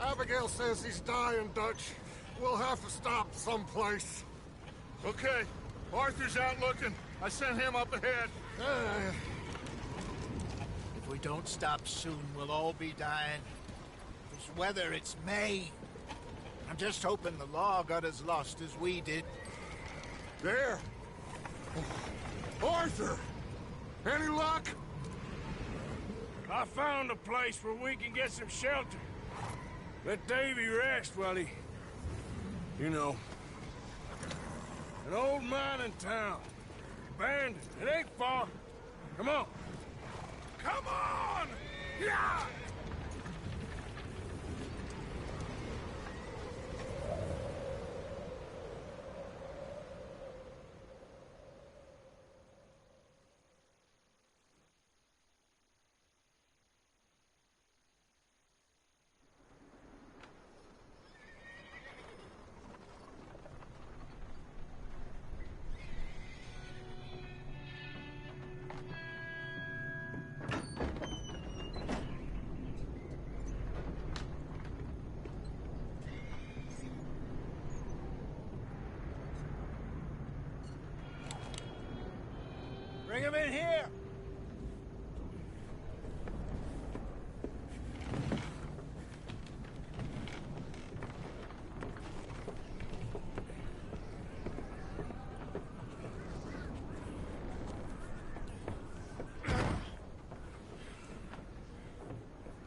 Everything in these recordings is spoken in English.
Abigail says he's dying, Dutch. We'll have to stop someplace. Okay. Arthur's out looking. I sent him up ahead. If we don't stop soon, we'll all be dying. This weather, it's May. I'm just hoping the law got as lost as we did. There! Arthur! Any luck? I found a place where we can get some shelter. Let Davy rest while he... You know. An old mining town. Abandoned. It ain't far. Come on. Come on! Yeah! Bring him in here!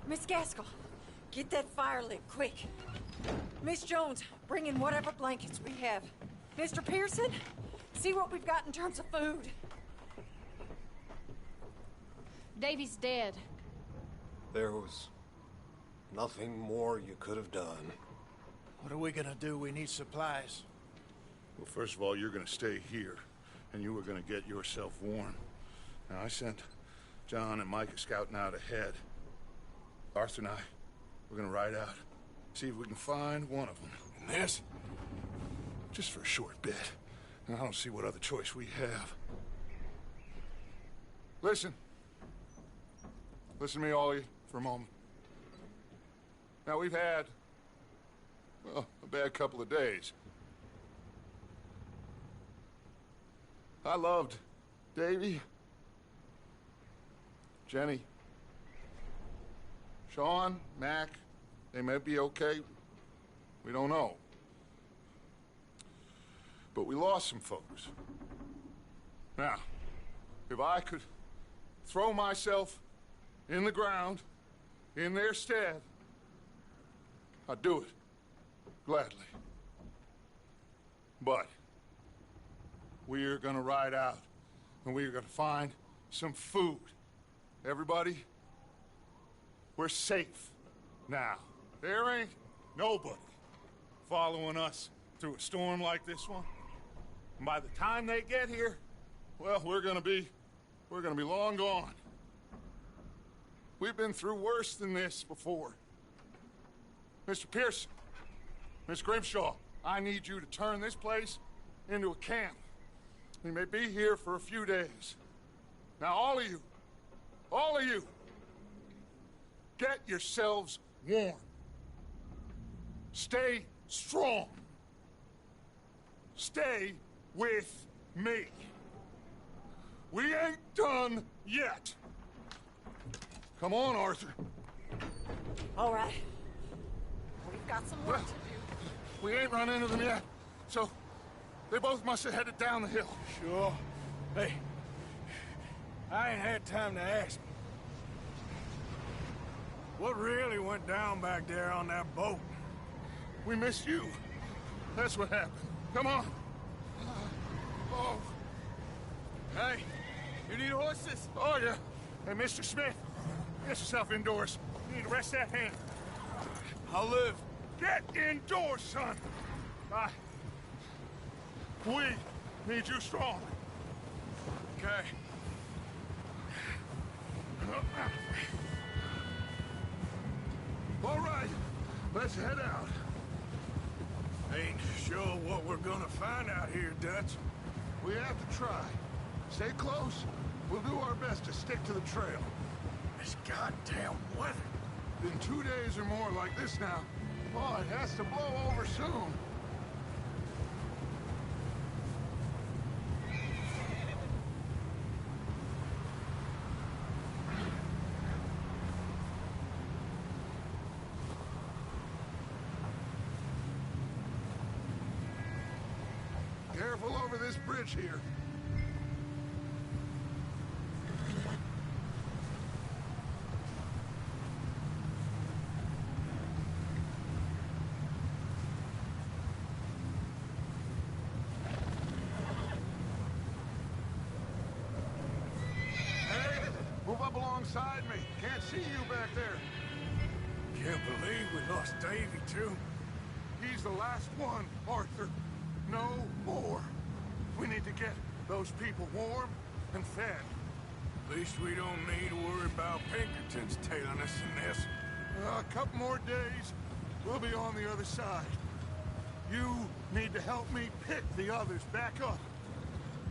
Miss Gaskell, get that fire lit, quick. Miss Jones, bring in whatever blankets we have. Mr. Pearson, see what we've got in terms of food. Davy's dead. There was nothing more you could have done. What are we gonna do? We need supplies. Well, first of all, you're gonna stay here, and you were gonna get yourself warm. Now, I sent John and Micah scouting out ahead. Arthur and I, we're gonna ride out, see if we can find one of them. And this, just for a short bit. And I don't see what other choice we have. Listen. Listen to me, all of you, for a moment. Now, we've had, well, a bad couple of days. I loved Davy, Jenny, Sean, Mac. They may be okay. We don't know. But we lost some folks. Now, if I could throw myself in the ground, in their stead, I'd do it, gladly. But we're gonna ride out, and we're gonna find some food. Everybody, we're safe now. There ain't nobody following us through a storm like this one. And by the time they get here, well, we're gonna be long gone. We've been through worse than this before. Mr. Pearson, Miss Grimshaw, I need you to turn this place into a camp. We may be here for a few days. Now, all of you, get yourselves warm. Stay strong. Stay with me. We ain't done yet. Come on, Arthur. All right. We've got some work to do. We ain't run into them yet, so they both must have headed down the hill. Sure. Hey, I ain't had time to ask. What really went down back there on that boat? We missed you. That's what happened. Come on. Oh. Hey, you need horses? Oh, yeah. Hey, Mr. Smith, get yourself indoors. You need to rest that hand. I'll live. Get indoors, son. We need you strong. Okay. All right, let's head out. Ain't sure what we're gonna find out here, Dutch. We have to try. Stay close. We'll do our best to stick to the trail. This goddamn weather. Been 2 days or more like this now. Oh, it has to blow over soon. Careful over this bridge here. Hey, move up alongside me. Can't see you back there. Can't believe we lost Davy, too. He's the last one, Arthur. No more. We need to get those people warm and fed. At least we don't need to worry about Pinkertons tailing us in this. A couple more days, we'll be on the other side. You need to help me pick the others back up.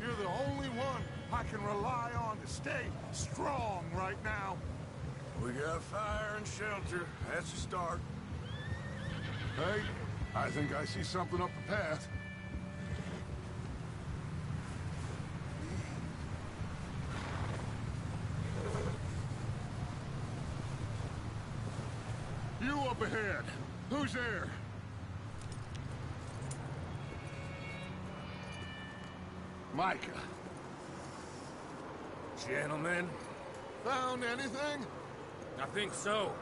You're the only one I can rely on to stay strong right now. We got fire and shelter. That's a start. Hey, I think I see something up the path. You up ahead. Who's there? Micah. Gentlemen, Found anything? I think so.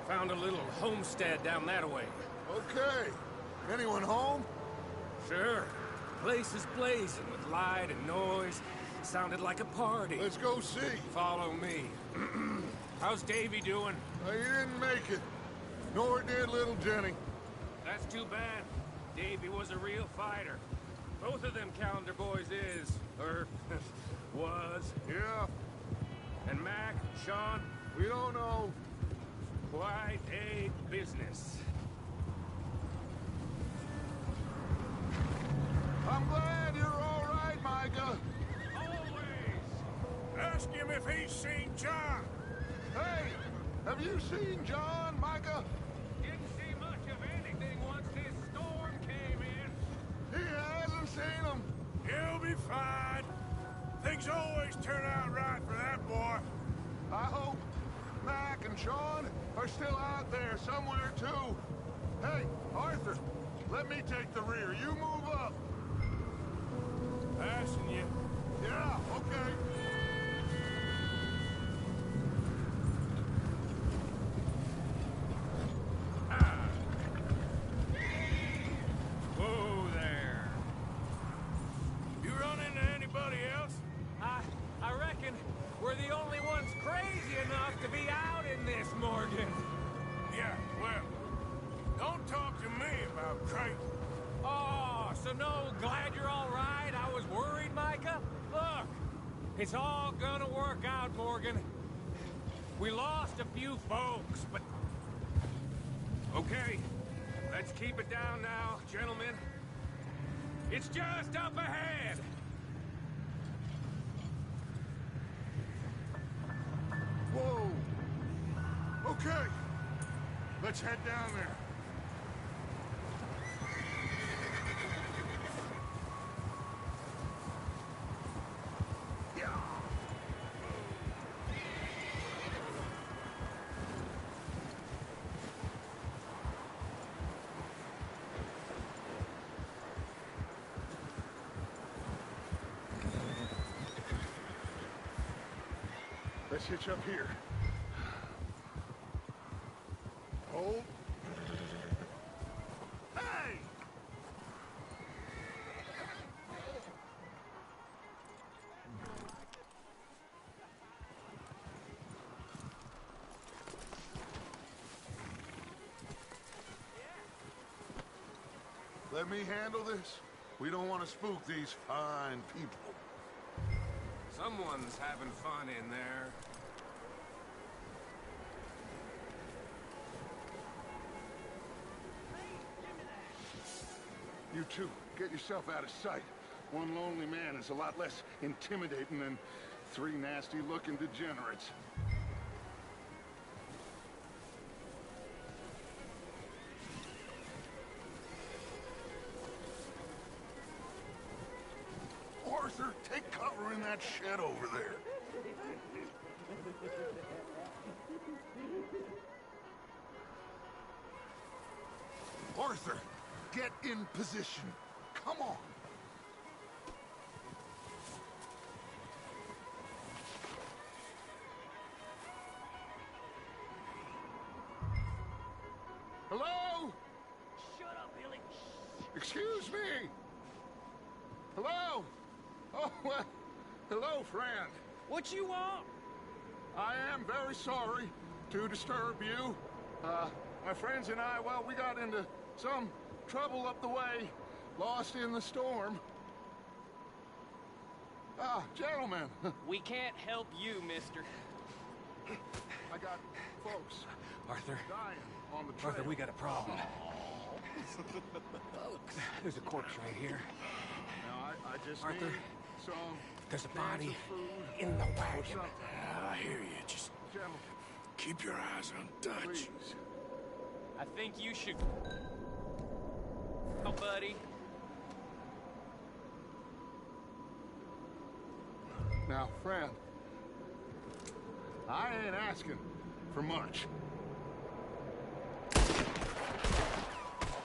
Found a little homestead down that way. Okay. Anyone home? Sure. Place is blazing with light and noise. Sounded like a party. Let's go see. Follow me. How's Davy doing? He didn't make it. Nor did little Jenny. That's too bad. Davy was a real fighter. Both of them calendar boys is, or was. Yeah, And Mac, Sean, we don't know. quite a business. I'm glad you're all right, Micah. Always. Ask him if he's seen John. Hey, have you seen John, Micah? Didn't see much of anything once this storm came in. He hasn't seen him. He'll be fine. Things always turn out right for that boy. I hope Mac and Sean are still out there somewhere, too. Hey, Arthur, let me take the rear. You move up. Passing you. Yeah, okay. Whoa there. You run into anybody else? I reckon we're the only ones crazy enough to be out in this, Morgan. Yeah, well, don't talk to me about crazy. Oh, so no, glad you're all right. I was worried, Micah. Look, it's all gonna work out, Morgan. We lost a few folks, but... Okay, let's keep it down now, gentlemen. It's just up ahead. Whoa. Okay. Let's head down there. Let's hitch up here. Hold. Hey! Let me handle this. We don't want to spook these fine people. Someone's having fun in there. You two, get yourself out of sight. One lonely man is a lot less intimidating than three nasty-looking degenerates. Arthur, take cover in that shed over there. Arthur, get in position. Come on. Hello? Shut up, Billy. Excuse me. Hello? Oh, well, hello, friend. What you want? I am very sorry to disturb you. My friends and I, well, we got into some trouble up the way, lost in the storm. Ah, gentlemen. We can't help you, mister. I got folks Arthur, dying on the trail. Arthur, we got a problem. There's a corpse right here. Now, I just Arthur, need some there's a cans body of food in the or wagon. something. I hear you. Just Gentlemen, keep your eyes on Dutch. please. I think you should... Oh, buddy. Now, friend, I ain't asking for much.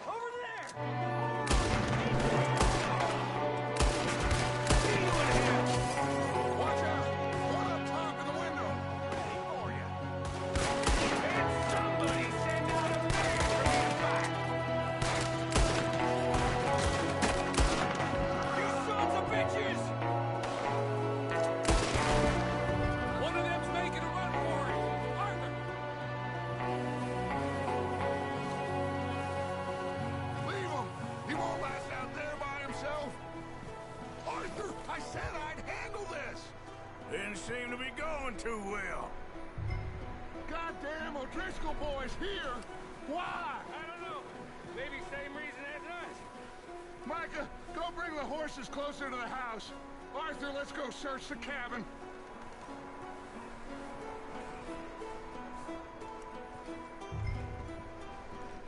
Over there! Watch out! One up top in the window! Somebody send out a man! You sons of bitches! One of them's making a run for it. Arthur! Leave him! He won't last out there by himself! Arthur, I said I'd handle this! Didn't seem to be going too well. Goddamn O'Driscoll boys here! Why? I don't know. Maybe same reason as us. Micah, go bring the horses closer to the house. Arthur, let's go search the cabin.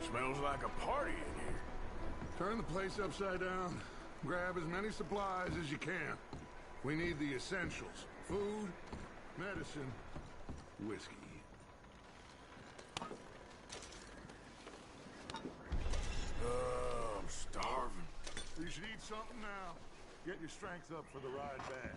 Smells like a party in here. Turn the place upside down. Grab as many supplies as you can. We need the essentials. Food, medicine, whiskey. I'm starving. You should eat something now. Get your strength up for the ride back.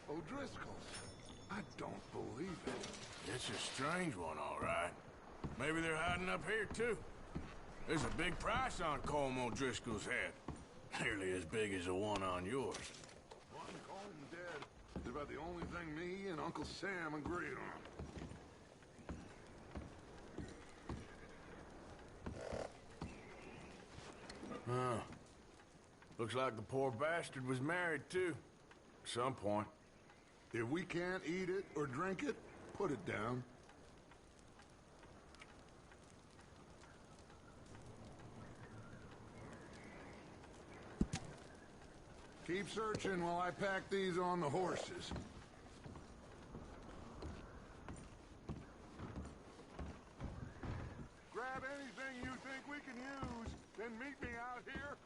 O'Driscoll's. I don't believe it. It's a strange one, all right. Maybe they're hiding up here, too. There's a big price on Colm O'Driscoll's head. Nearly as big as the one on yours. One Colm dead is about the only thing me and Uncle Sam agreed on. Huh. Looks like the poor bastard was married, too. At some point. If we can't eat it or drink it, put it down. Keep searching while I pack these on the horses. Grab anything you think we can use, then meet me out here.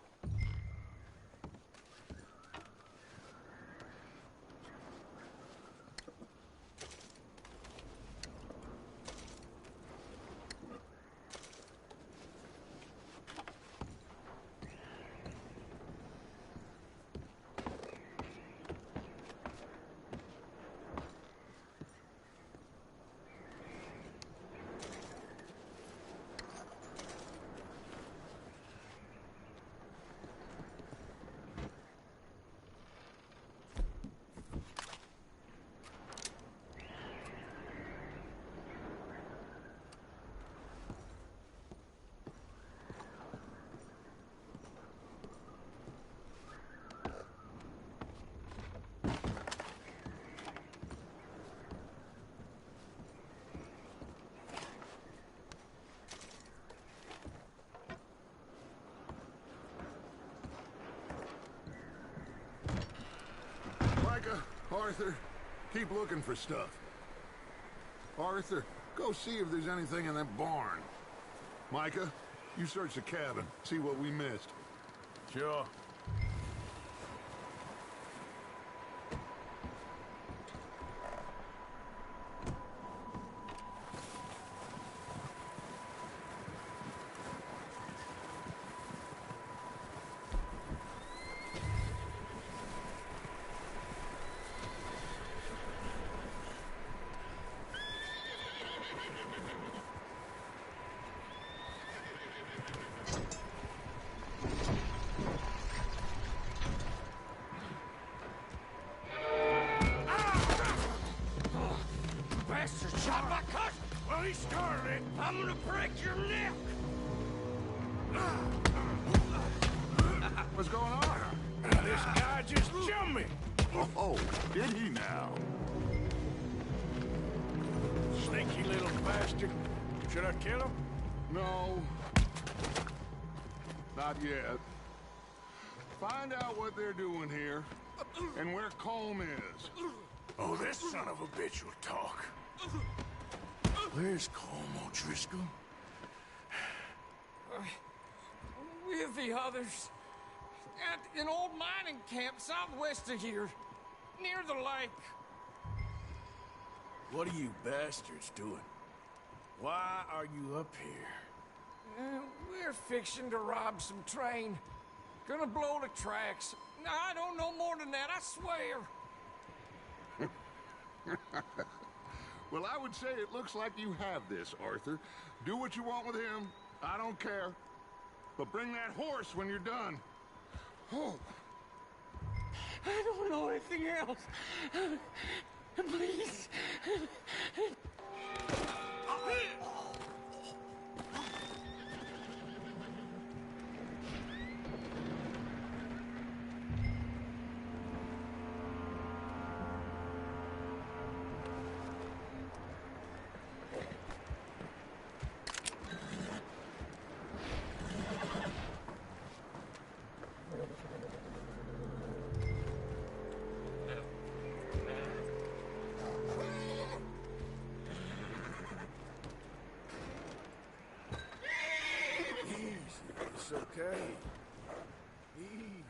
Arthur, keep looking for stuff. Arthur, go see if there's anything in that barn. Micah, you search the cabin, see what we missed. Sure. Bastard shot my cousin! Well, he started it. I'm gonna break your neck! What's going on? This guy just jumped me! Oh, did he now? Sneaky little bastard. Should I kill him? No. Not yet. Find out what they're doing here, and where Colm is. Oh, this son of a bitch will talk. Where's Colm O'Driscoll? With the others. At an old mining camp southwest of here. Near the lake. What are you bastards doing? Why are you up here? We're fixing to rob some train. Gonna blow the tracks. I don't know more than that, I swear. Well, I would say it looks like you have this, Arthur. Do what you want with him. I don't care. But bring that horse when you're done. Oh. I don't know anything else. Please. It's okay. Easy.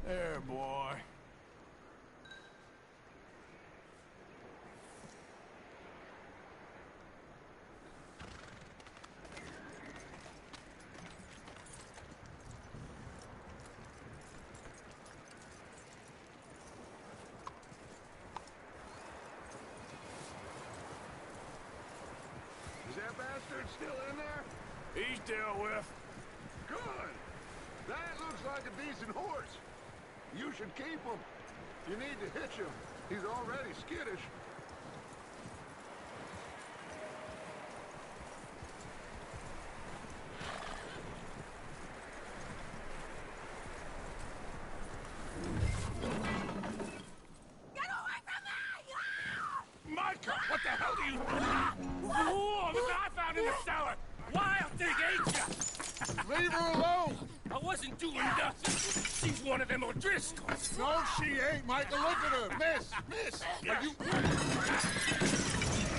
There, boy. Is that bastard still in there? He's dealt with. Good. That looks like a decent horse. You should keep him. You need to hitch him. He's already skittish. Micah, what the hell do you... Whoa, look what I found in the cellar! Wild thing, ain't ya? Leave her alone! I wasn't doing nothing. She's one of them O'Driscolls. No, she ain't, Micah. Look at her. Miss, are you...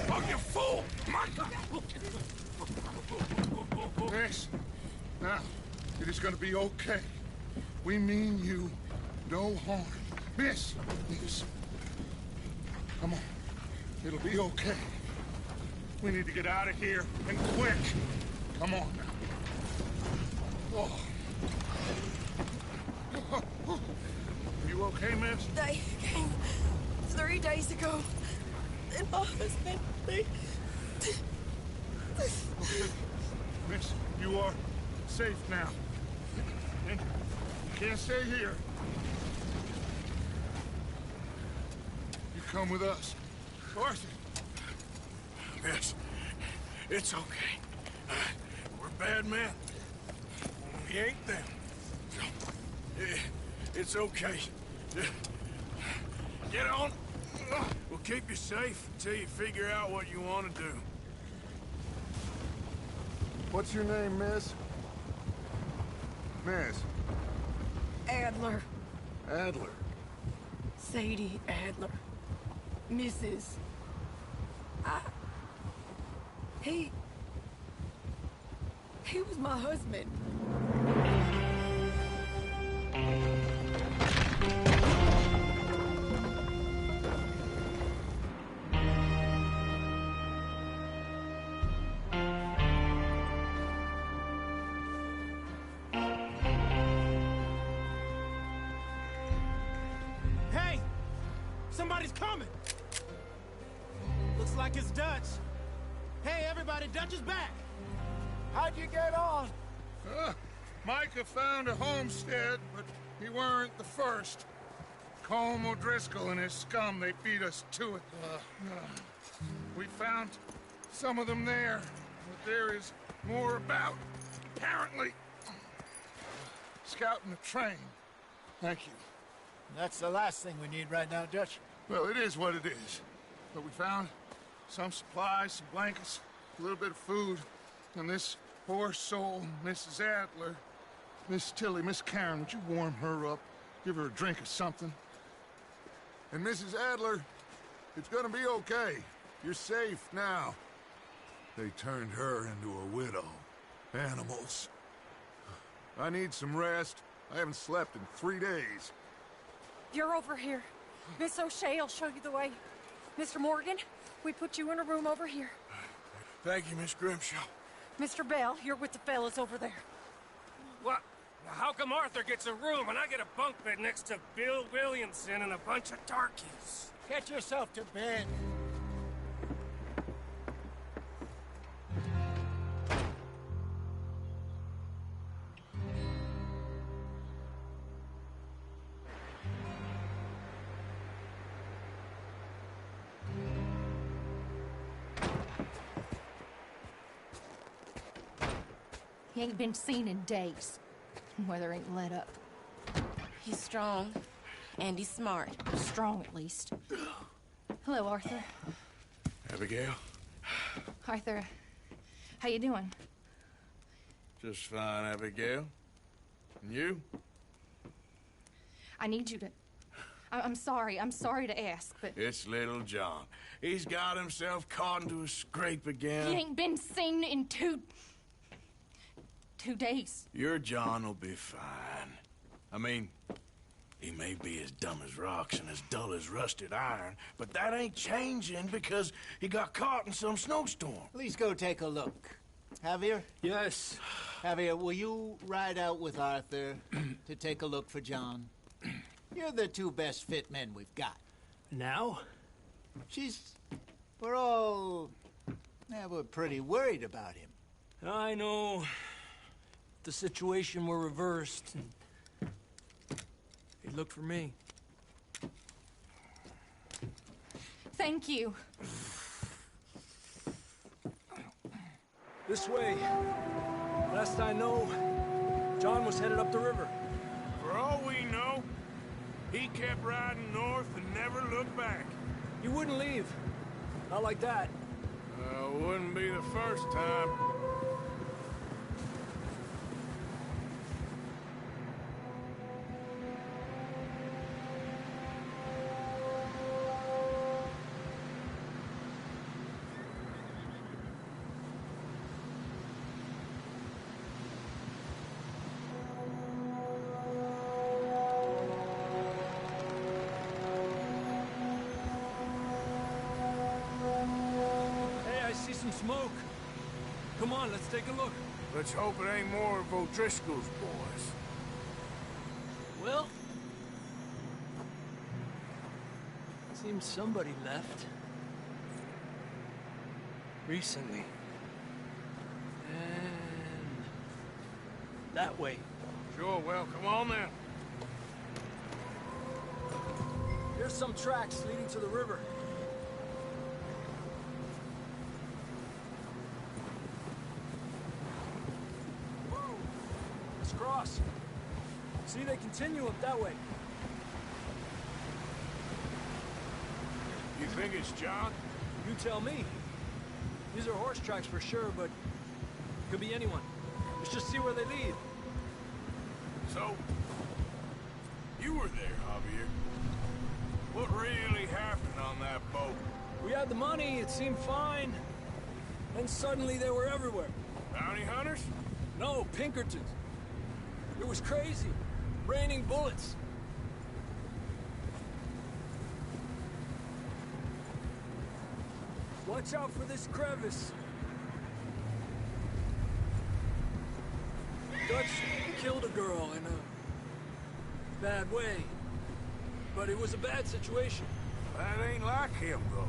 Oh, you fool! Micah! Miss, now, it is gonna be okay. We mean you no harm. Miss, come on. It'll be okay. We need to get out of here, and quick. Come on now. Oh. You okay, miss? They came 3 days ago. And my husband, they... Miss, you are safe now. And you can't stay here. You come with us. Arthur. Miss, it's okay. We're bad men. We ain't them. It's okay. Get on. We'll keep you safe until you figure out what you want to do. What's your name, miss? Miss. Adler. Adler? Sadie Adler. Mrs. He was my husband. Hey! Somebody's coming! Looks like it's Dutch. Hey, everybody, Dutch is back! How'd you get on? Micah found a homestead, but he weren't the first. Colm O'Driscoll and his scum, they beat us to it. We found some of them there, but there is more about, apparently. Scouting the train. Thank you. That's the last thing we need right now, Dutch. Well, it is what it is. But we found some supplies, some blankets, a little bit of food, and this poor soul, Mrs. Adler, Miss Tilly, Miss Karen, would you warm her up? Give her a drink or something? And Mrs. Adler, it's gonna be okay. You're safe now. They turned her into a widow. Animals. I need some rest. I haven't slept in 3 days. You're over here. Miss O'Shea will show you the way. Mr. Morgan, we put you in a room over here. Thank you, Miss Grimshaw. Mr. Bell, you're with the fellas over there. What? How come Arthur gets a room and I get a bunk bed next to Bill Williamson and a bunch of darkies? Get yourself to bed. He ain't been seen in days. Weather ain't let up. He's strong, and he's smart. Strong, at least. Hello, Arthur. Abigail? Arthur, how you doing? Just fine, Abigail. And you? I need you to... I'm sorry to ask, but... It's little John. He's got himself caught into a scrape again. He ain't been seen in 2 days. Your John will be fine. I mean, he may be as dumb as rocks and as dull as rusted iron, but that ain't changing because he got caught in some snowstorm. Please go take a look. Javier? Yes. Javier, will you ride out with Arthur to take a look for John? You're the 2 best fit men we've got. Now? We're pretty worried about him. I know. The situation were reversed. He looked for me. Thank you. This way. Last I know, John was headed up the river. For all we know, he kept riding north and never looked back. He wouldn't leave. Not like that. Wouldn't be the first time. Some smoke. Come on, let's take a look. Let's hope it ain't more of O'Driscoll's boys. Well, seems somebody left. Recently. And that way. Sure, well, come on then. Here's some tracks leading to the river. Cross. See, they continue up that way. You think it's John? You tell me. These are horse tracks for sure, but could be anyone. Let's just see where they lead. So, were there, Javier. What really happened on that boat? We had the money, it seemed fine. Then suddenly they were everywhere. Bounty hunters? No, Pinkertons. It was crazy. Raining bullets. Watch out for this crevice. Dutch killed a girl in a bad way. But it was a bad situation. That ain't like him, though.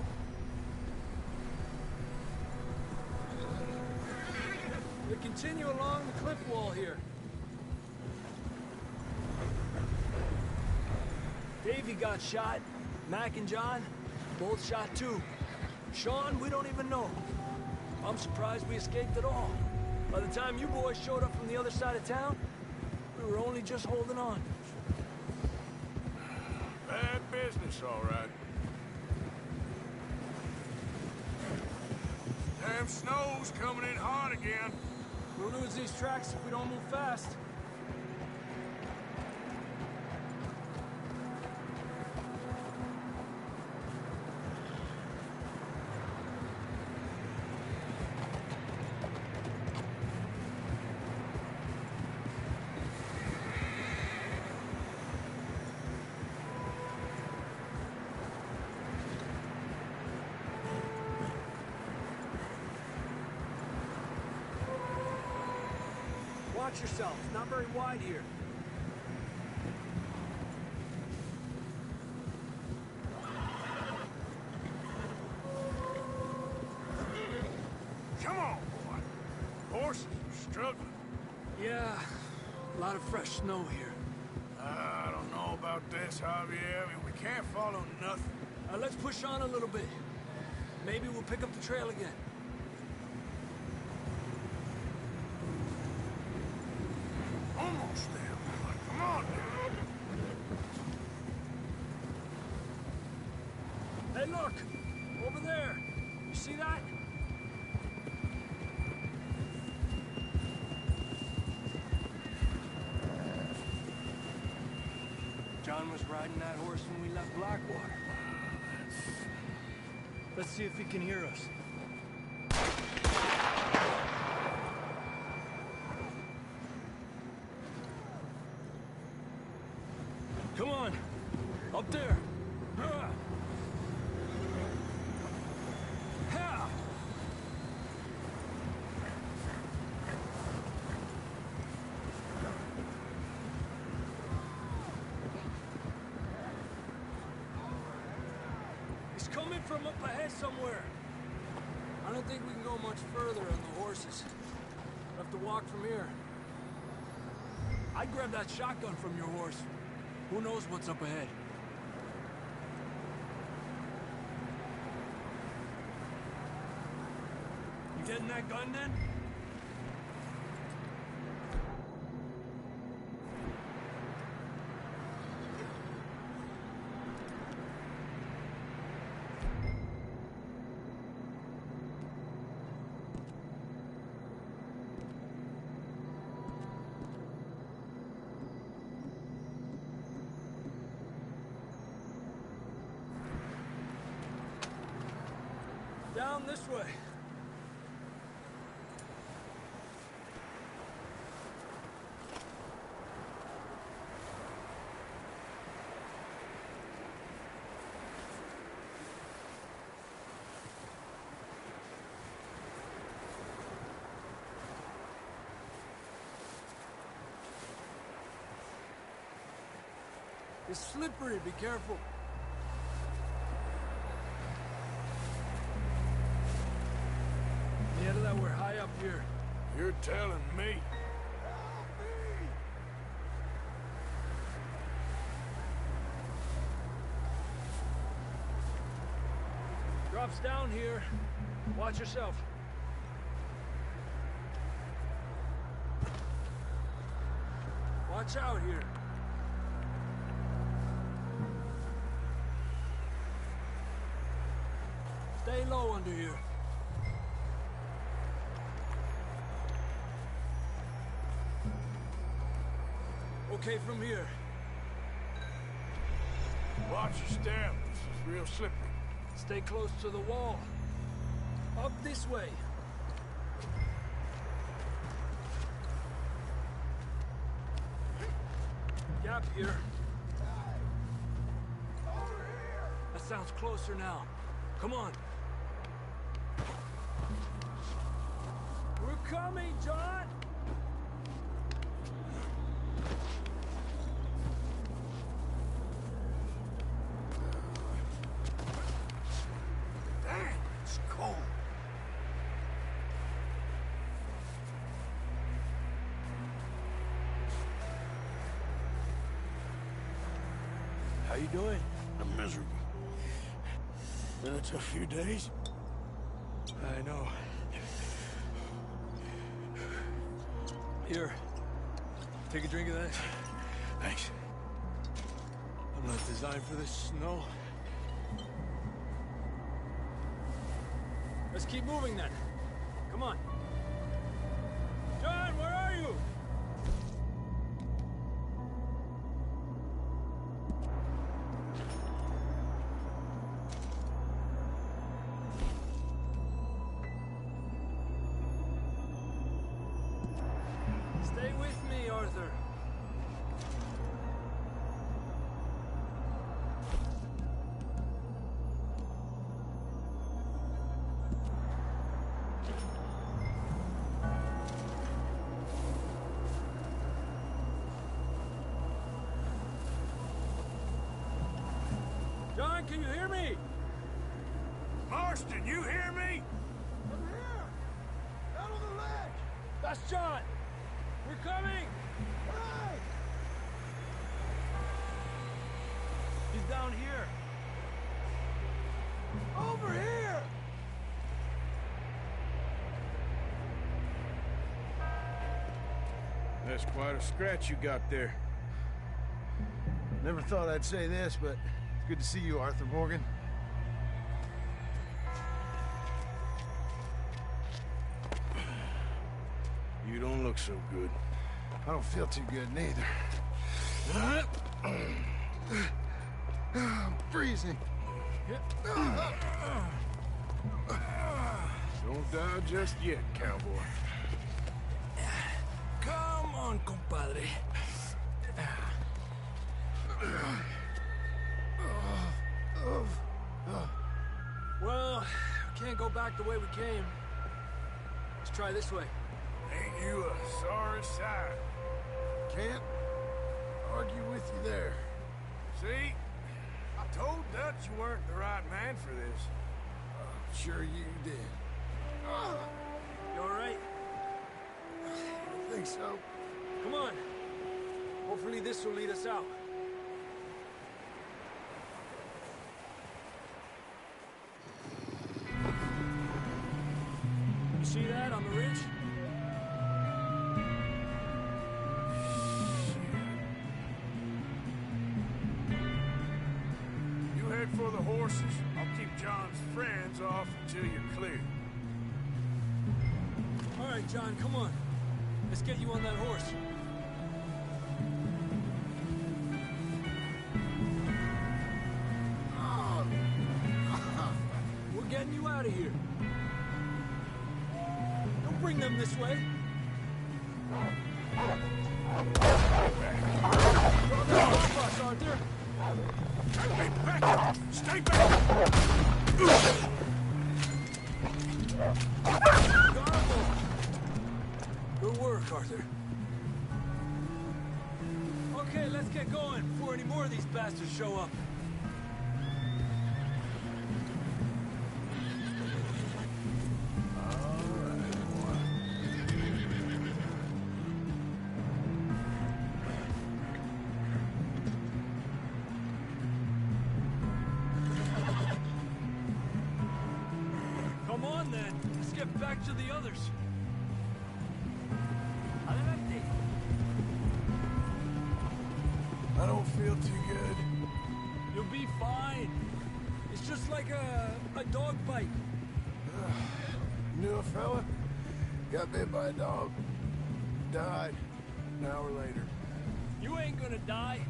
They continue along the cliff wall here. Davey got shot. Mac and John, both shot too. Sean, we don't even know. I'm surprised we escaped at all. By the time you boys showed up from the other side of town, we were only just holding on. Bad business, all right. Damn snow's coming in hard again. We'll lose these tracks if we don't move fast. Watch yourself. It's not very wide here. Come on, boy. Horses are struggling. Yeah, a lot of fresh snow here. I don't know about this, Javier. I mean, we can't follow nothing. Let's push on a little bit. Maybe we'll pick up the trail again. Almost there, boy. Come on, dude. Hey, look! Over there! You see that? John was riding that horse when we left Blackwater. Let's see if he can hear us. Come on! Up there! He's coming from up ahead somewhere. I don't think we can go much further on the horses. We'll have to walk from here. I'd grab that shotgun from your horse. Who knows what's up ahead? You getting that gun then? Down this way. It's slippery, be careful. Yeah, that we're high up here. You're telling me. Drops down here. Watch yourself. Watch out here. Stay low under here. Okay, from here. Watch your step. This is real slippery. Stay close to the wall. Up this way. Gap here. That sounds closer now. Come on. We're coming, John! Damn, it's cold. How you doing? I'm miserable. Been a tough few days. I know. Here. Take a drink of that. Thanks. I'm not designed for this snow. Let's keep moving then. Come on. John, where are you? Stay with me, Arthur. John, can you hear me? Marston, you hear me? I'm here! Out on the ledge! That's John! We're coming! Hey! He's down here. Over here! That's quite a scratch you got there. Never thought I'd say this, but it's good to see you, Arthur Morgan. You don't look so good. I don't feel too good, neither. I'm freezing. Don't die just yet, cowboy. Come on, compadre. Well, we can't go back the way we came. Let's try this way. Ain't you a sorry sight? Can't argue with you there. See? I told Dutch you weren't the right man for this. Sure you did. You all right? I think so. Come on. Hopefully this will lead us out. You see that on the ridge? You head for the horses. I'll keep John's friends off until you're clear. All right, John, come on. Let's get you on that horse. We're getting you out of here. Don't bring them this way. Stop us, Arthur. Hey, back up! Stay back! Good work, Arthur. Okay, let's get going before any more of these bastards show up. Come on, then. Let's get back to the others. Adelante. I don't feel too good. You'll be fine. It's just like a dog bite. Knew a fella? Got bit by a dog. Died an hour later. You ain't gonna die.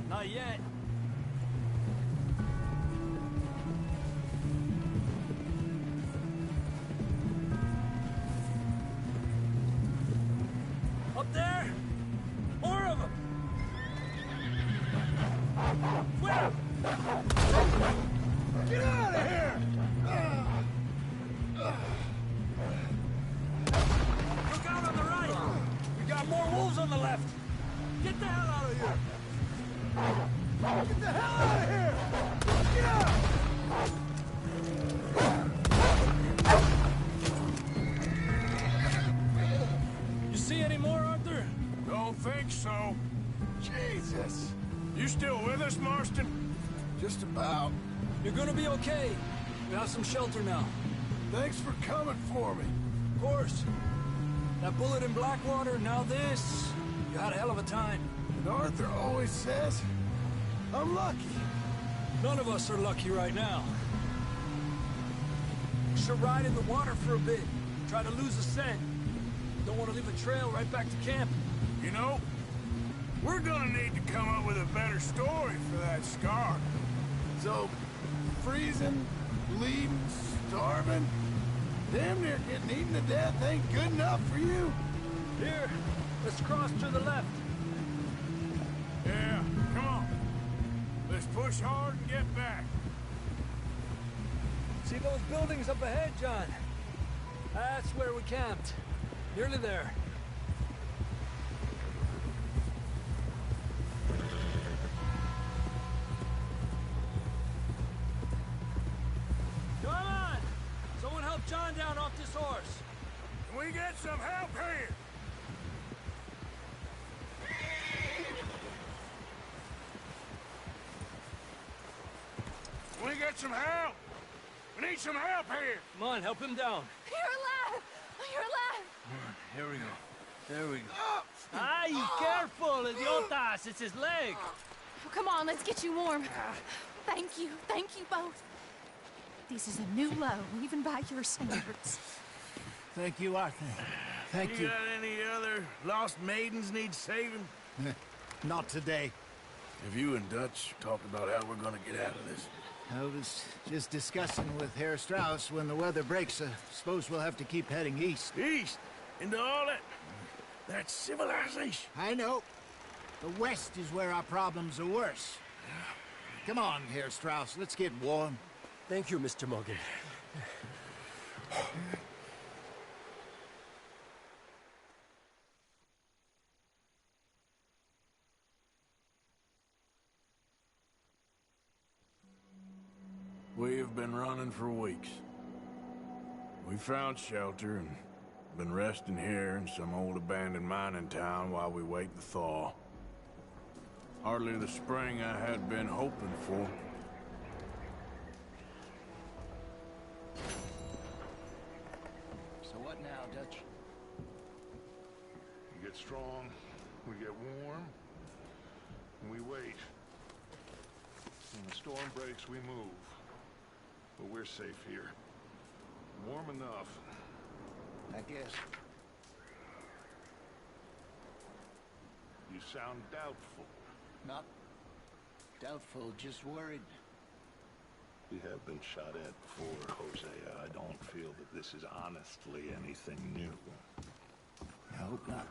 Not yet. Up there? More of them! Quick! Get out of here! Look out on the right! We got more wolves on the left! Get the hell out of here! Get the hell out of here! Get out! You see any more, Arthur? Don't think so. Jesus! You still with us, Marston? Just about. You're gonna be okay. We have some shelter now. Thanks for coming for me. Of course. That bullet in Blackwater, now this. You had a hell of a time. And Arthur always says, I'm lucky. None of us are lucky right now. We should ride in the water for a bit. Try to lose the scent. Don't want to leave a trail right back to camp. You know, we're gonna need to come up with a better story for that scar. So, freezing, bleeding, starving, damn near getting eaten to death ain't good enough for you? Here, let's cross to the left. Yeah, come on. Let's push hard and get back. See those buildings up ahead, John? That's where we camped. Nearly there. Come on! Someone help John down off this horse. Can we get some help here? Can we get some help? We need some help here. Come on, help him down. You're alive! You're alive! Here we go. There we go. Ay, careful, idiotas! It's his leg. Oh, come on, let's get you warm. Thank you both. This is a new low, even by your standards. Thank you, Arthur. Thank you. You got any other lost maidens need saving? Not today. Have you and Dutch talked about how we're gonna get out of this? I was just discussing with Herr Strauss when the weather breaks. Suppose we'll have to keep heading east. East? Into all that civilization? I know. The west is where our problems are worse. Come on, Herr Strauss, let's get warm. Thank you, Mr. Morgan. We've been running for weeks. We found shelter and been resting here in some old abandoned mining town while we wait the thaw. Hardly the spring I had been hoping for. So what now, Dutch? We get strong, we get warm, and we wait. When the storm breaks, we move. But we're safe here. Warm enough. I guess. You sound doubtful. Not doubtful, just worried. We have been shot at before, Hosea. I don't feel that this is honestly anything new. I hope not.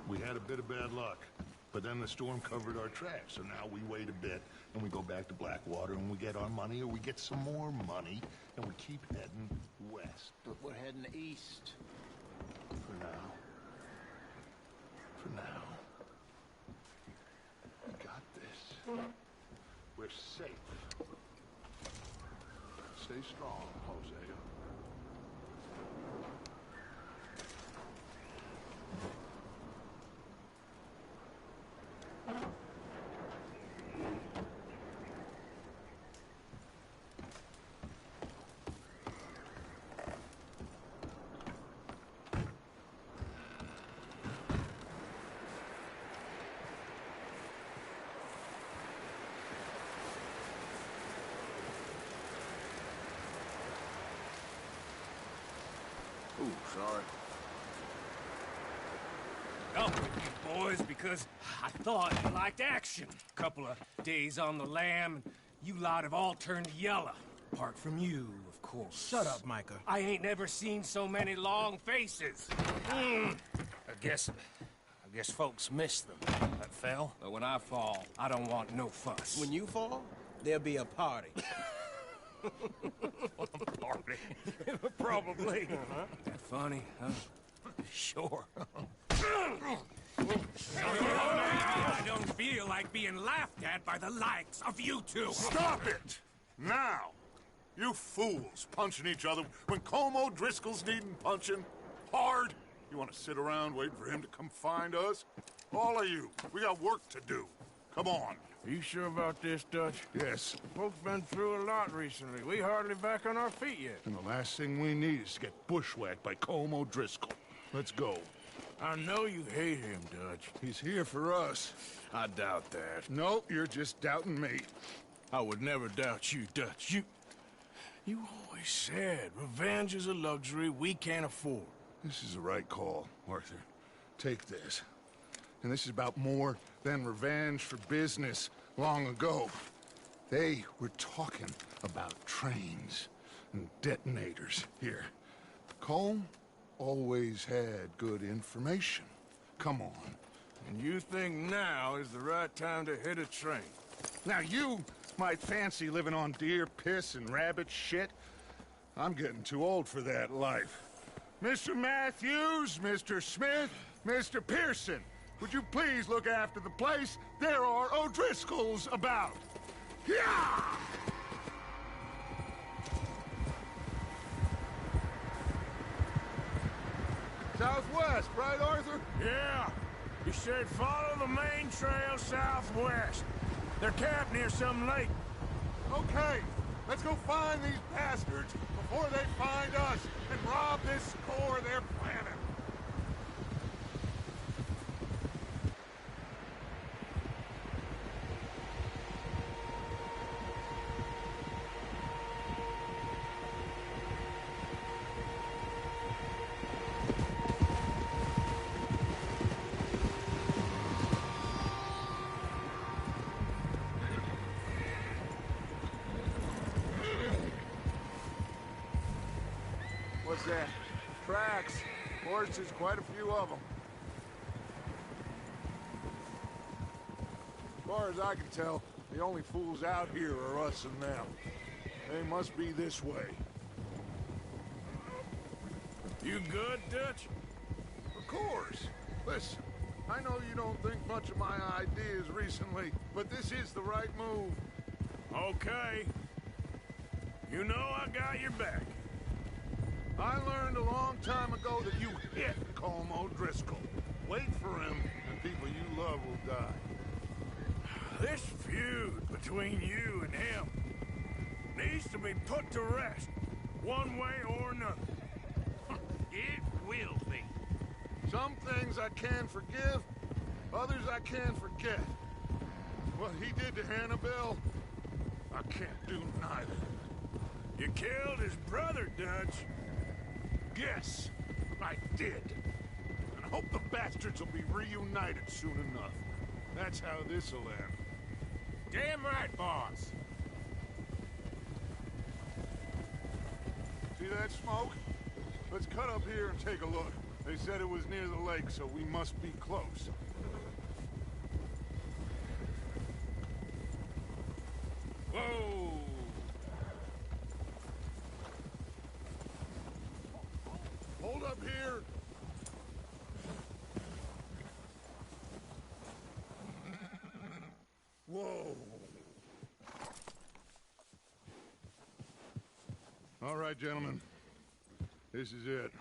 We had a bit of bad luck, but then the storm covered our tracks, so now we wait a bit, and we go back to Blackwater, and we get our money, or we get some more money, and we keep heading west. But we're heading east. For now. For now. We got this. We're safe. Stay strong, Hosea. Ooh, sorry. Up with you boys because I thought you liked action. Couple of days on the lam, and you lot have all turned yellow. Apart from you, of course. Shut up, Micah. I ain't never seen so many long faces. A I guess folks miss them. That fell. But when I fall, I don't want no fuss. When you fall, there'll be a party. Party? Probably. That funny, huh? Sure. I don't feel like being laughed at by the likes of you two. Stop it! Now! You fools punching each other when Como Driscoll's needing punching. Hard! You want to sit around waiting for him to come find us? All of you, we got work to do. Come on. Are you sure about this, Dutch? Yes. Folks been through a lot recently. We hardly back on our feet yet. And the last thing we need is to get bushwhacked by Como Driscoll. Let's go. I know you hate him, Dutch. He's here for us. I doubt that. No, you're just doubting me. I would never doubt you, Dutch. You always said revenge is a luxury we can't afford. This is the right call, Arthur. Take this. And this is about more than revenge for business long ago. They were talking about trains and detonators here. Colm always had good information. Come on. And you think now is the right time to hit a train? Now you might fancy living on deer piss and rabbit shit. I'm getting too old for that life. Mr. Matthews, Mr. Smith, Mr. Pearson, would you please look after the place? There are O'Driscolls about. Yeah! Southwest, right, Arthur? Yeah. You said follow the main trail southwest. They're camped near some lake. Okay, let's go find these bastards before they find us and rob this core of their planet. What's that? Tracks. Horses, quite a few of them. As far as I can tell, the only fools out here are us and them. They must be this way. You good, Dutch? Of course. Listen, I know you don't think much of my ideas recently, but this is the right move. Okay. You know I got your back. I learned a long time ago that you hit Como Driscoll. Wait for him, and people you love will die. This feud between you and him needs to be put to rest, one way or another. It will be. Some things I can forgive, others I can't forget. What he did to Hannibal, I can't do neither. You killed his brother, Dutch. Yes, I did. And I hope the bastards will be reunited soon enough. That's how this'll end. Damn right, boss. See that smoke? Let's cut up here and take a look. They said it was near the lake, so we must be close. Whoa! Hold up here. Whoa. All right, gentlemen. This is it.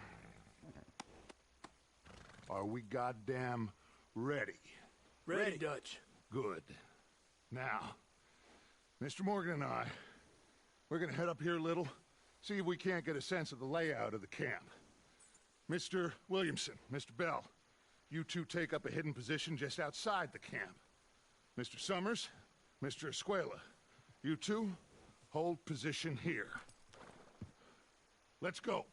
Are we goddamn ready? Ready, Dutch. Good. Now, Mr. Morgan and I, we're gonna head up here a little, see if we can't get a sense of the layout of the camp. Mr. Williamson, Mr. Bell, you two take up a hidden position just outside the camp. Mr. Summers, Mr. Escuela, you two hold position here. Let's go.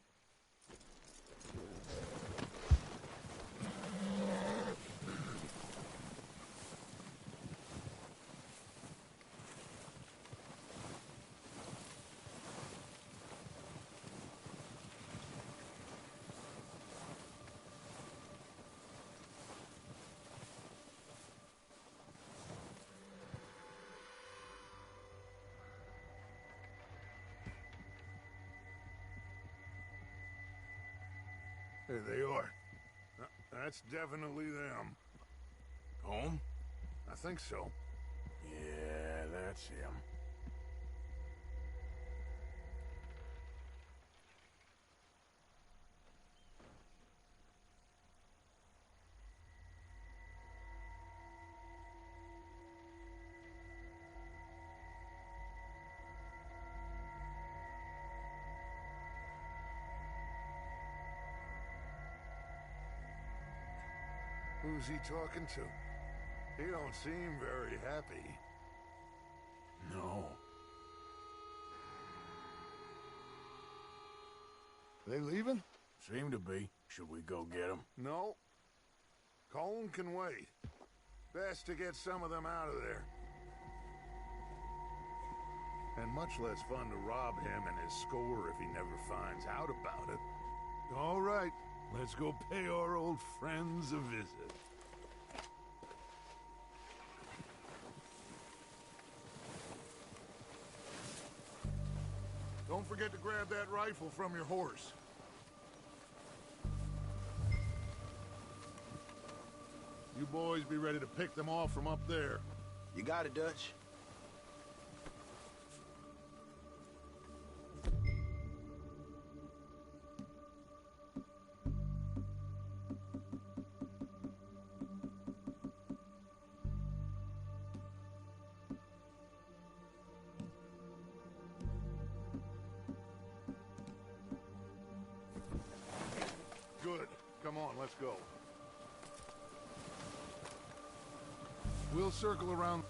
There they are. That's definitely them. Home? I think so. Yeah, that's him. Who's he talking to? He don't seem very happy. No. They leaving? Seem to be. Should we go get them? No. Colm can wait. Best to get some of them out of there. And much less fun to rob him and his score if he never finds out about it. All right, let's go pay our old friends a visit. Don't forget to grab that rifle from your horse. You boys be ready to pick them off from up there. You got it, Dutch. Good. Come on, let's go. We'll circle around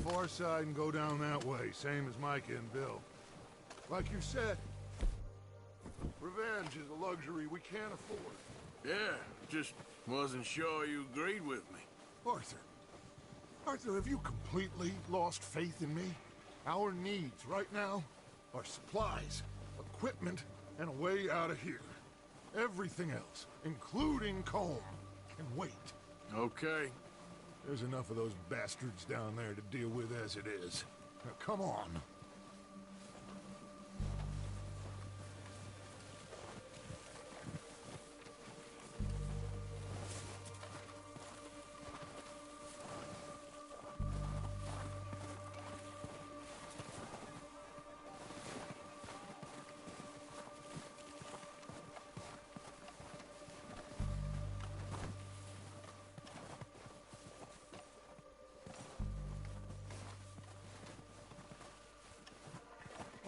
far side and go down that way, same as Micah and Bill. Like you said, revenge is a luxury we can't afford. Yeah, just wasn't sure you agreed with me. Arthur, have you completely lost faith in me? Our needs right now are supplies, equipment, and a way out of here. Everything else, including Colm, can wait. Okay. There's enough of those bastards down there to deal with as it is. Now, come on.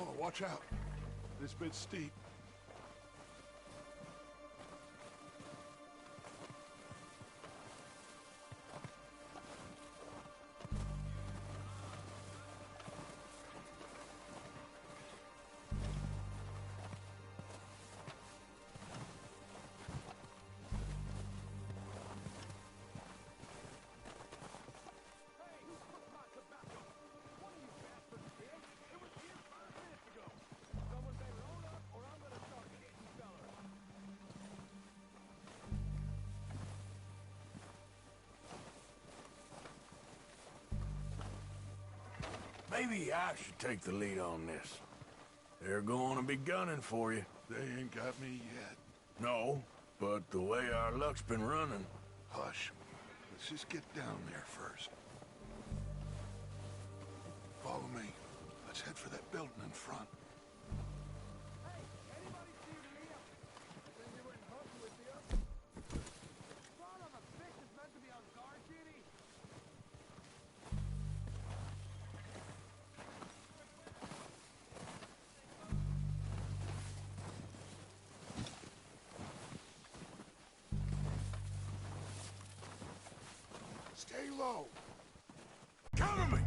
Oh, watch out. This bit's steep. Maybe I should take the lead on this. They're going to be gunning for you. They ain't got me yet. No, but the way our luck's been running... Hush. Let's just get down there first. Follow me. Let's head for that building in front. Stay low. Cover me!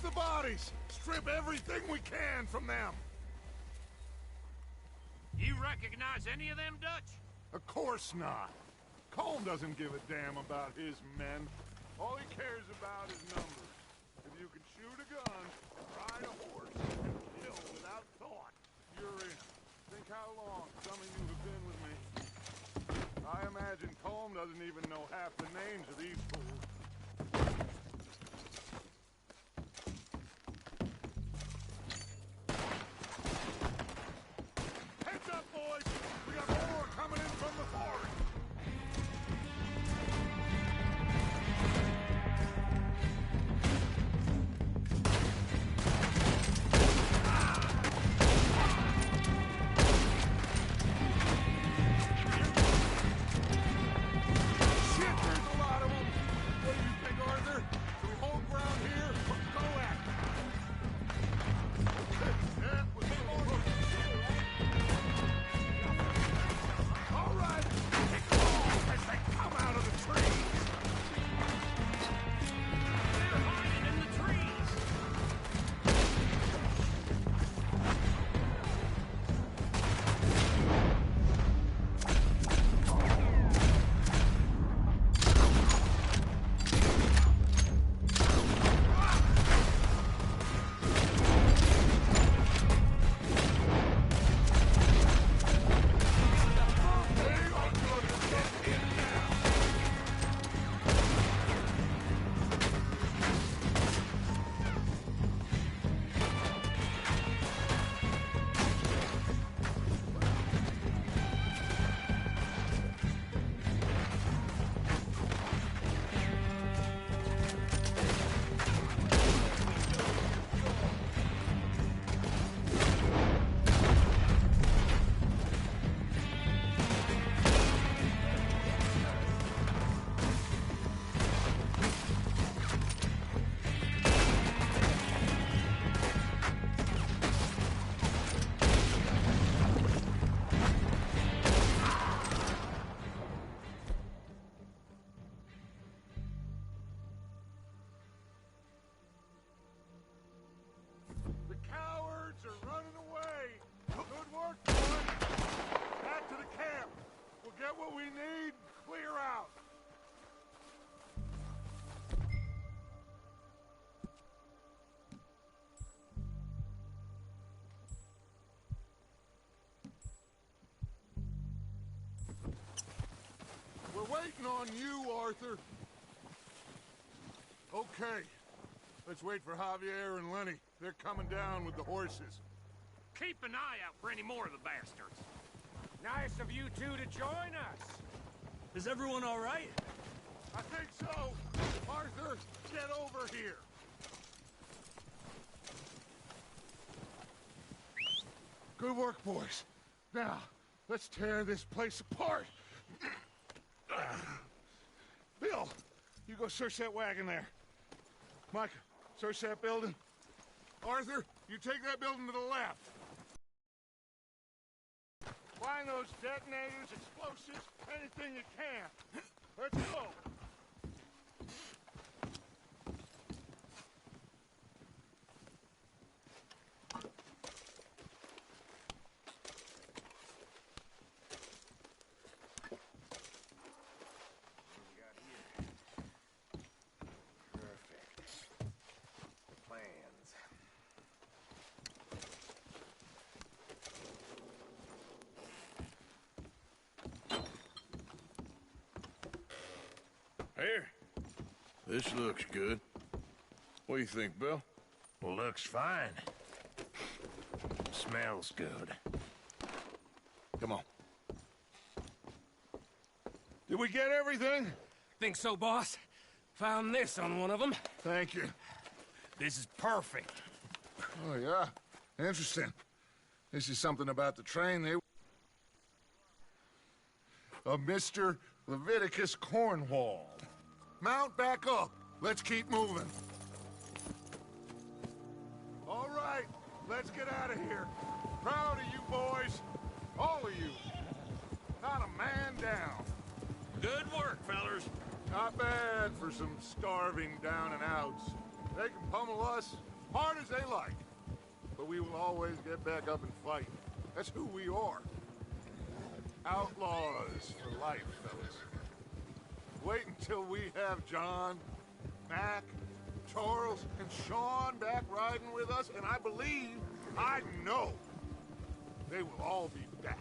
Search the bodies! Strip everything we can from them! You recognize any of them, Dutch? Of course not. Colm doesn't give a damn about his men. All he cares about is numbers. If you can shoot a gun, ride a horse, and kill without thought, you're in. Think how long some of you have been with me. I imagine Colm doesn't even know half the names of these fools. Heads up, boys! We got more coming in from the forest! What we need, clear out. We're waiting on you, Arthur. Okay. Let's wait for Javier and Lenny. They're coming down with the horses. Keep an eye out for any more of the bastards. Nice of you two to join us. Is everyone all right? I think so. Arthur, get over here. Good work, boys. Now, let's tear this place apart. Bill, you go search that wagon there. Mike, search that building. Arthur, you take that building to the left. Find those detonators, explosives, anything you can. Let's go. Here. This looks good. What do you think, Bill? Looks fine. Smells good. Come on. Did we get everything? Think so, boss. Found this on one of them. Thank you. This is perfect. Oh, yeah? Interesting. This is something about the train they... Of Mr. Leviticus Cornwall. Mount back up. Let's keep moving. All right, let's get out of here. Proud of you boys. All of you. Not a man down. Good work, fellers. Not bad for some starving down and outs. They can pummel us hard as they like. But we will always get back up and fight. That's who we are. Outlaws for life, fellas. Wait until we have John, Mac, Charles, and Sean back riding with us, and I know, they will all be back.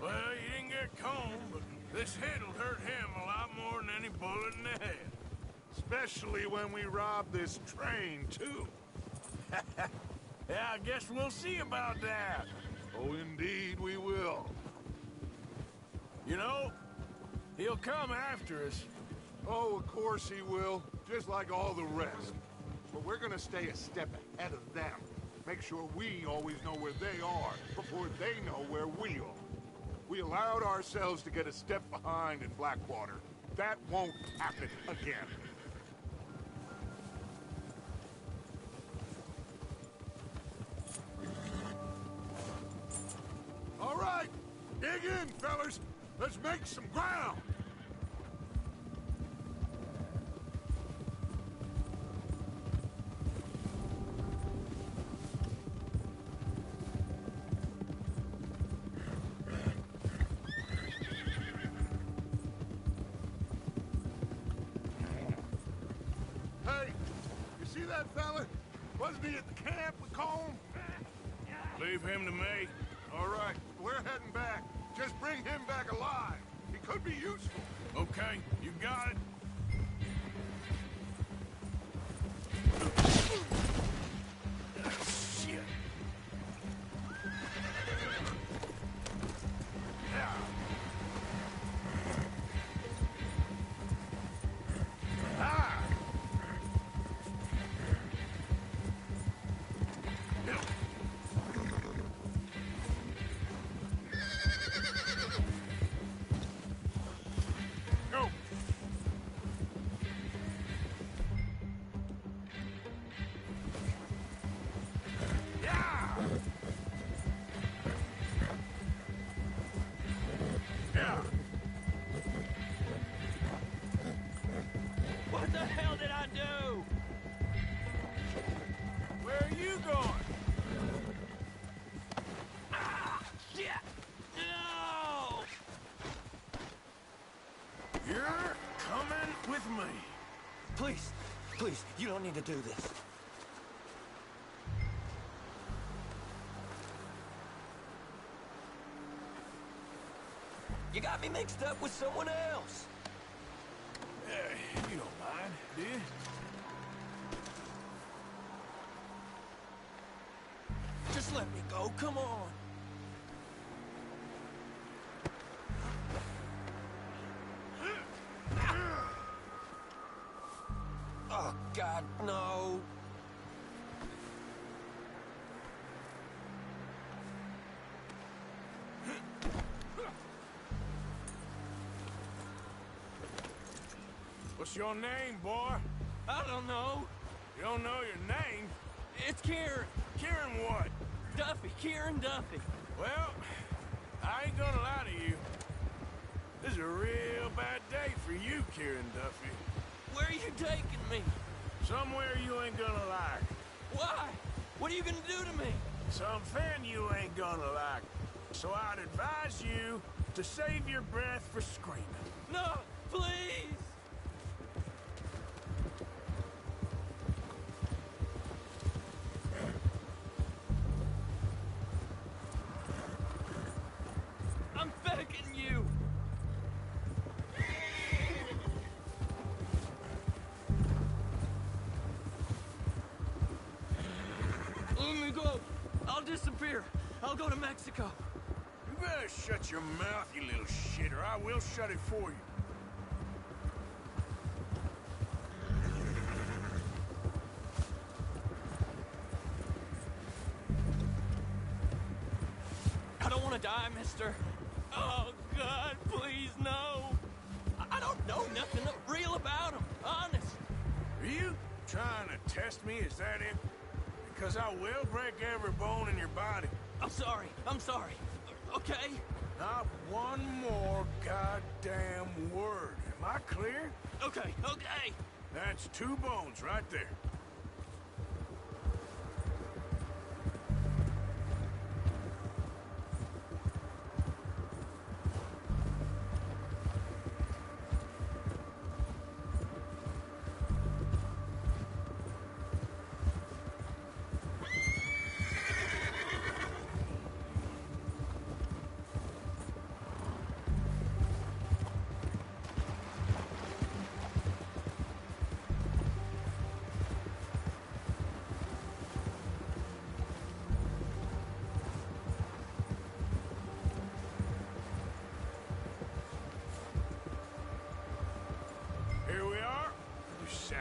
Well, you didn't get Combe, but this hit'll hurt him a lot more than any bullet in the head. Especially when we rob this train, too. Yeah, I guess we'll see about that. Oh, indeed we will. You know, he'll come after us. Oh, of course he will, just like all the rest. But we're gonna stay a step ahead of them. Make sure we always know where they are before they know where we are. We allowed ourselves to get a step behind in Blackwater. That won't happen again. All right, dig in, fellas. Let's make some ground. Hey, you see that fella? Wasn't he at the camp with Combe? Leave him to me. All right, we're heading back. Just bring him back alive. He could be useful. Okay, you got it. Shit. Ah! Go! Yeah! Yeah! What the hell did I do? Where are you going? Ah, shit! No! You're coming with me. Please, please, you don't need to do this. You got me mixed up with someone else. You don't mind, do you? Just let me go, come on. Oh, God, no. What's your name, boy? I don't know. You don't know your name? It's Kieran. Kieran what? Duffy. Kieran Duffy. Well, I ain't gonna lie to you. This is a real bad day for you, Kieran Duffy. Where are you taking me? Somewhere you ain't gonna like. Why? What are you gonna do to me? Something you ain't gonna like. So I'd advise you to save your breath for screaming. No, please. I'm begging you. Let me go. I'll disappear. I'll go to Mexico. You better shut your mouth, you little shit, or I will shut it for you. I don't want to die, mister. Oh, God, please, no. I don't know nothing real about him, honest. Are you trying to test me? Is that it? Because I will break every bone in your body. I'm sorry. Okay? Not one more goddamn word. Am I clear? Okay. That's 2 bones right there.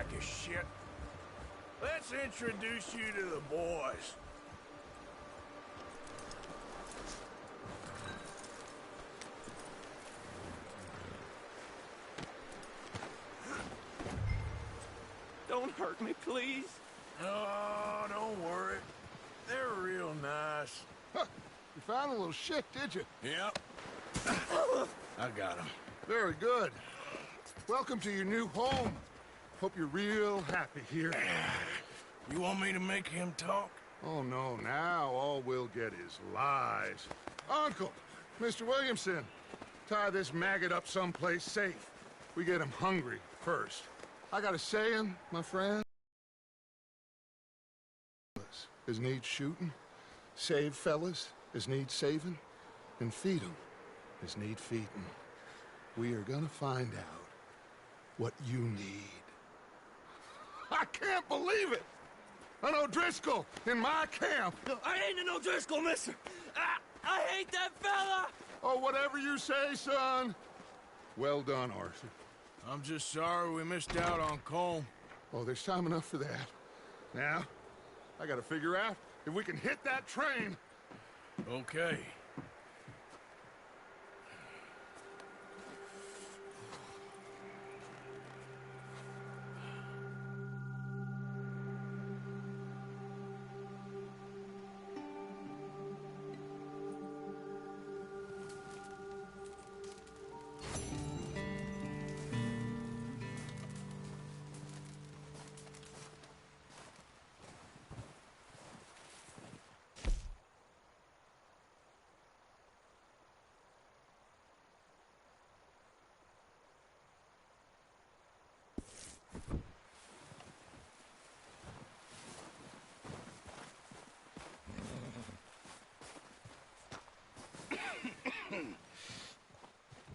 sack of shit. Let's introduce you to the boys. Don't hurt me, please. Oh, don't worry. They're real nice. Huh. You found a little shit, did you? Yep. I got him. Very good. Welcome to your new home. Hope you're real happy here. You want me to make him talk? Oh, no. Now all we'll get is lies. Uncle, Mr. Williamson, tie this maggot up someplace safe. We get him hungry first. I got a saying, my friend. As needs shooting, save fellas as need saving, and feed 'em as need feeding. We are gonna find out what you need. I can't believe it! An O'Driscoll in my camp! No, I ain't an O'Driscoll, mister! I hate that fella! Oh, whatever you say, son. Well done, Arthur. I'm just sorry we missed out on Colm. Oh, there's time enough for that. Now, I gotta figure out if we can hit that train. Okay.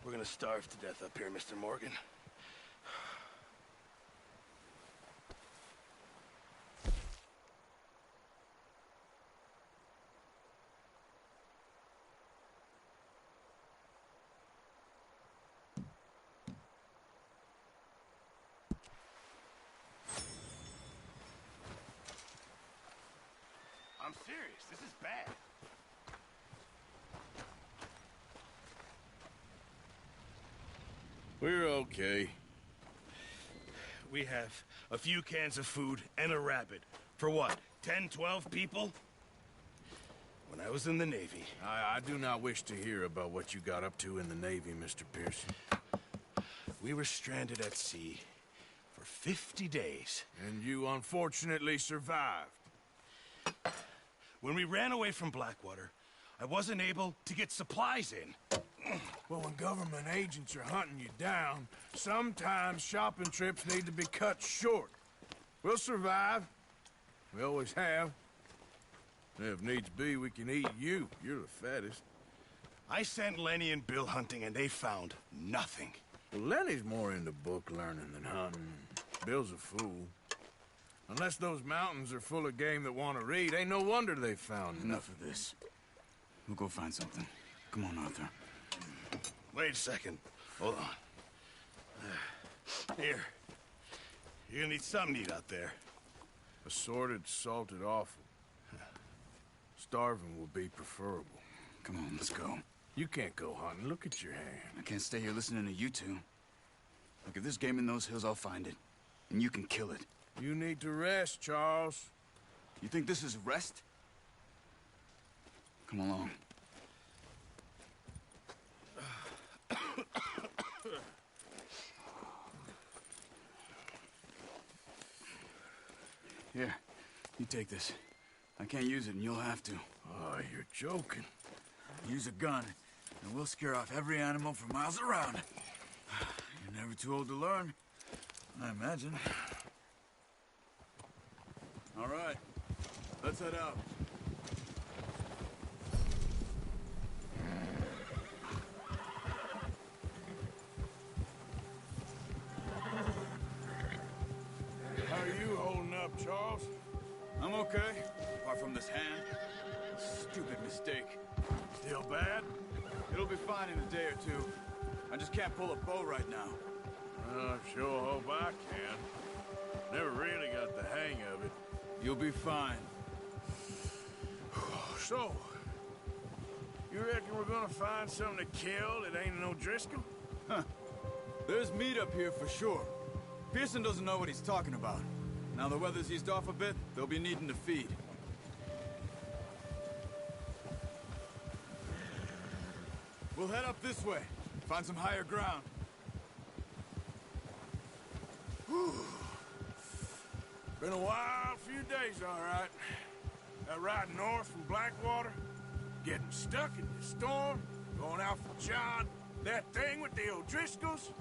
We're gonna starve to death up here, Mr. Morgan. I'm serious. This is bad. We're okay. We have a few cans of food and a rabbit. For what, 10, 12 people? When I was in the Navy... I do not wish to hear about what you got up to in the Navy, Mr. Pearson. We were stranded at sea for 50 days. And you unfortunately survived. When we ran away from Blackwater, I wasn't able to get supplies in. Well, when government agents are hunting you down, sometimes shopping trips need to be cut short. We'll survive. We always have. If needs be, we can eat you. You're the fattest. I sent Lenny and Bill hunting, and they found nothing. Well, Lenny's more into book learning than hunting. Bill's a fool. Unless those mountains are full of game that want to read, ain't no wonder they found Enough of this. We'll go find something. Come on, Arthur. Wait a second. Hold on. Here. You're gonna need something to eat out there. Assorted, salted offal. Starving will be preferable. Come on, let's go. You can't go hunting. Look at your hand. I can't stay here listening to you two. Look, if there's game in those hills, I'll find it. And you can kill it. You need to rest, Charles. You think this is rest? Come along. Here, you take this. I can't use it, and you'll have to. Oh, you're joking. Use a gun, and we'll scare off every animal for miles around. You're never too old to learn, I imagine. All right, let's head out. How are you holding up, Charles? I'm okay, apart from this hand. Stupid mistake. Still bad? It'll be fine in a day or two. I just can't pull a bow right now. I sure hope I can. Never really got the hang of it. You'll be fine. So, you reckon we're gonna find something to kill that ain't no Driscoll? Huh. There's meat up here for sure. Pearson doesn't know what he's talking about. Now the weather's eased off a bit, they'll be needing to feed. We'll head up this way. Find some higher ground. Whew. Been a wild few days, all right. That ride north from Blackwater, getting stuck in the storm, going out for John, that thing with the O'Driscolls.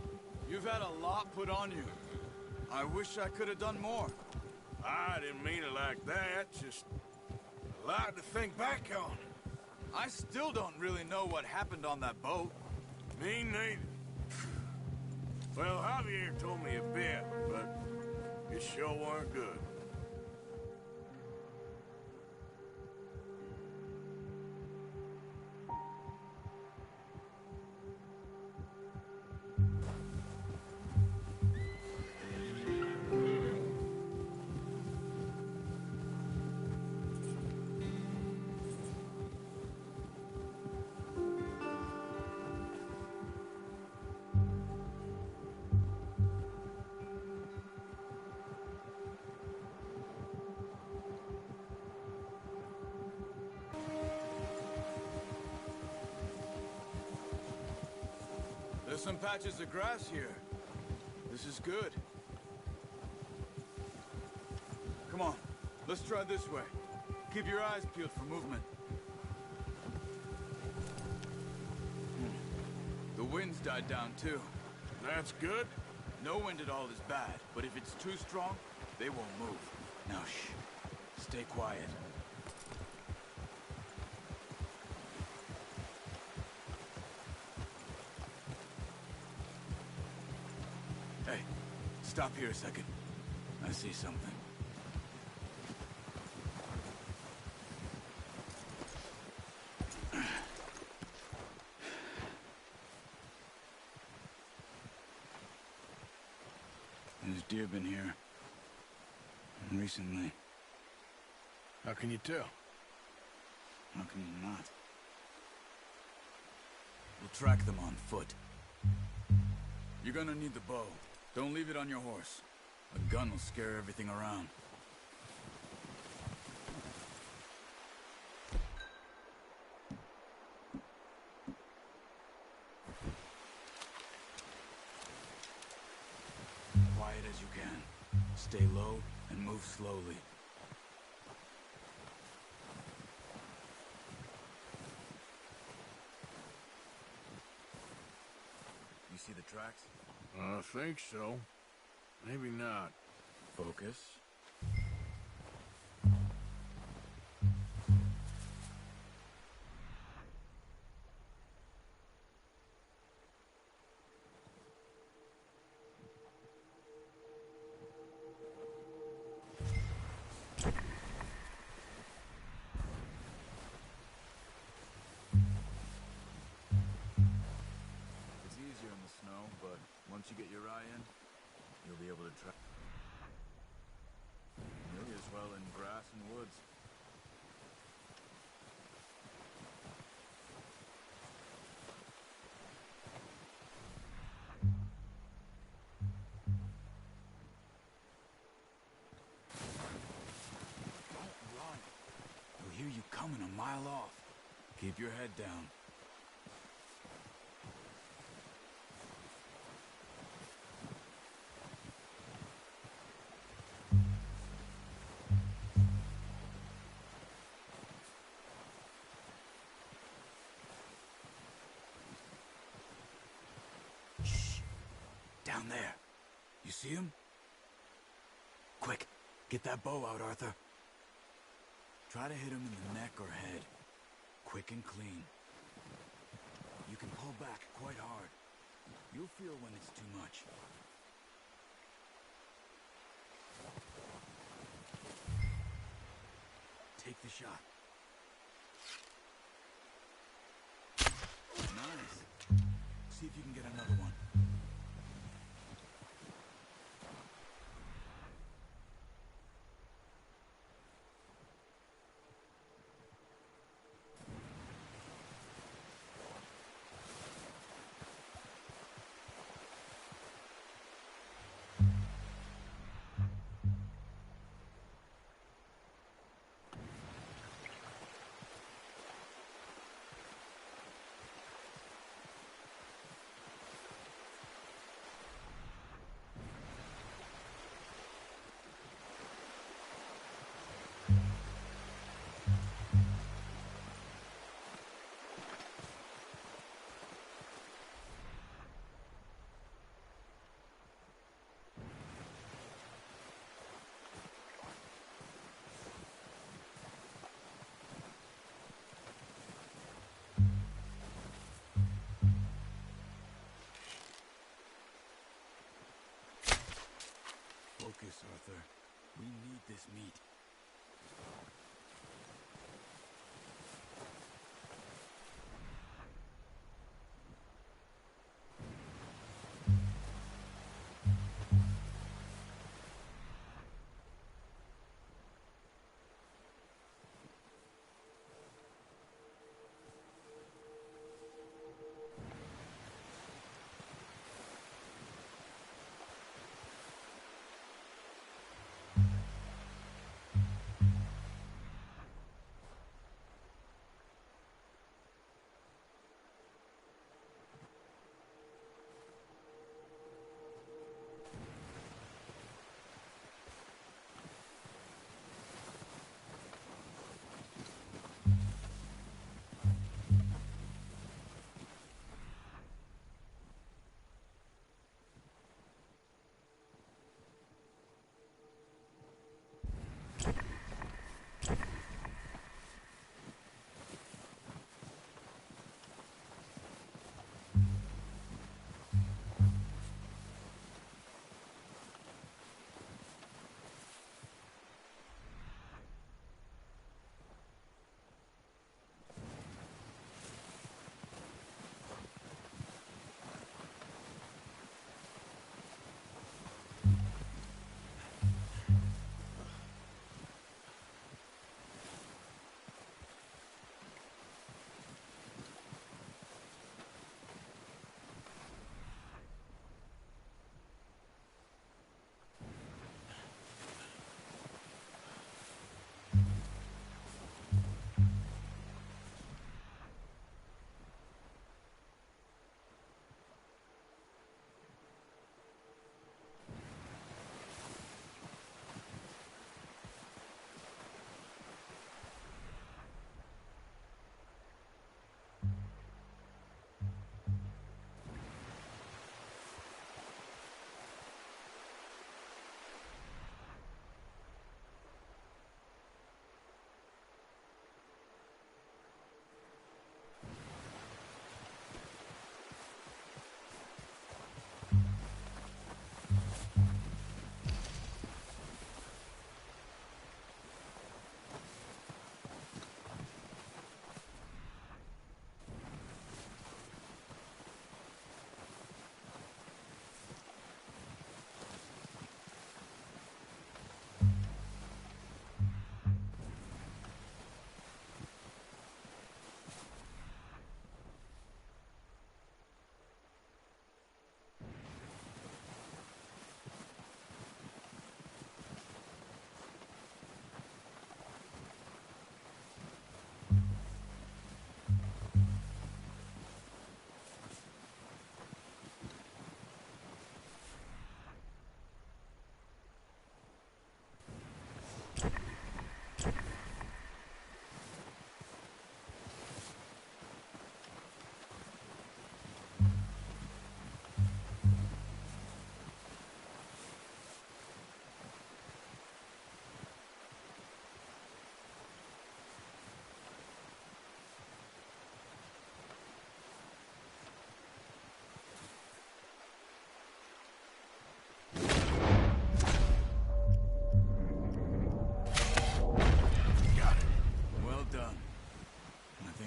You've had a lot put on you. I wish I could have done more. I didn't mean it like that, just a lot to think back on. I still don't really know what happened on that boat. Me neither. Well, Javier told me a bit, but it sure weren't good. There's some patches of grass here. This is good. Come on, let's try this way. Keep your eyes peeled for movement. The wind's died down too. That's good. No wind at all is bad, but if it's too strong, they won't move. Now shh, stay quiet. Hey, stop here a second. I see something. There's deer been here. Recently. How can you tell? How can you not? We'll track them on foot. You're gonna need the bow. Don't leave it on your horse. A gun will scare everything around. Quiet as you can. Stay low and move slowly. You see the tracks? I think so. Maybe not. Focus. It's easier in the snow, but once you get your eye in, you'll be able to track. Nearly as well in grass and woods. Don't run. You'll hear you coming a mile off. Keep your head down. Down there. You see him? Quick, get that bow out, Arthur. Try to hit him in the neck or head. Quick and clean. You can pull back quite hard. You'll feel when it's too much. Take the shot. Nice. See if you can get another one. Focus, Arthur. We need this meat.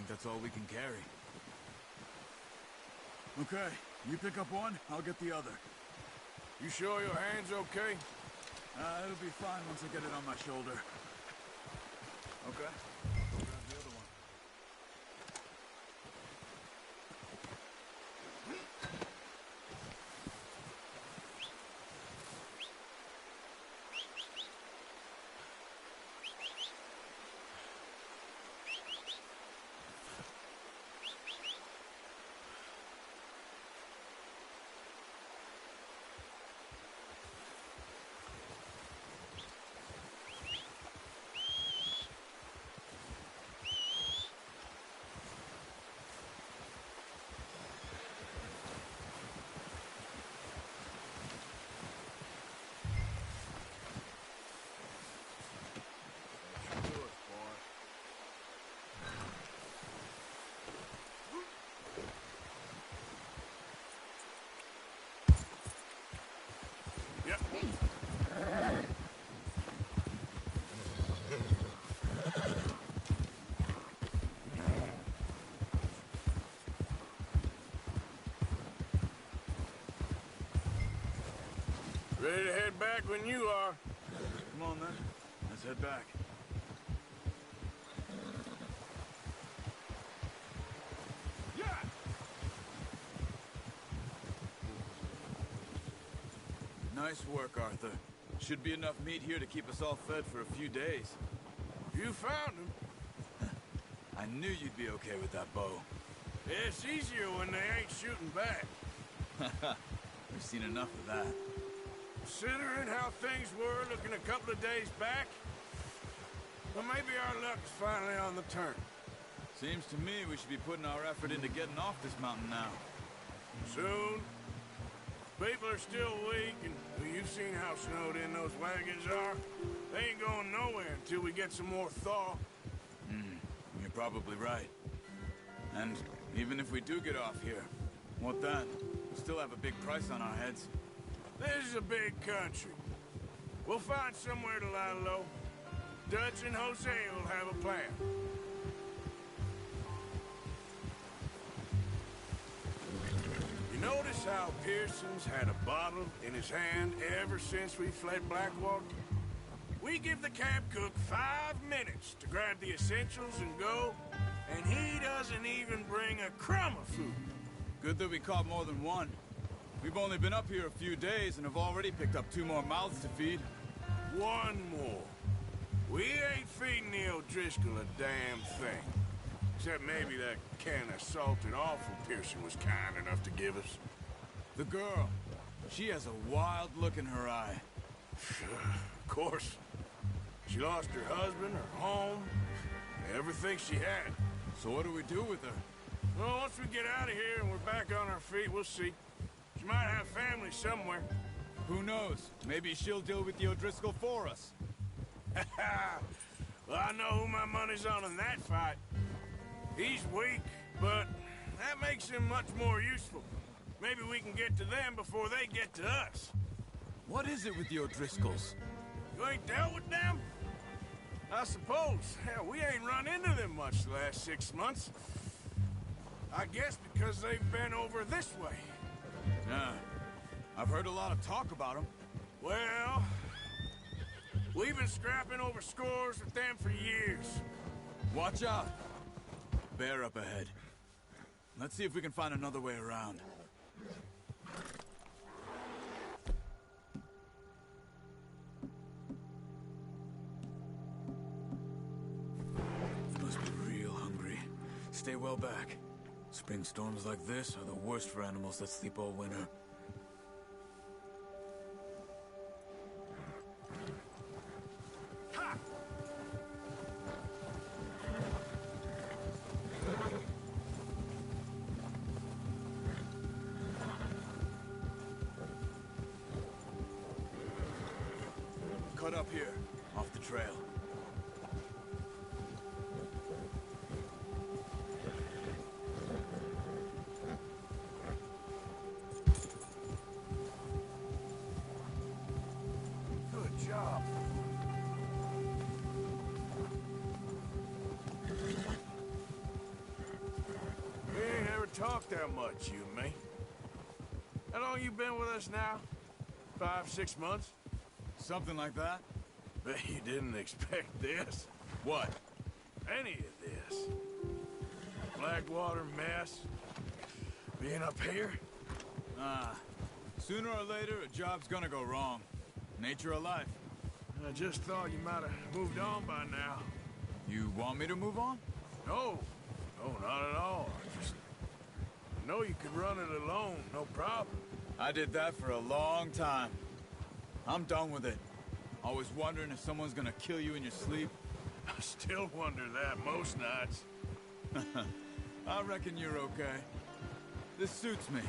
That's all we can carry. Okay, you pick up one, I'll get the other. You sure your hand's okay? It'll be fine once I get it on my shoulder. Okay, I'll grab the other one. Ready to head back when you are. Come on, then. Let's head back. Yeah! Nice work, Arthur. Should be enough meat here to keep us all fed for a few days. You found him. I knew you'd be okay with that bow. Yeah, it's easier when they ain't shooting back. We've seen enough of that. Considering how things were looking a couple of days back, well, maybe our luck's finally on the turn. Seems to me we should be putting our effort into getting off this mountain now. Soon. People are still weak, and you've seen how snowed in those wagons are. They ain't going nowhere until we get some more thaw. You're probably right. And even if we do get off here, what then? We still have a big price on our heads. This is a big country. We'll find somewhere to lie low. Dutch and Jose will have a plan. You notice how Pearson's had a bottle in his hand ever since we fled Blackwater? We give the camp cook 5 minutes to grab the essentials and go, and he doesn't even bring a crumb of food. Good that we caught more than one. We've only been up here a few days and have already picked up 2 more mouths to feed. 1 more. We ain't feeding the O'Driscoll a damn thing. Except maybe that can of salted offal Pearson was kind enough to give us. The girl. She has a wild look in her eye. Of course. She lost her husband, her home, everything she had. So what do we do with her? Well, once we get out of here and we're back on our feet, we'll see. She might have family somewhere. Who knows? Maybe she'll deal with the O'Driscoll for us. Well, I know who my money's on in that fight. He's weak, but that makes him much more useful. Maybe we can get to them before they get to us. What is it with the O'Driscolls? You ain't dealt with them? I suppose. Hell, we ain't run into them much the last 6 months. I guess because they've been over this way. Yeah. I've heard a lot of talk about them. Well, we've been scrapping over scores with them for years. Watch out. Bear up ahead. Let's see if we can find another way around. You must be real hungry. Stay well back. Spring storms like this are the worst for animals that sleep all winter. Cut up here, off the trail. Good job. We ain't ever talked that much, you and me. How long you been with us now? 5, 6 months? Something like that? Bet you didn't expect this. What? Any of this. Blackwater mess. Being up here. Sooner or later, a job's gonna go wrong. Nature of life. I just thought you might have moved on by now. You want me to move on? No. No, not at all. I know you could run it alone, no problem. I did that for a long time. I'm done with it. Always wondering if someone's gonna kill you in your sleep. I still wonder that most nights. I reckon you're okay. This suits me.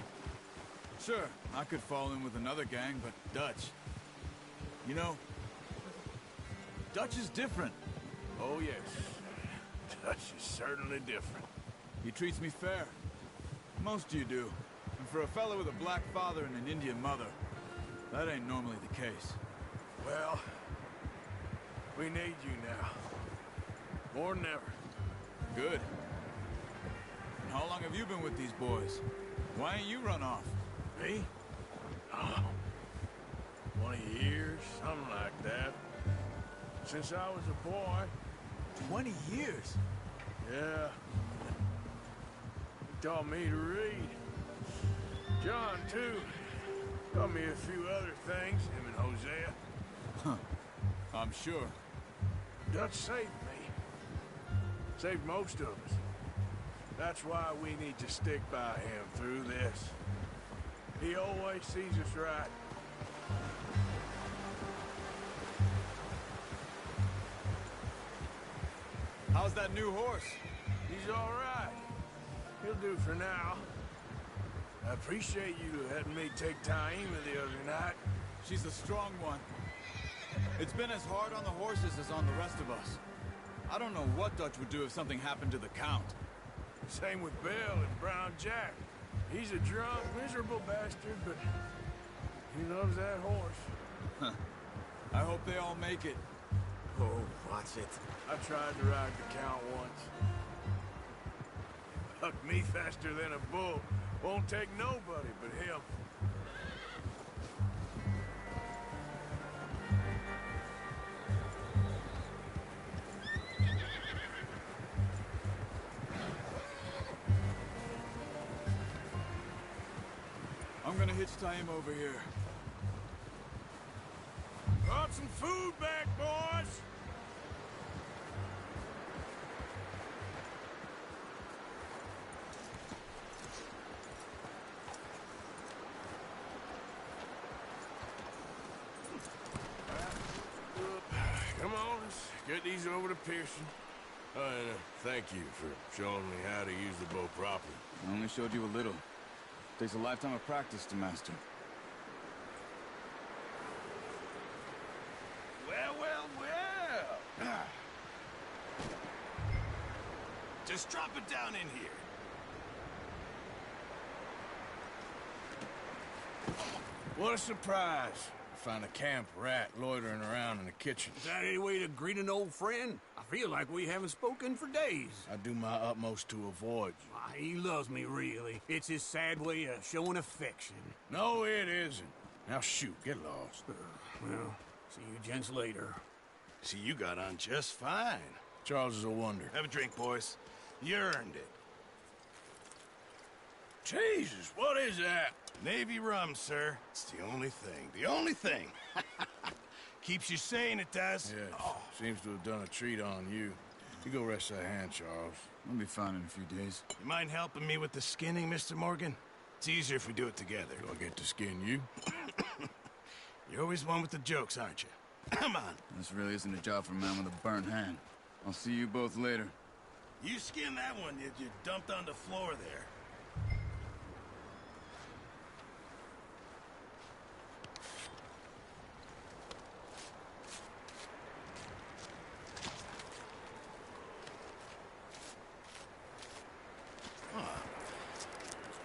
Sure, I could fall in with another gang, but Dutch... You know, Dutch is different. Oh, yes. Dutch is certainly different. He treats me fair. Most of you do. And for a fellow with a black father and an Indian mother, that ain't normally the case. Well, we need you now. More than ever. Good. And how long have you been with these boys? Why ain't you run off? Me? Oh. 20 years, something like that. Since I was a boy. 20 years? Yeah. He taught me to read. John, too. Taught me a few other things, him and Hosea. Huh. I'm sure. Dutch saved me. Saved most of us. That's why we need to stick by him through this. He always sees us right. How's that new horse? He's all right. He'll do for now. I appreciate you letting me take Taima the other night. She's a strong one. It's been as hard on the horses as on the rest of us. I don't know what Dutch would do if something happened to the Count. Same with Bill and Brown Jack. He's a drunk, miserable bastard, but he loves that horse. Huh. I hope they all make it. Oh, watch it. I tried to ride the Count once. Hucked me faster than a bull. Won't take nobody but him. I'm gonna hitch Taima over here. Brought some food back, boys! Come on, let's get these over to Pearson. And thank you for showing me how to use the bow properly. I only showed you a little. Takes a lifetime of practice to master. Well, well, well! Just drop it down in here. What a surprise. Find a camp rat loitering around in the kitchen. Is that any way to greet an old friend? I feel like we haven't spoken for days. I do my utmost to avoid you. Why, he loves me, really. It's his sad way of showing affection. No, it isn't. Now shoot, get lost. Well, see you gents later. See, you got on just fine. Charles is a wonder. Have a drink, boys. You earned it. Jesus, what is that? Navy rum, sir. It's the only thing. The only thing. Keeps you sane, it does. Yes, seems to have done a treat on you. You go rest that hand, Charles. I'll be fine in a few days. You mind helping me with the skinning, Mr. Morgan? It's easier if we do it together. Do I get to skin you? You're always one with the jokes, aren't you? Come on. This really isn't a job for a man with a burnt hand. I'll see you both later. You skin that one you dumped on the floor there.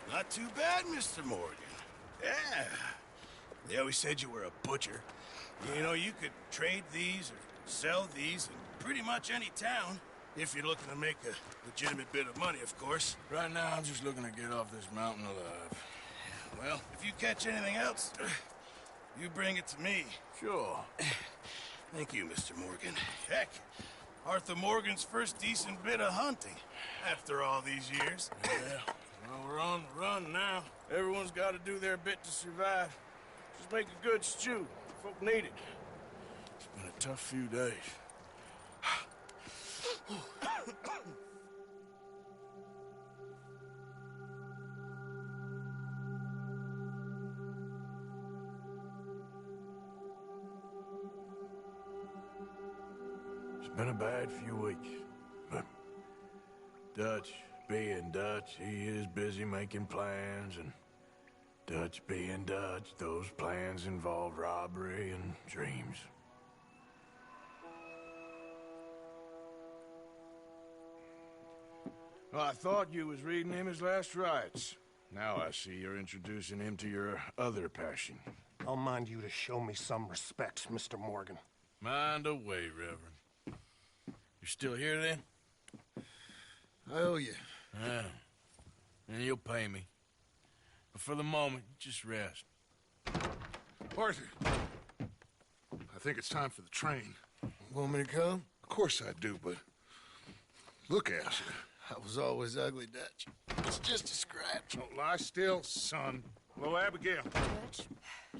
Not too bad, Mr. Morgan. Yeah. They always said you were a butcher. You know, you could trade these or sell these in pretty much any town. If you're looking to make a legitimate bit of money, of course. Right now, I'm just looking to get off this mountain alive. Well, if you catch anything else, you bring it to me. Sure. Thank you, Mr. Morgan. Heck, Arthur Morgan's first decent bit of hunting after all these years. Yeah. Well, we're on the run now. Everyone's got to do their bit to survive. Just make a good stew. Folk need it. It's been a tough few days. It's been a bad few weeks, but Dutch being Dutch, he is busy making plans, and Dutch being Dutch, those plans involve robbery and dreams. Well, I thought you was reading him his last rites. Now I see you're introducing him to your other passion. I'll mind you to show me some respect, Mr. Morgan. Mind away, Reverend. You still here, then? I owe you. Yeah. And you'll pay me. But for the moment, just rest. Arthur, think it's time for the train. Want me to come? Of course I do, but look at you. I was always ugly, Dutch. It's just a scratch. Don't lie still, son. Hello, Abigail. Dutch,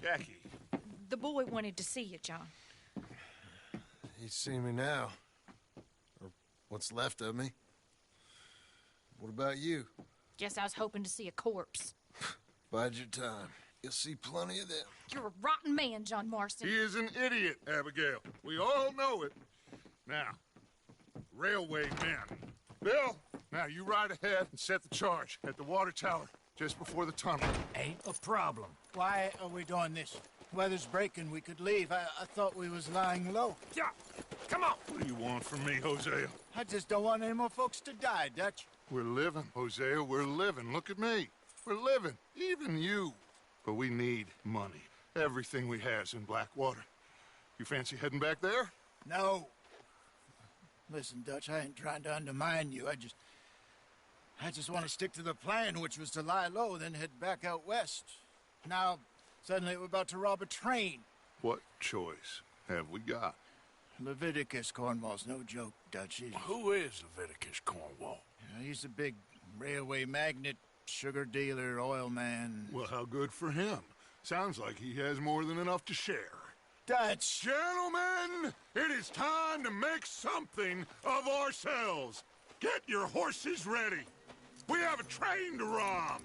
Jackie. the boy wanted to see you, John. He's seen me now. Or what's left of me. What about you? Guess I was hoping to see a corpse. Bide your time. You'll see plenty of them. You're a rotten man, John Marston. He is an idiot, Abigail. We all know it. Now, railway men. Bill, now you ride ahead and set the charge at the water tower just before the tunnel. Ain't a problem. Why are we doing this? Weather's breaking. We could leave. I thought we was lying low. Yeah, come on. What do you want from me, Hosea? I just don't want any more folks to die, Dutch. We're living, Hosea. We're living. Look at me. We're living. Even you. But we need money. Everything we has in Blackwater. You fancy heading back there? No. Listen, Dutch, I ain't trying to undermine you. I just want to stick to the plan, which was to lie low, then head back out west. Now, suddenly we're about to rob a train. What choice have we got? Leviticus Cornwall's no joke, Dutch. Who is Leviticus Cornwall? He's a big railway magnate, sugar dealer, oil man. Well, how good for him. Sounds like he has more than enough to share. Dutch! Gentlemen, it is time to make something of ourselves. Get your horses ready. We have a train to rob.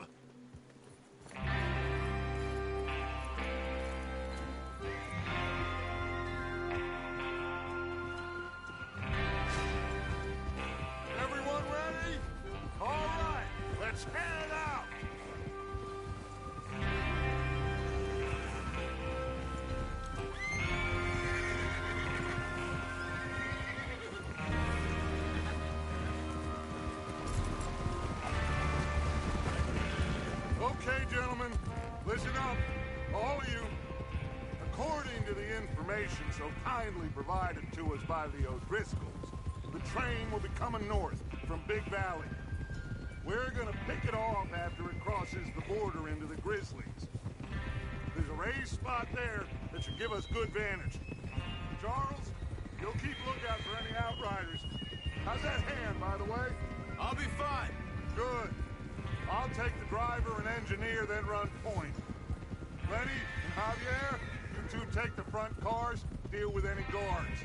Everyone ready? All right, let's head out. Okay, gentlemen, listen up, all of you. According to the information so kindly provided to us by the O'Driscolls, the train will be coming north from Big Valley. We're gonna pick it off after it crosses the border into the Grizzlies. There's a raised spot there that should give us good vantage. Charles, you'll keep lookout for any outriders. How's that hand, by the way? I'll be fine. Good. I'll take the driver and engineer, then run point. Lenny and Javier, you two take the front cars, deal with any guards.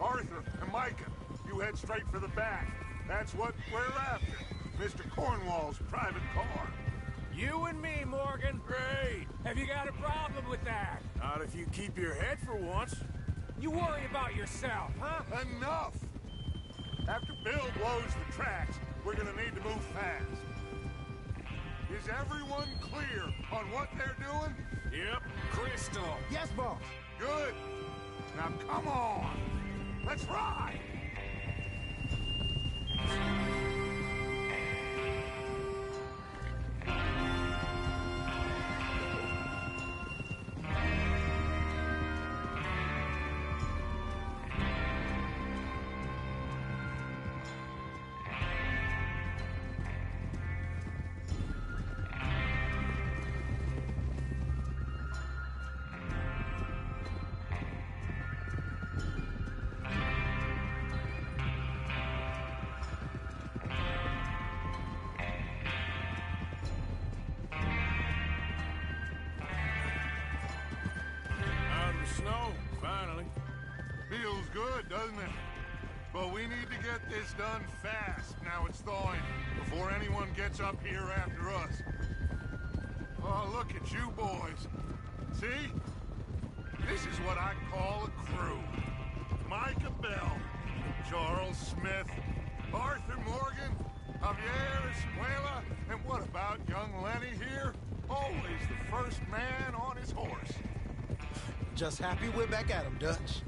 Arthur and Micah, you head straight for the back. That's what we're after. Mr. Cornwall's private car. You and me, Morgan. Great. Have you got a problem with that? Not if you keep your head for once. You worry about yourself, huh? Enough! After Bill blows the tracks, we're gonna need to move fast. Is everyone clear on what they're doing? Yep. Crystal. Yes, boss. Good. Now come on. Let's ride. Snow, finally. Feels good, doesn't it? But we need to get this done fast, now it's thawing, before anyone gets up here after us. Oh, look at you boys. See? This is what I call a crew. Micah Bell, Charles Smith, Arthur Morgan, Javier Escuela, and what about young Lenny here? Always the first man on his horse. Just happy we're back at him, Dutch.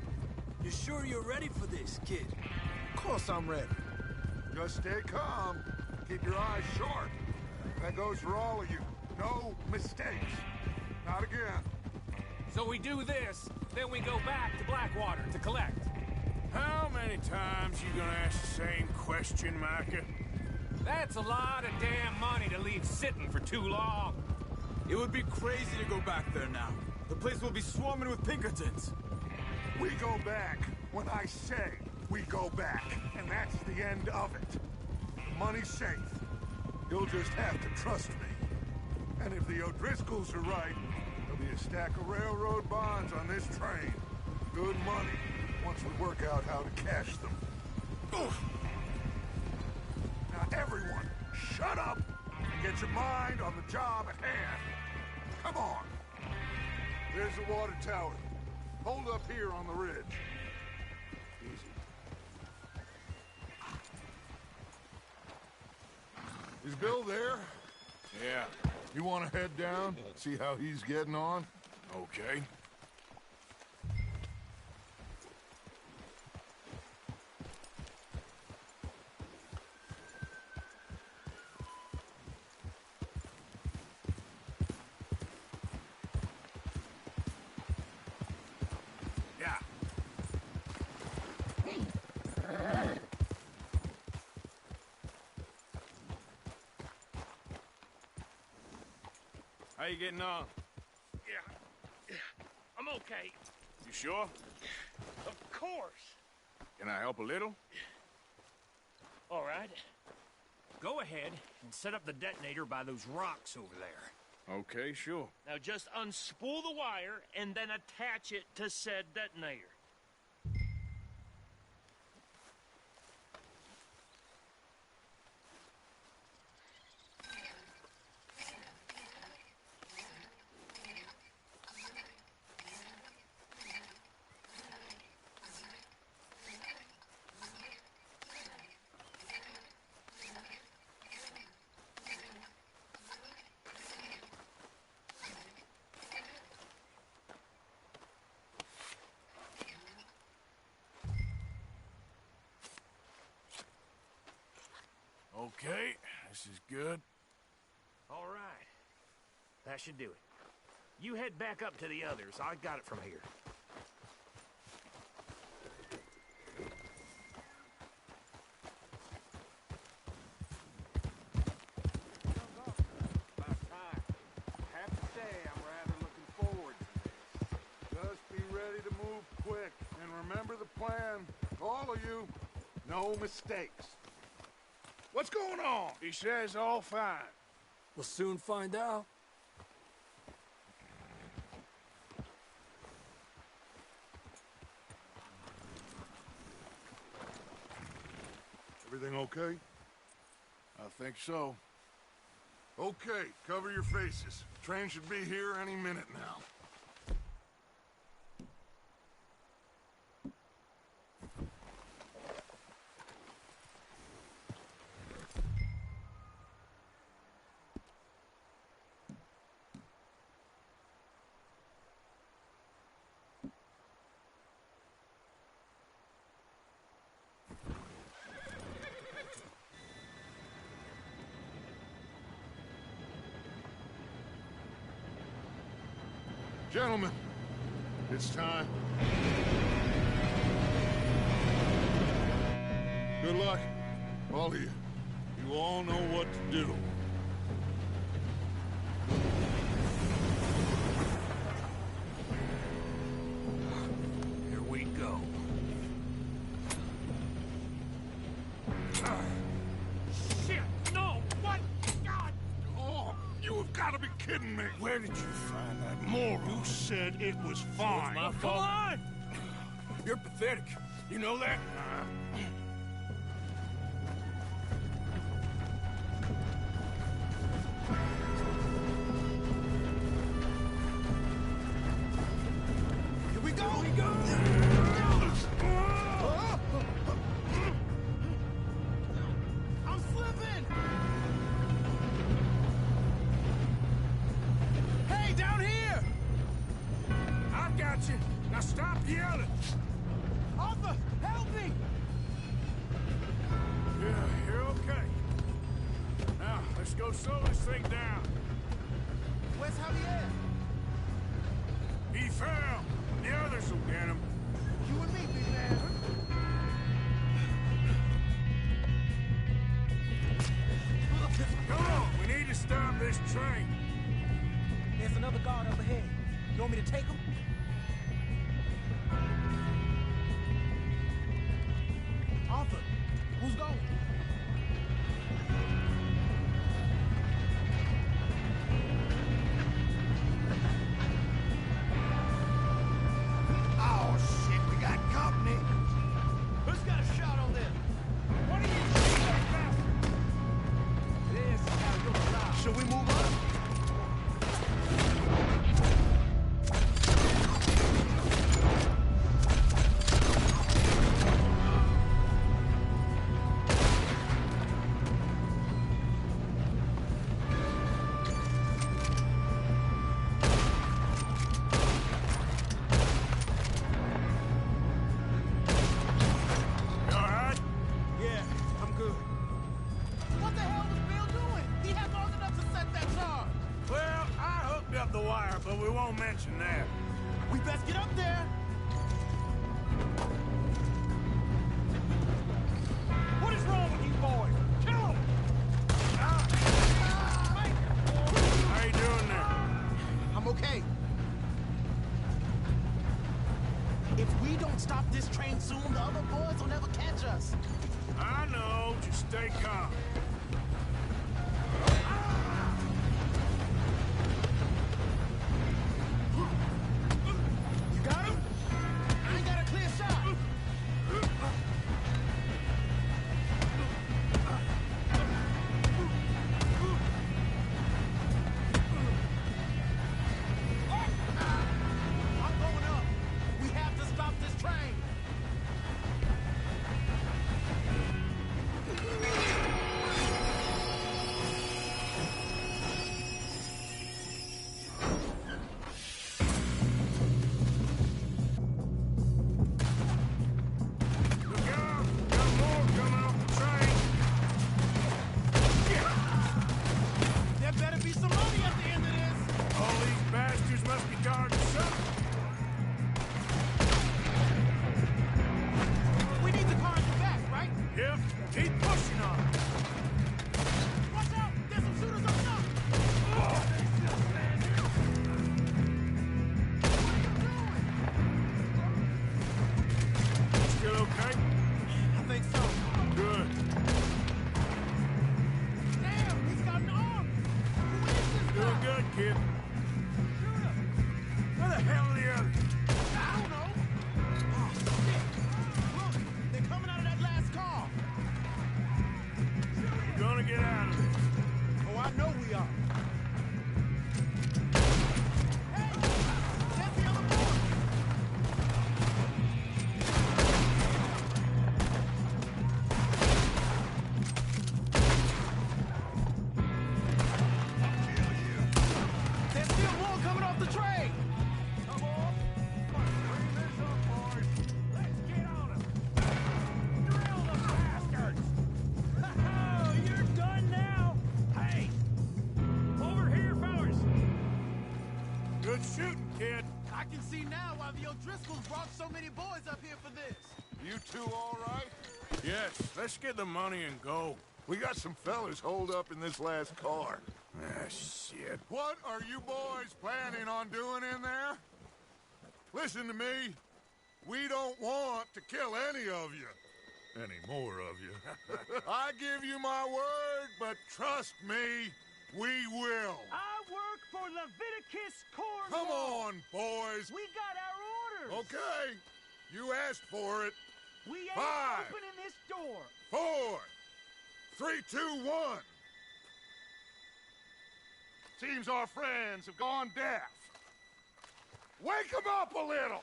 You sure you're ready for this, kid? Of course I'm ready. Just stay calm. Keep your eyes sharp. That goes for all of you. No mistakes. Not again. So we do this, then we go back to Blackwater to collect. How many times you gonna ask the same question, Micah? That's a lot of damn money to leave sitting for too long. It would be crazy to go back there now. The place will be swarming with Pinkertons. We go back when I say we go back, and that's the end of it. The money's safe. You'll just have to trust me. And if the O'Driscolls are right, there'll be a stack of railroad bonds on this train. Good money, once we work out how to cash them. Oof. Now everyone, shut up and get your mind on the job at hand. Come on. There's the water tower. Hold up here on the ridge. Easy. Is Bill there? Yeah. You want to head down, see how he's getting on? Okay. Yeah. How you getting on? Yeah, I'm okay. You sure? Of course. Can I help a little? All right. Go ahead and set up the detonator by those rocks over there. Okay, sure. Now just unspool the wire and then attach it to said detonator. Okay, this is good. All right. That should do it. You head back up to the others. I got it from here. About time. I have to say, I'm rather looking forward to this. Just be ready to move quick, and remember the plan. All of you, no mistakes. What's going on? He says all fine. We'll soon find out. Everything okay? I think so. Okay, cover your faces. Train should be here any minute now. Gentlemen, it's time. Good luck, all of you. You all know what to do. Here we go. Shit! No! What? God! Oh, you have got to be kidding me. Where did you find that moron? You said it was fine. My fault. Come on! You're pathetic. You know that? Here we go! Here we go! I'm slipping! Hey, down here! I've got you. Now stop yelling. Arthur, help me! Yeah, you're okay. Now, let's go slow this thing down. Where's Javier? He fell. The others will get him. You and me, big man. Come on, we need to stop this train. There's another guard up ahead. You want me to take him? Who's going? Oh, shit, we got company. Who's got a shot on them? What are you shooting at, bastard? This is how you'll die. Should we move up? You all right? Yeah, I'm good. What the hell was Bill doing? He had long enough to set that charge. Well, I hooked up the wire, but we won't mention that. We best get up there. What is wrong with you boys? Kill them! How you doing there? I'm okay. If we don't stop this train soon, the other boys will never catch us. I know. Just stay calm. You got him? I ain't got a clear shot. I'm going up. We have to stop this train. Look out! Got more coming off the train. There better be some money at the end of this. All these bastards must be guarding something. We need the car in the back, right? Yep. Keep pushing on. Watch out! There's some shooters up top! Still okay? I think so. Good. Damn, he's got an arm! Who is this Doing guy? good, kid. Shoot him! Where the hell are the others? I don't know. Oh, shit. Look, they're coming out of that last car. We're gonna get out of this. Oh, I know we are. Hey, that's the other boy. There's still more coming off the train. Come on. Bring this up, boys. Let's get on it. Drill the bastards. Oh, you're done now. Hey, over here, fellas. Good shooting, kid. I can see now why the O'Driscolls brought so many boys up here for this. You two all right? Yes, let's get the money and go. We got some fellas holed up in this last car. Ah, shit. What are you boys planning on doing in there? Listen to me. We don't want to kill any of you. Any more of you. I give you my word, but trust me, we will. I work for Leviticus Cornwall. Come on, boys. We got our orders. Okay. You asked for it. We ain't 5, opening this door. 4, 3, 2, 1. Seems our friends have gone deaf. Wake them up a little.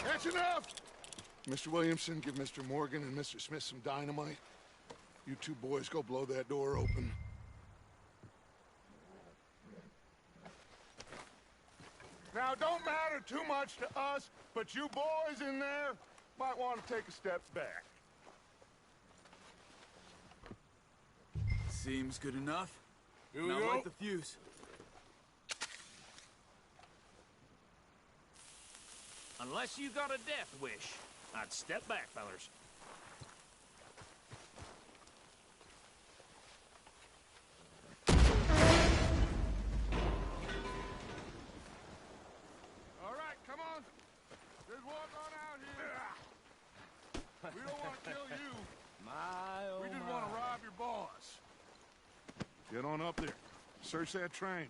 That's enough. Mr. Williamson, give Mr. Morgan and Mr. Smith some dynamite. You two boys go blow that door open. Now, don't matter too much to us, but you boys in there might want to take a step back. Seems good enough. Here we Now go. light the fuse. Unless you got a death wish, I'd step back, fellers. Get on up there. Search that train.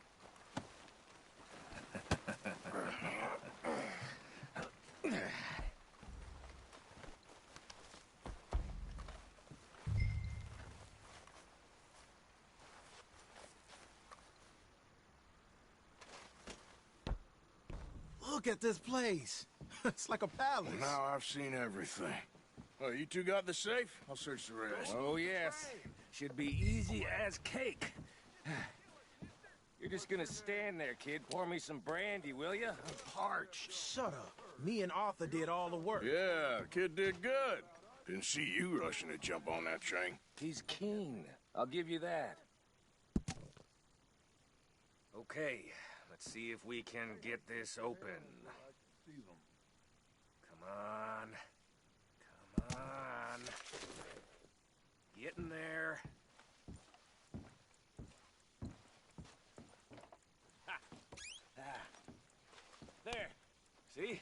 Look at this place. It's like a palace. Well, now I've seen everything. Oh, you two got the safe? I'll search the rest. Oh, yes. Should be easy as cake. You're just gonna stand there, kid. Pour me some brandy, will you? I'm parched. Shut up. Me and Arthur did all the work. Yeah, kid did good. Didn't see you rushing to jump on that train. He's keen. I'll give you that. Okay, let's see if we can get this open. Come on. Come on. Get in there. Ha. Ah. There. See?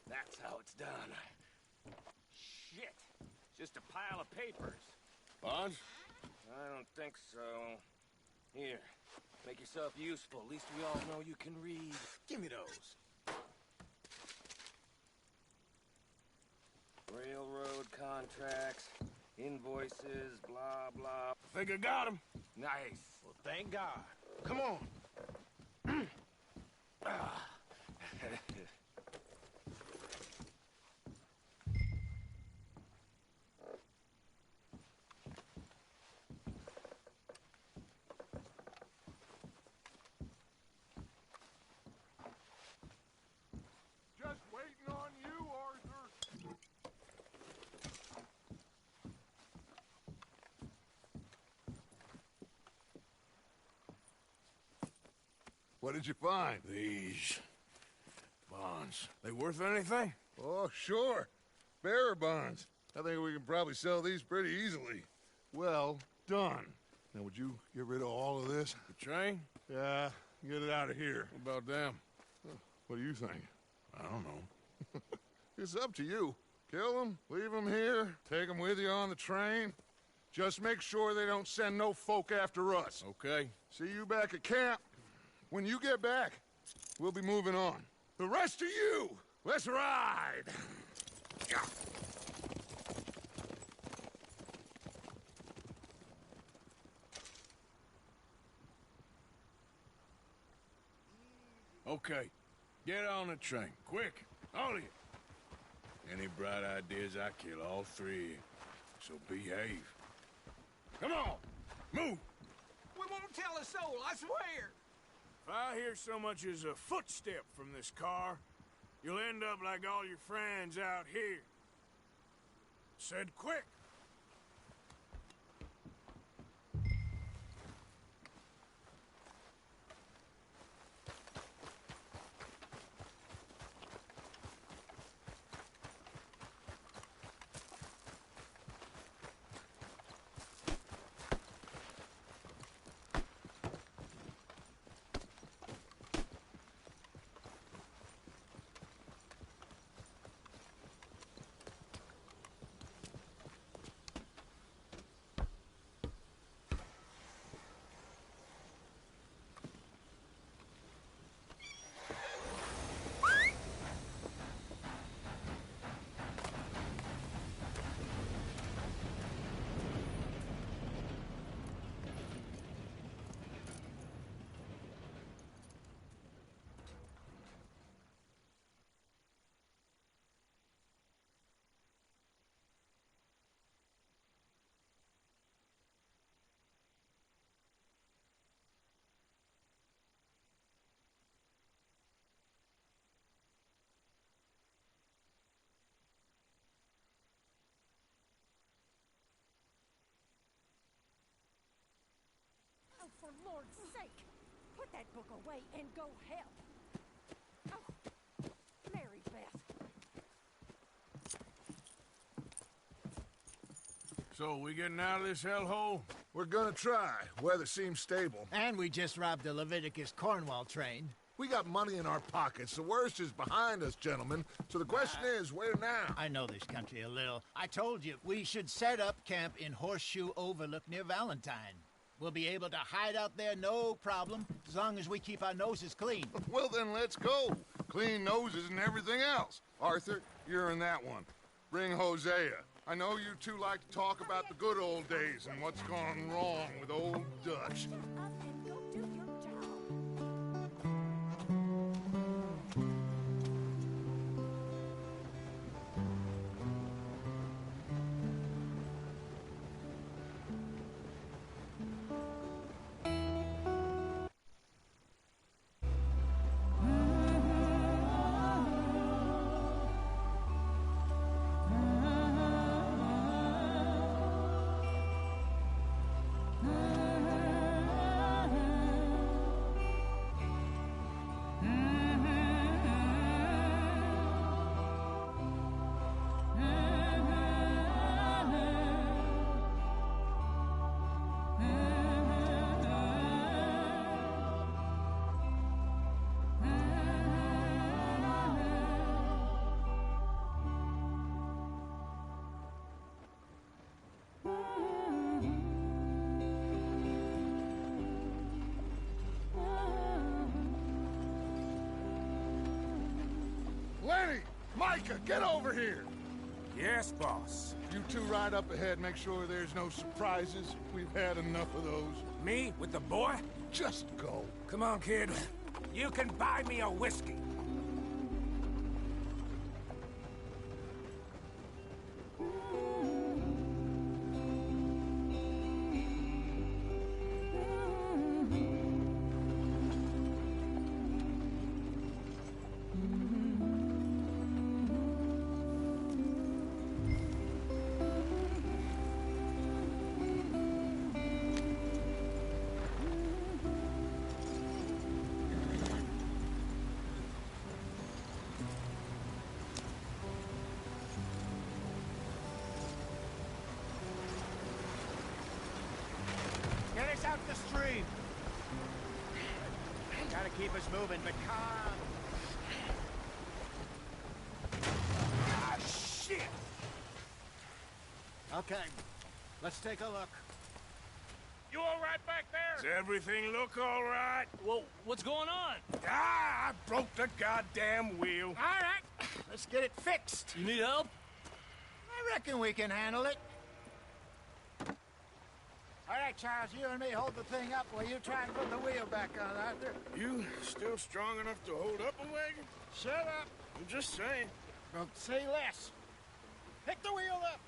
That's how it's done. Shit. Just a pile of papers. Bonds? I don't think so. Here. Make yourself useful. At least we all know you can read. Give me those. Railroad contracts, invoices, blah, blah. Think I got him? Nice. Well, thank God. Come on. Just waiting on you, Arthur. What did you find? These bonds. They worth anything? Oh, sure. Bearer bonds. I think we can probably sell these pretty easily. Well done. Now, would you get rid of all of this? The train? Yeah, get it out of here. What about them? What do you think? I don't know. It's up to you. Kill them, leave them here, take them with you on the train. Just make sure they don't send no folk after us. Okay. See you back at camp. When you get back, we'll be moving on. The rest of you, let's ride! Yeah. Okay. Get on the train. Quick. All of you. Any bright ideas, I kill all three of you. So behave. Come on! Move! We won't tell a soul, I swear. If I hear so much as a footstep from this car, you'll end up like all your friends out here. Said quick! Oh, for Lord's sake, put that book away and go help. Oh, Mary Beth. So, we getting out of this hellhole? We're gonna try. Weather seems stable. And we just robbed the Leviticus Cornwall train. We got money in our pockets. The worst is behind us, gentlemen. So the question is, where now? I know this country a little. I told you, we should set up camp in Horseshoe Overlook near Valentine. We'll be able to hide out there no problem, as long as we keep our noses clean. Well, then let's go. Clean noses and everything else. Arthur, you're in that one. Bring Hosea. I know you two like to talk about the good old days and what's gone wrong with old Dutch. Lenny! Micah, get over here! Yes, boss. You two ride up ahead, make sure there's no surprises. We've had enough of those. Me with the boy? Just go. Come on, kid. You can buy me a whiskey. Get us out the stream. Gotta keep us moving, but calm. Ah, shit! Okay, let's take a look. You all right back there? Does everything look all right? Well, what's going on? Ah, I broke the goddamn wheel. All right, let's get it fixed. You need help? I reckon we can handle it. All right, Charles, you and me hold the thing up while you try and put the wheel back on, Arthur. You still strong enough to hold up a wagon? Shut up. I'm just saying. Well, say less. Pick the wheel up.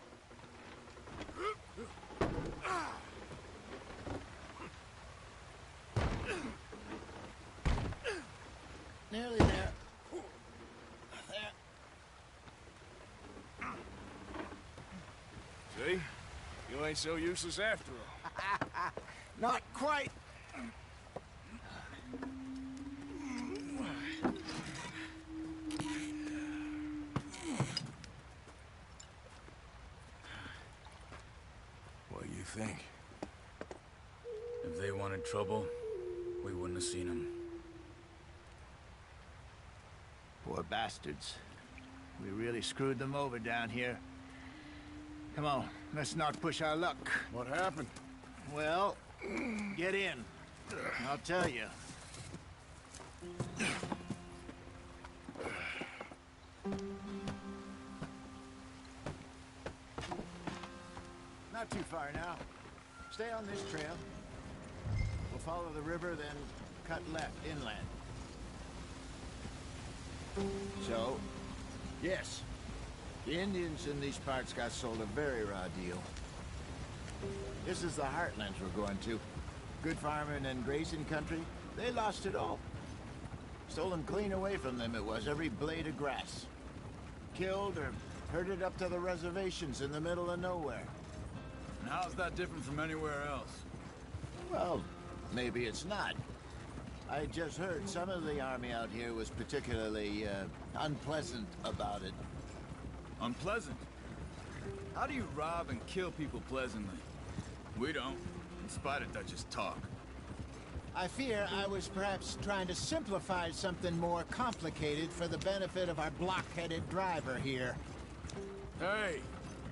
Nearly there. There. See? You ain't so useless after all. Not quite. What do you think? If they wanted trouble, we wouldn't have seen them. Poor bastards. We really screwed them over down here. Come on, let's not push our luck. What happened? Well, get in. I'll tell you. Not too far now. Stay on this trail. We'll follow the river, then cut left inland. So, yes, the Indians in these parts got sold a very raw deal. This is the heartlands we're going to. Good farming and grazing country, they lost it all. Stolen clean away from them it was, every blade of grass. Killed or herded up to the reservations in the middle of nowhere. And how's that different from anywhere else? Well, maybe it's not. I just heard some of the army out here was particularly, unpleasant about it. Unpleasant? How do you rob and kill people pleasantly? We don't, in spite of Dutch's talk. I fear I was perhaps trying to simplify something more complicated for the benefit of our block-headed driver here. Hey,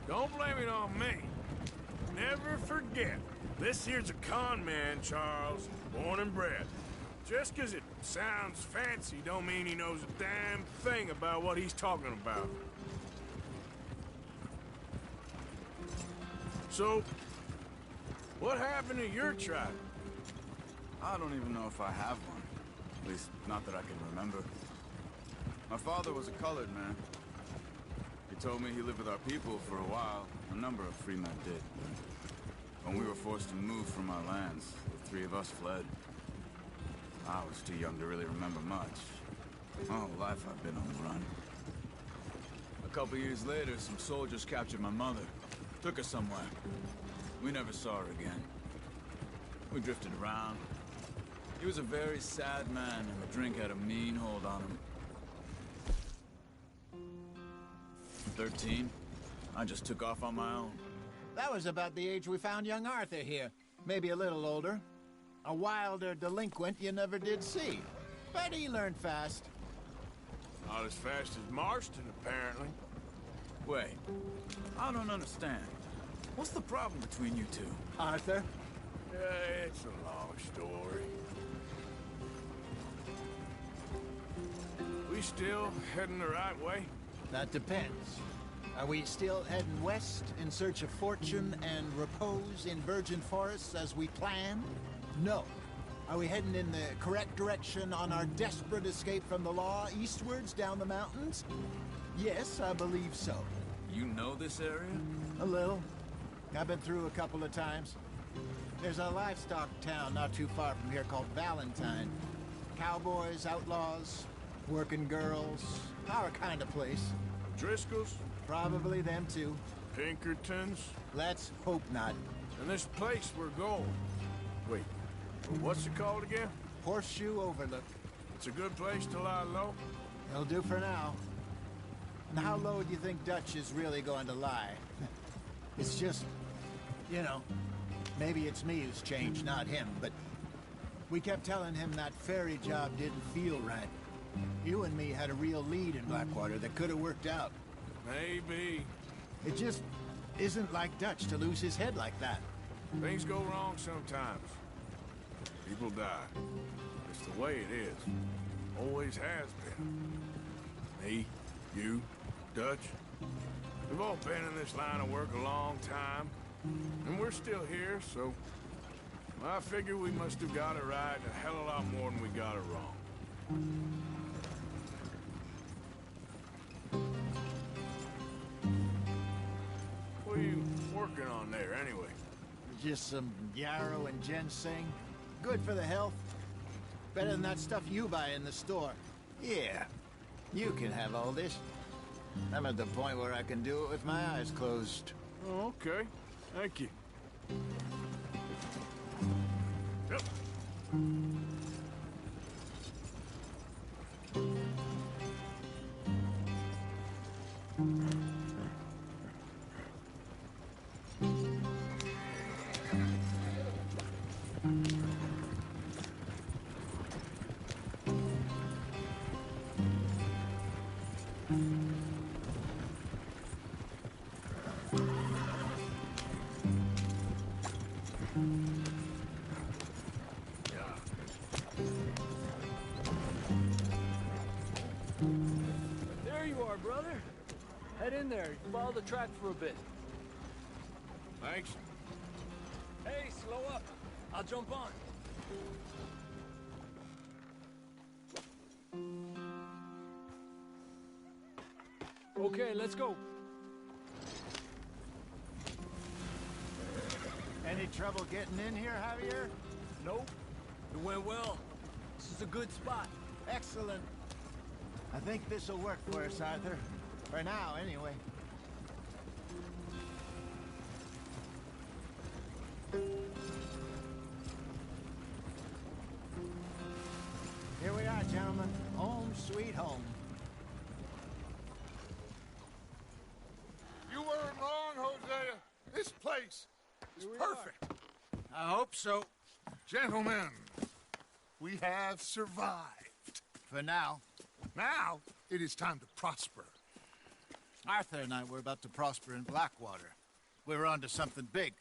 don't blame it on me. never forget. This here's a con man, Charles, born and bred. Just 'cause it sounds fancy don't mean he knows a damn thing about what he's talking about. So, what happened to your tribe? I don't even know if I have one. At least, not that I can remember. My father was a colored man. He told me he lived with our people for a while. A number of free men did. When we were forced to move from our lands, the three of us fled. I was too young to really remember much. My whole life I've been on the run. A couple years later, some soldiers captured my mother. Took her somewhere. We never saw her again. We drifted around. He was a very sad man, and the drink had a mean hold on him. At 13, I just took off on my own. That was about the age we found young Arthur here. Maybe a little older. A wilder delinquent you never did see. But he learned fast. Not as fast as Marston, apparently. Wait, I don't understand. What's the problem between you two? Arthur? It's a long story. We still heading the right way? That depends. Are we still heading west in search of fortune and repose in virgin forests as we planned? No. Are we heading in the correct direction on our desperate escape from the law eastwards down the mountains? Yes, I believe so. You know this area? A little. I've been through a couple of times. There's a livestock town not too far from here called Valentine. Cowboys, outlaws, working girls, our kind of place. Driscoll's? Probably them too. Pinkertons? Let's hope not. And this place we're going. Wait, what's it called again? Horseshoe Overlook. It's a good place to lie low? It'll do for now. And how low do you think Dutch is really going to lie? It's just, you know, maybe it's me who's changed, not him, but we kept telling him that ferry job didn't feel right. You and me had a real lead in Blackwater that could have worked out. Maybe. It just isn't like Dutch to lose his head like that. Things go wrong sometimes. People die. It's the way it is. Always has been. Me, you, Dutch. We've all been in this line of work a long time. And we're still here, so... I figure we must have got it right a hell of a lot more than we got it wrong. What are you working on there, anyway? Just some yarrow and ginseng. Good for the health. Better than that stuff you buy in the store. Yeah, you can have all this. I'm at the point where I can do it with my eyes closed. Oh, okay. Thank you. Yep. There you are, brother. Head in there. Follow the track for a bit. Thanks. Hey, slow up. I'll jump on. Okay, let's go. Any trouble getting in here, Javier? Nope. It went well. This is a good spot. Excellent. I think this'll work for us, Arthur. For now, anyway. Here we are, gentlemen. Home sweet home. You weren't wrong, Hosea. This place is perfect. I hope so. Gentlemen, we have survived. For now. Now, it is time to prosper. Arthur and I were about to prosper in Blackwater. We were onto something big.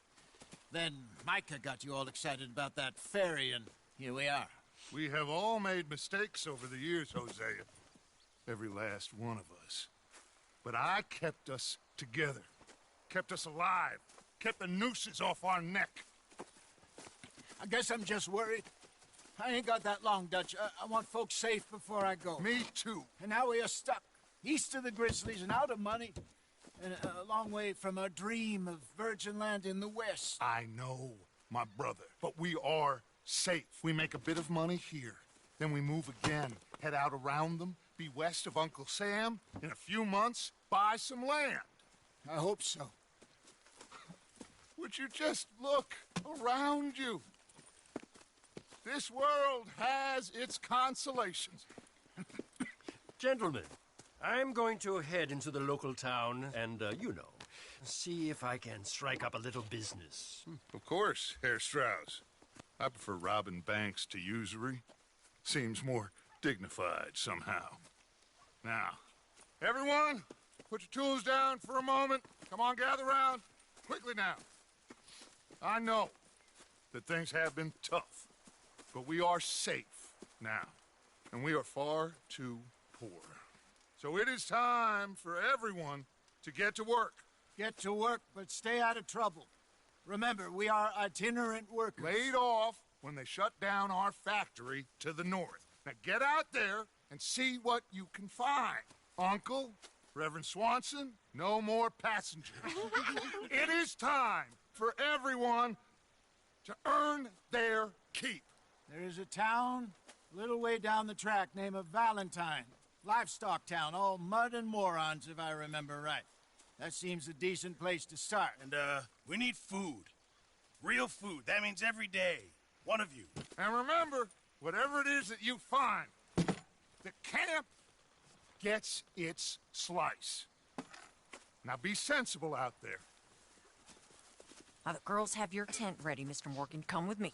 Then Micah got you all excited about that ferry, and here we are. We have all made mistakes over the years, Hosea. Every last one of us. But I kept us together. Kept us alive. Kept the nooses off our neck. I guess I'm just worried. I ain't got that long, Dutch. I want folks safe before I go. Me too. And now we are stuck, east of the Grizzlies and out of money, and a long way from our dream of virgin land in the west. I know, my brother, but we are safe. We make a bit of money here. Then we move again, head out around them, be west of Uncle Sam. In a few months, buy some land. I hope so. Would you just look around you? This world has its consolations. Gentlemen, I'm going to head into the local town and, see if I can strike up a little business. Of course, Herr Strauss. I prefer robbing banks to usury. Seems more dignified somehow. Now, everyone, put your tools down for a moment. Come on, gather round. Quickly now. I know that things have been tough, but we are safe now, and we are far too poor. So it is time for everyone to get to work. Get to work, but stay out of trouble. Remember, we are itinerant workers. Laid off when they shut down our factory to the north. Now get out there and see what you can find. Uncle, Reverend Swanson, no more passengers. It is time for everyone to earn their keep. There is a town a little way down the track named Valentine. Livestock town, all mud and morons, if I remember right. That seems a decent place to start. And, we need food. Real food. That means every day. One of you. And remember, whatever it is that you find, the camp gets its slice. Now be sensible out there. Now, the girls have your tent ready, Mr. Morgan. Come with me.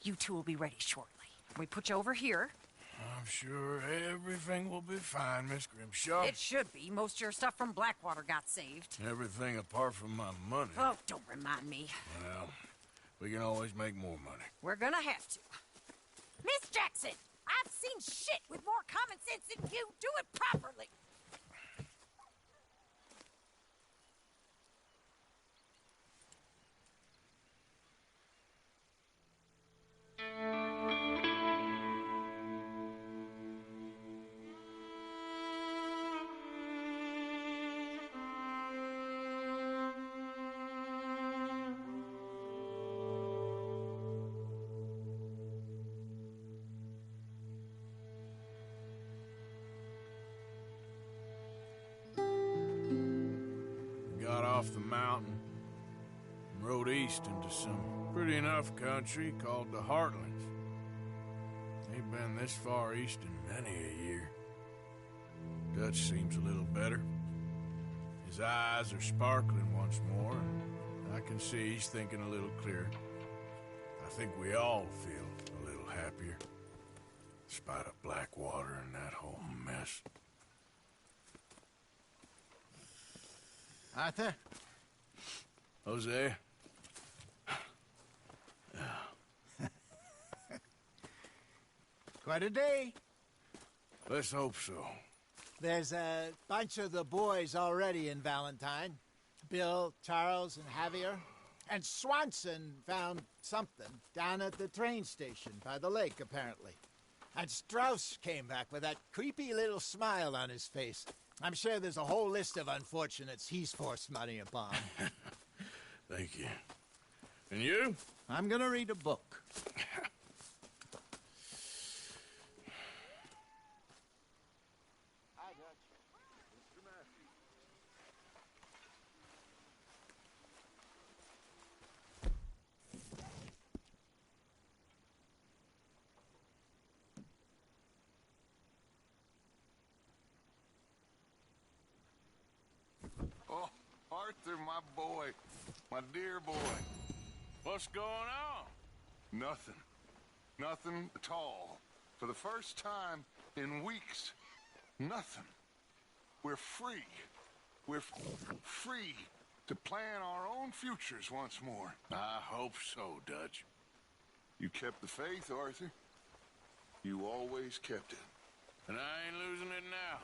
You two will be ready shortly. We put you over here. I'm sure everything will be fine, Miss Grimshaw. It should be. Most of your stuff from Blackwater got saved. Everything apart from my money. Oh, don't remind me. Well, we can always make more money. We're gonna have to. Miss Jackson, I've seen shit with more common sense than you. Do it properly. Got off the mountain and rode east into some pretty enough country called the Heartlands. Ain't been this far east in many a year. Dutch seems a little better. His eyes are sparkling once more, and I can see he's thinking a little clearer. I think we all feel a little happier, in spite of Blackwater and that whole mess. Arthur? Jose? Quite a day. Let's hope so. There's a bunch of the boys already in Valentine. Bill, Charles, and Javier. And Swanson found something down at the train station by the lake, apparently. And Strauss came back with that creepy little smile on his face. I'm sure there's a whole list of unfortunates he's forced money upon. Thank you. And you? I'm gonna read a book. Oh, Arthur, my boy. My dear boy. What's going on? Nothing. Nothing at all. For the first time in weeks, nothing. We're free. We're free to plan our own futures once more. I hope so, Dutch. You kept the faith, Arthur. You always kept it. And I ain't losing it now.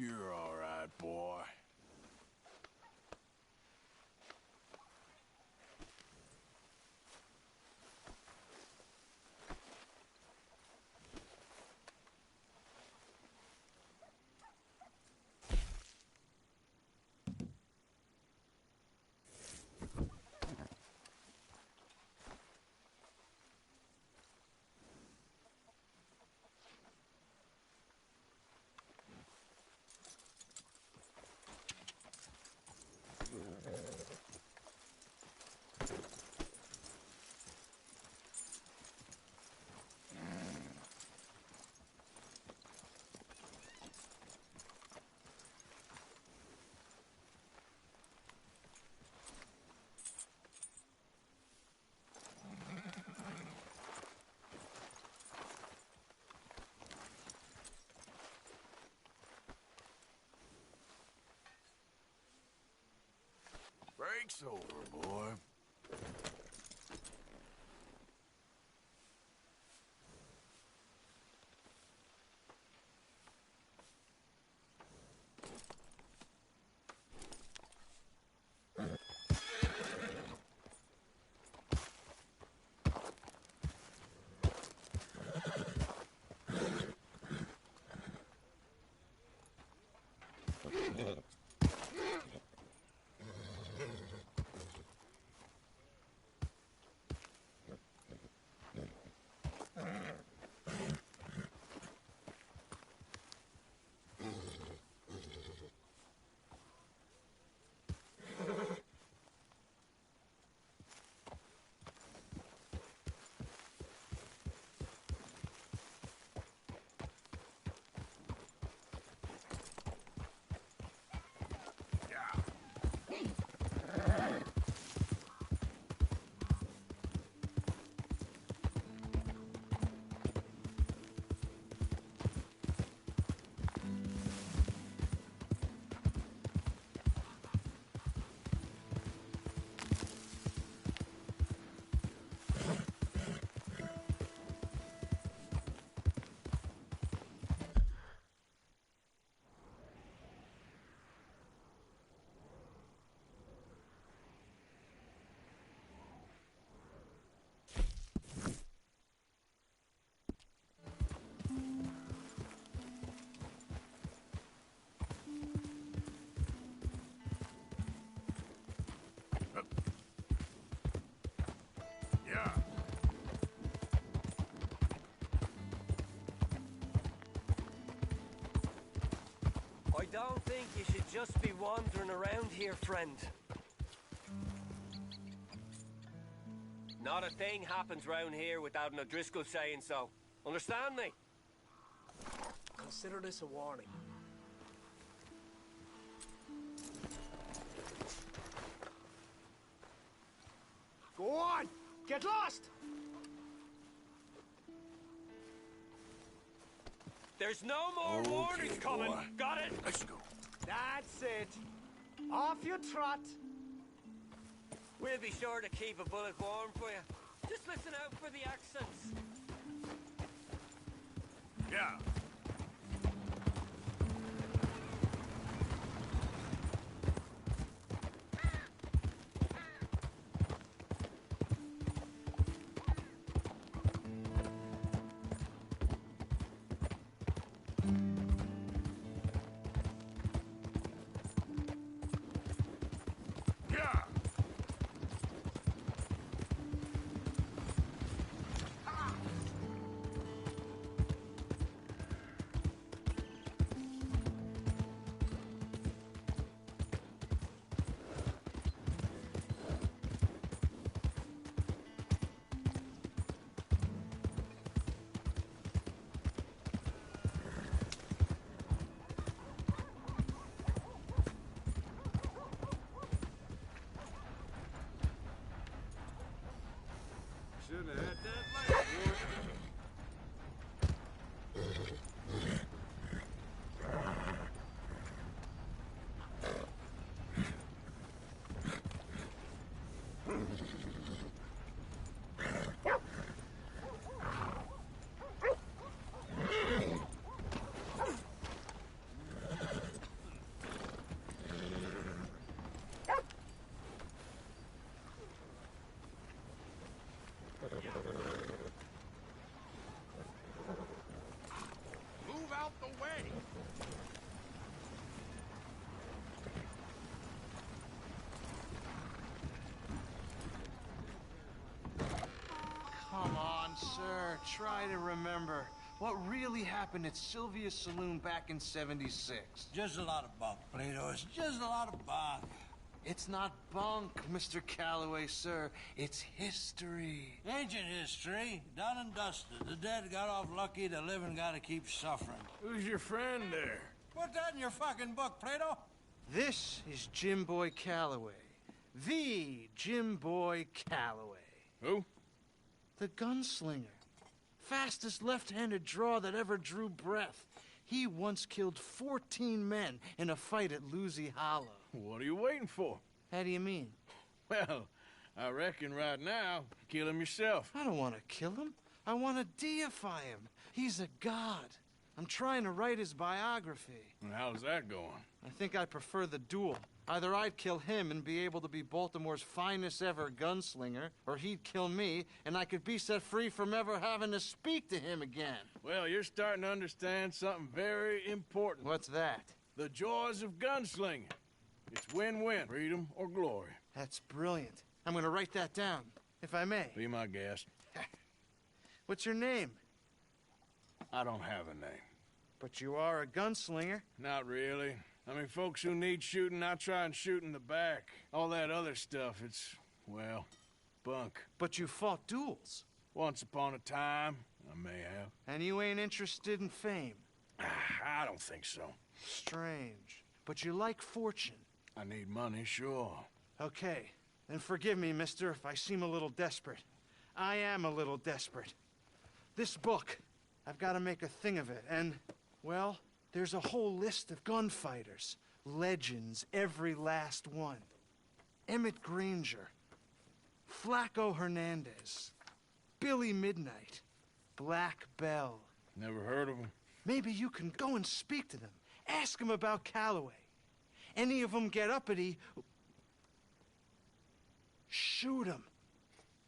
You're all right, boy. Break's over, boy. don't think you should just be wandering around here, friend. Not a thing happens round here without an O'Driscoll saying so. Understand me? Consider this a warning. Go on! Get lost! There's no more warnings coming. Got it? Let's go. That's it. Off you trot. We'll be sure to keep a bullet warm for you. Just listen out for the accents. Yeah. Should have had that light. Move out the way. Come on, sir. Try to remember. What really happened at Sylvia's Saloon back in '76? Just a lot of bunk, Plato. It's just a lot of bunk. It's not bunk, Mr. Calloway, sir. It's history. Ancient history, done and dusted. The dead got off lucky, the living gotta keep suffering. Who's your friend there? Put that in your fucking book, Plato. This is Jim Boy Calloway. The Jim Boy Calloway. Who? The gunslinger. Fastest left-handed draw that ever drew breath. He once killed 14 men in a fight at Lucy Hollow. What are you waiting for? How do you mean? Well, I reckon right now, kill him yourself. I don't want to kill him. I want to deify him. He's a god. I'm trying to write his biography. And how's that going? I think I prefer the duel. Either I'd kill him and be able to be Baltimore's finest ever gunslinger, or he'd kill me and I could be set free from ever having to speak to him again. Well, you're starting to understand something very important. What's that? The joys of gunslinging. It's win-win, freedom or glory. That's brilliant. I'm gonna write that down, if I may. Be my guest. What's your name? I don't have a name. But you are a gunslinger. Not really. I mean, folks who need shooting, I try and shoot in the back. All that other stuff, it's, well, bunk. But you fought duels. Once upon a time, I may have. And you ain't interested in fame. I don't think so. Strange. But you like fortune. I need money, sure. Okay. Then forgive me, mister, if I seem a little desperate. I am a little desperate. This book, I've got to make a thing of it, and, well, there's a whole list of gunfighters. Legends, every last one. Emmett Granger. Flaco Hernandez. Billy Midnight. Black Bell. Never heard of him. Maybe you can go and speak to them. Ask them about Calloway. Any of them get uppity, shoot them.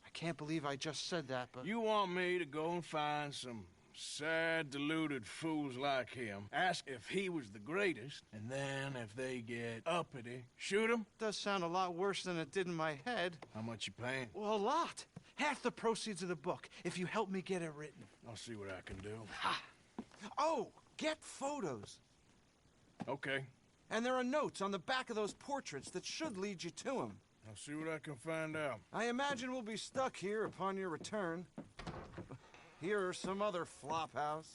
I can't believe I just said that, but... You want me to go and find some sad, deluded fools like him, ask if he was the greatest, and then if they get uppity, shoot him? Does sound a lot worse than it did in my head. How much you paying? Well, a lot. Half the proceeds of the book, if you help me get it written. I'll see what I can do. Ha! Oh, get photos. Okay, And there are notes on the back of those portraits that should lead you to him. I'll see what I can find out. I imagine we'll be stuck here upon your return. Here or some other flop house.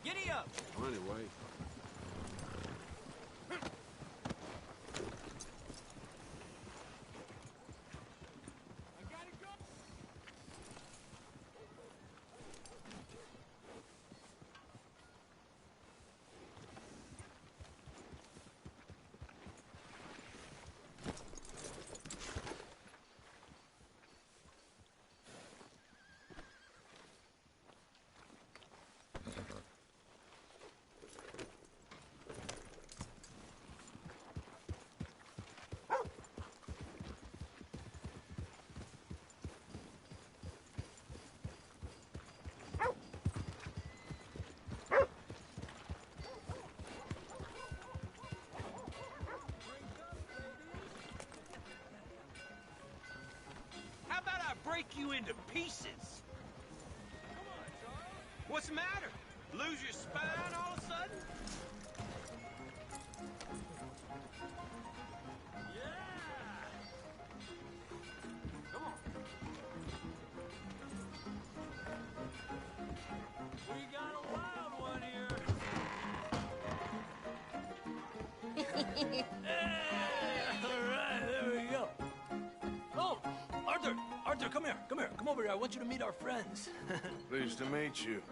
Giddy up! Anyway. How about I break you into pieces? What's the matter? Lose your spine all of a sudden? Come on. We got a wild one here. All right, there we go. Oh, Arthur, come here. Come over here. I want you to meet our friends. Pleased to meet you.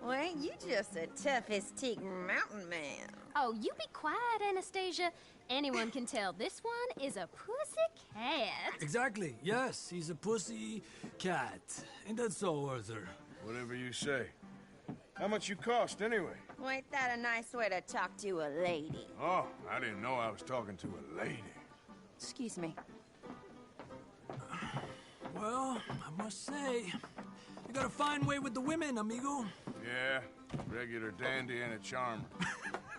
Well, ain't you just a tough-as-teak mountain man? Oh, you be quiet, Anastasia. Anyone can tell this one is a pussy cat. Exactly. Yes, he's a pussy cat. Ain't that so, Arthur? Whatever you say. How much you cost, anyway? Well, ain't that a nice way to talk to a lady? Oh, I didn't know I was talking to a lady. Excuse me. Well, I must say, you got a fine way with the women, amigo. Yeah, regular dandy and a charmer.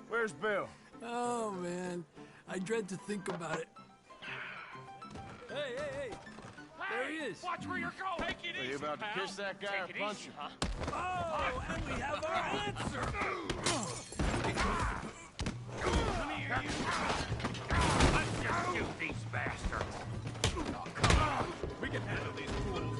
Where's Bill? Oh, man. I dread to think about it. Hey! There he is. Watch where you're going. Take it Are you easy, about to pal. kiss that guy Take or it punch easy, him? huh? Oh, and we have our answer. Come here, you. Let's just shoot these bastards. Oh, come on. We can handle these fools.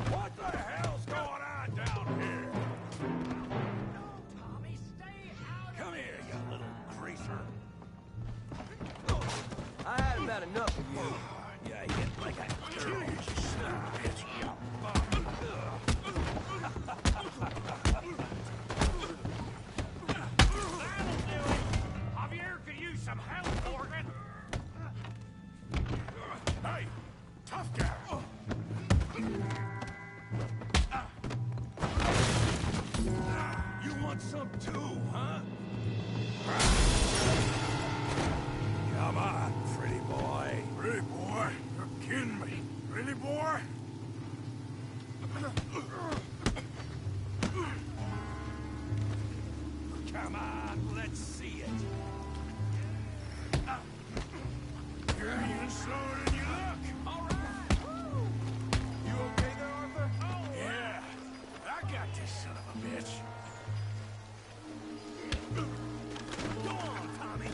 What the hell's going on down here? Tommy, stay out. Come here, you little greaser. I had about enough of you. Yeah, you get like a girl, you son of a bitch. That'll do it. Javier could use some help, Morgan. Hey, tough guy. You want some too, huh? Come on, pretty boy. Pretty boy? You're kidding me. Really, boy? Come on, let's see it. You're even slower than you look. All right. You okay there, Arthur? Oh, yeah. I got this son of a bitch. Go on, Tommy.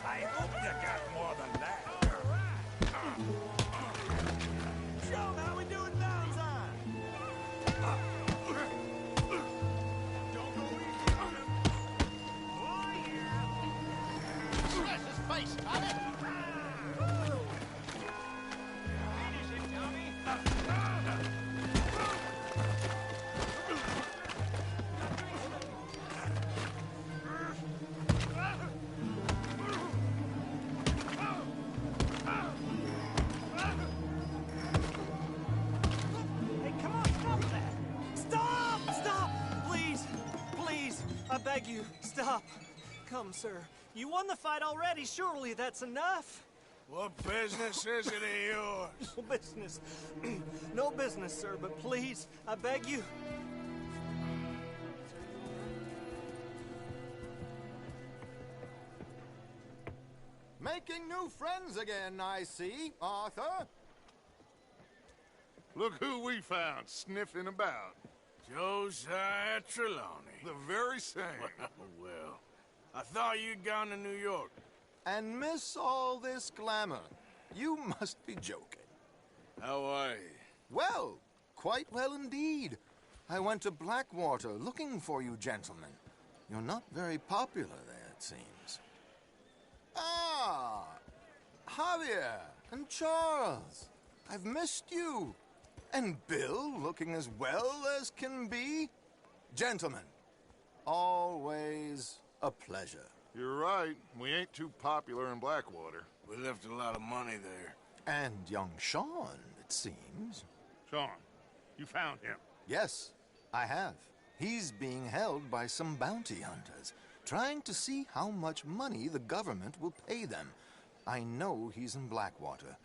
I hope you got more than that. Sean, how we doing downside? Don't go easy on him. Oh, yeah. Smash his face, Tommy! Finish it, Tommy. Hey, come on, stop that! Stop! Stop! Please! Please! I beg you, stop! Come, sir. You won the fight already. Surely that's enough. What business is it of yours? No business. No business, sir, but please, I beg you. Making new friends again, I see, Arthur. Look who we found sniffing about. Josiah Trelawney. The very same. Well, I thought you'd gone to New York. And miss all this glamour. You must be joking. How are you? Well, quite well indeed. I went to Blackwater looking for you gentlemen. You're not very popular there, it seems. Ah, Javier and Charles. I've missed you. And Bill looking as well as can be. Gentlemen, always a pleasure. You're right. We ain't too popular in Blackwater. We left a lot of money there. And young Sean, it seems. Sean, you found him? Yes, I have. He's being held by some bounty hunters, trying to see how much money the government will pay them. I know he's in Blackwater,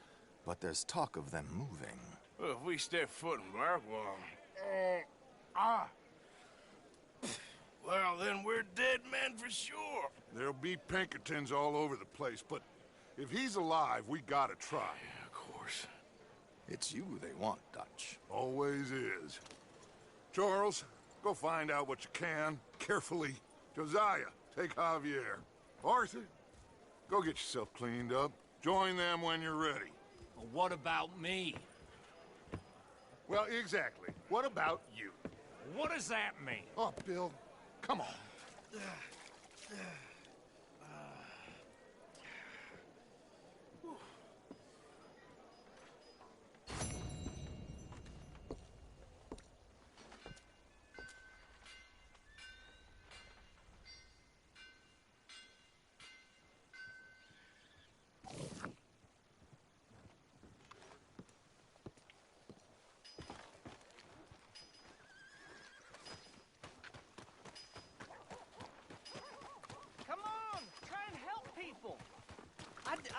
but there's talk of them moving. Well, if we step foot in Blackwater... Well, then we're dead men for sure. There'll be Pinkertons all over the place, but if he's alive, we gotta try. Yeah, of course. It's you they want, Dutch. Always is. Charles, go find out what you can, carefully. Josiah, take Javier. Arthur, go get yourself cleaned up. Join them when you're ready. Well, what about me? Well, exactly. What about you? What does that mean? Oh, Bill, come on.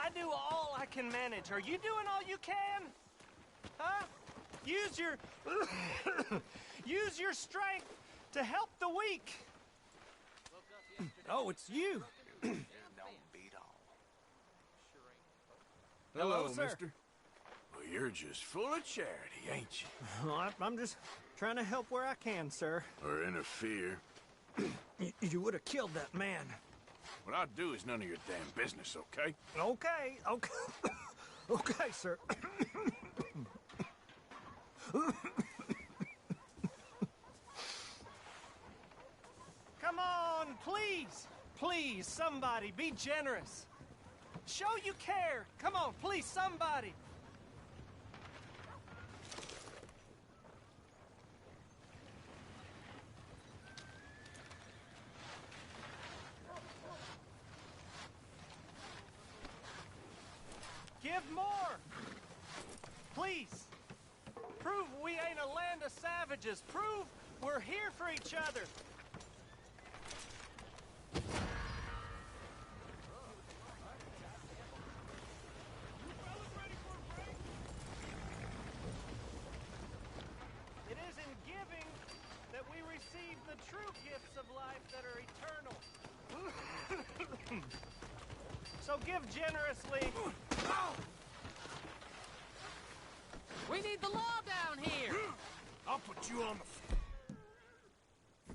I do all I can manage. Are you doing all you can? Huh? Use your... use your strength to help the weak. Oh, it's you. Hello, sir. mister. Well, you're just full of charity, ain't you? Well, I'm just trying to help where I can, sir. Or interfere. You would have killed that man. What I do is none of your damn business, okay? Okay. Okay, sir. Come on, please. Please, somebody, be generous. Show you care. Come on, please, somebody. Give more! Please! Prove we ain't a land of savages. Prove we're here for each other. It is in giving that we receive the true gifts of life that are so give generously. We need the law down here. I'll put you on the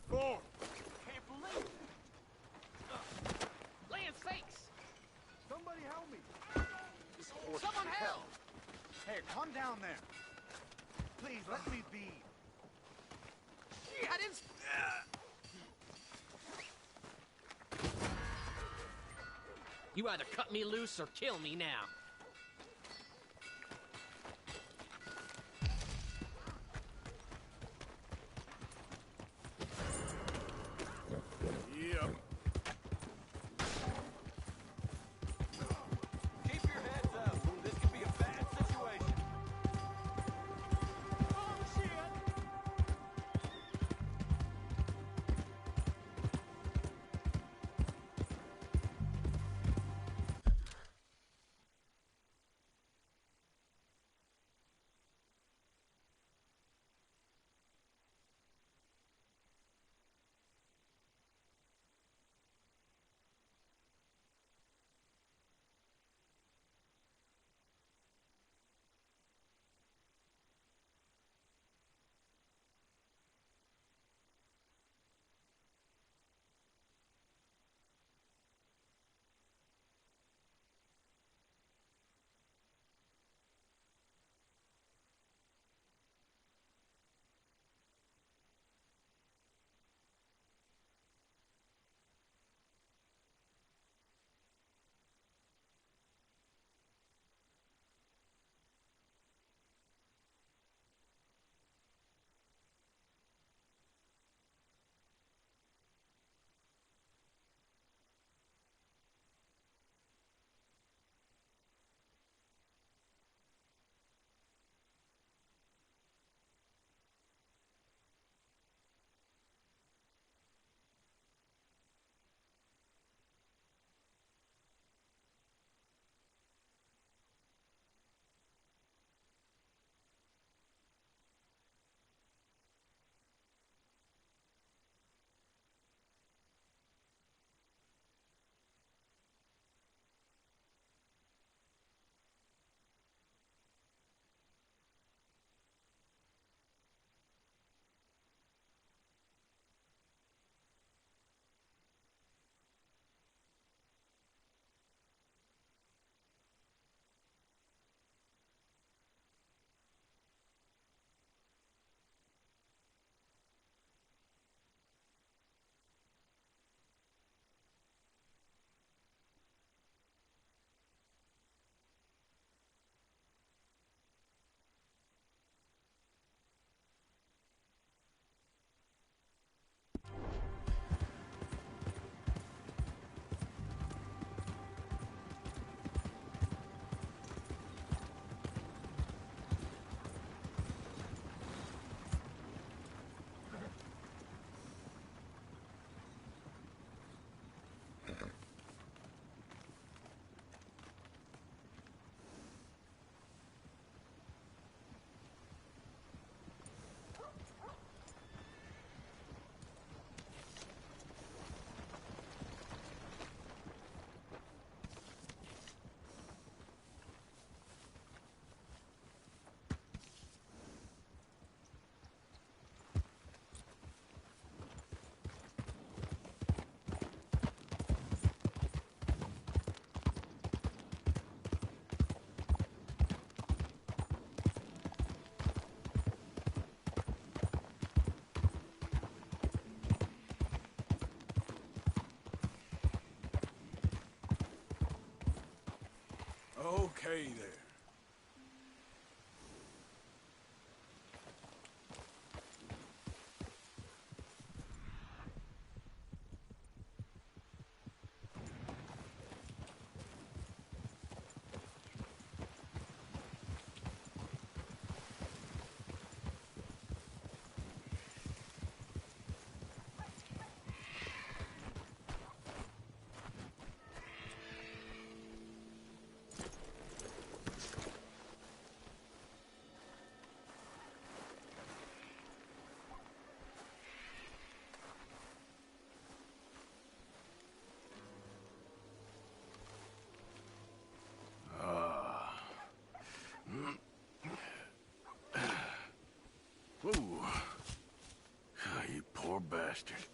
floor. Can't believe it. Land sakes! Somebody help me! Someone help! Hey, calm down there. Please, let me be. I didn't... You either cut me loose or kill me now. Yep. Keep your heads up. This could be a bad situation. Oh, shit! Okay there. bastard.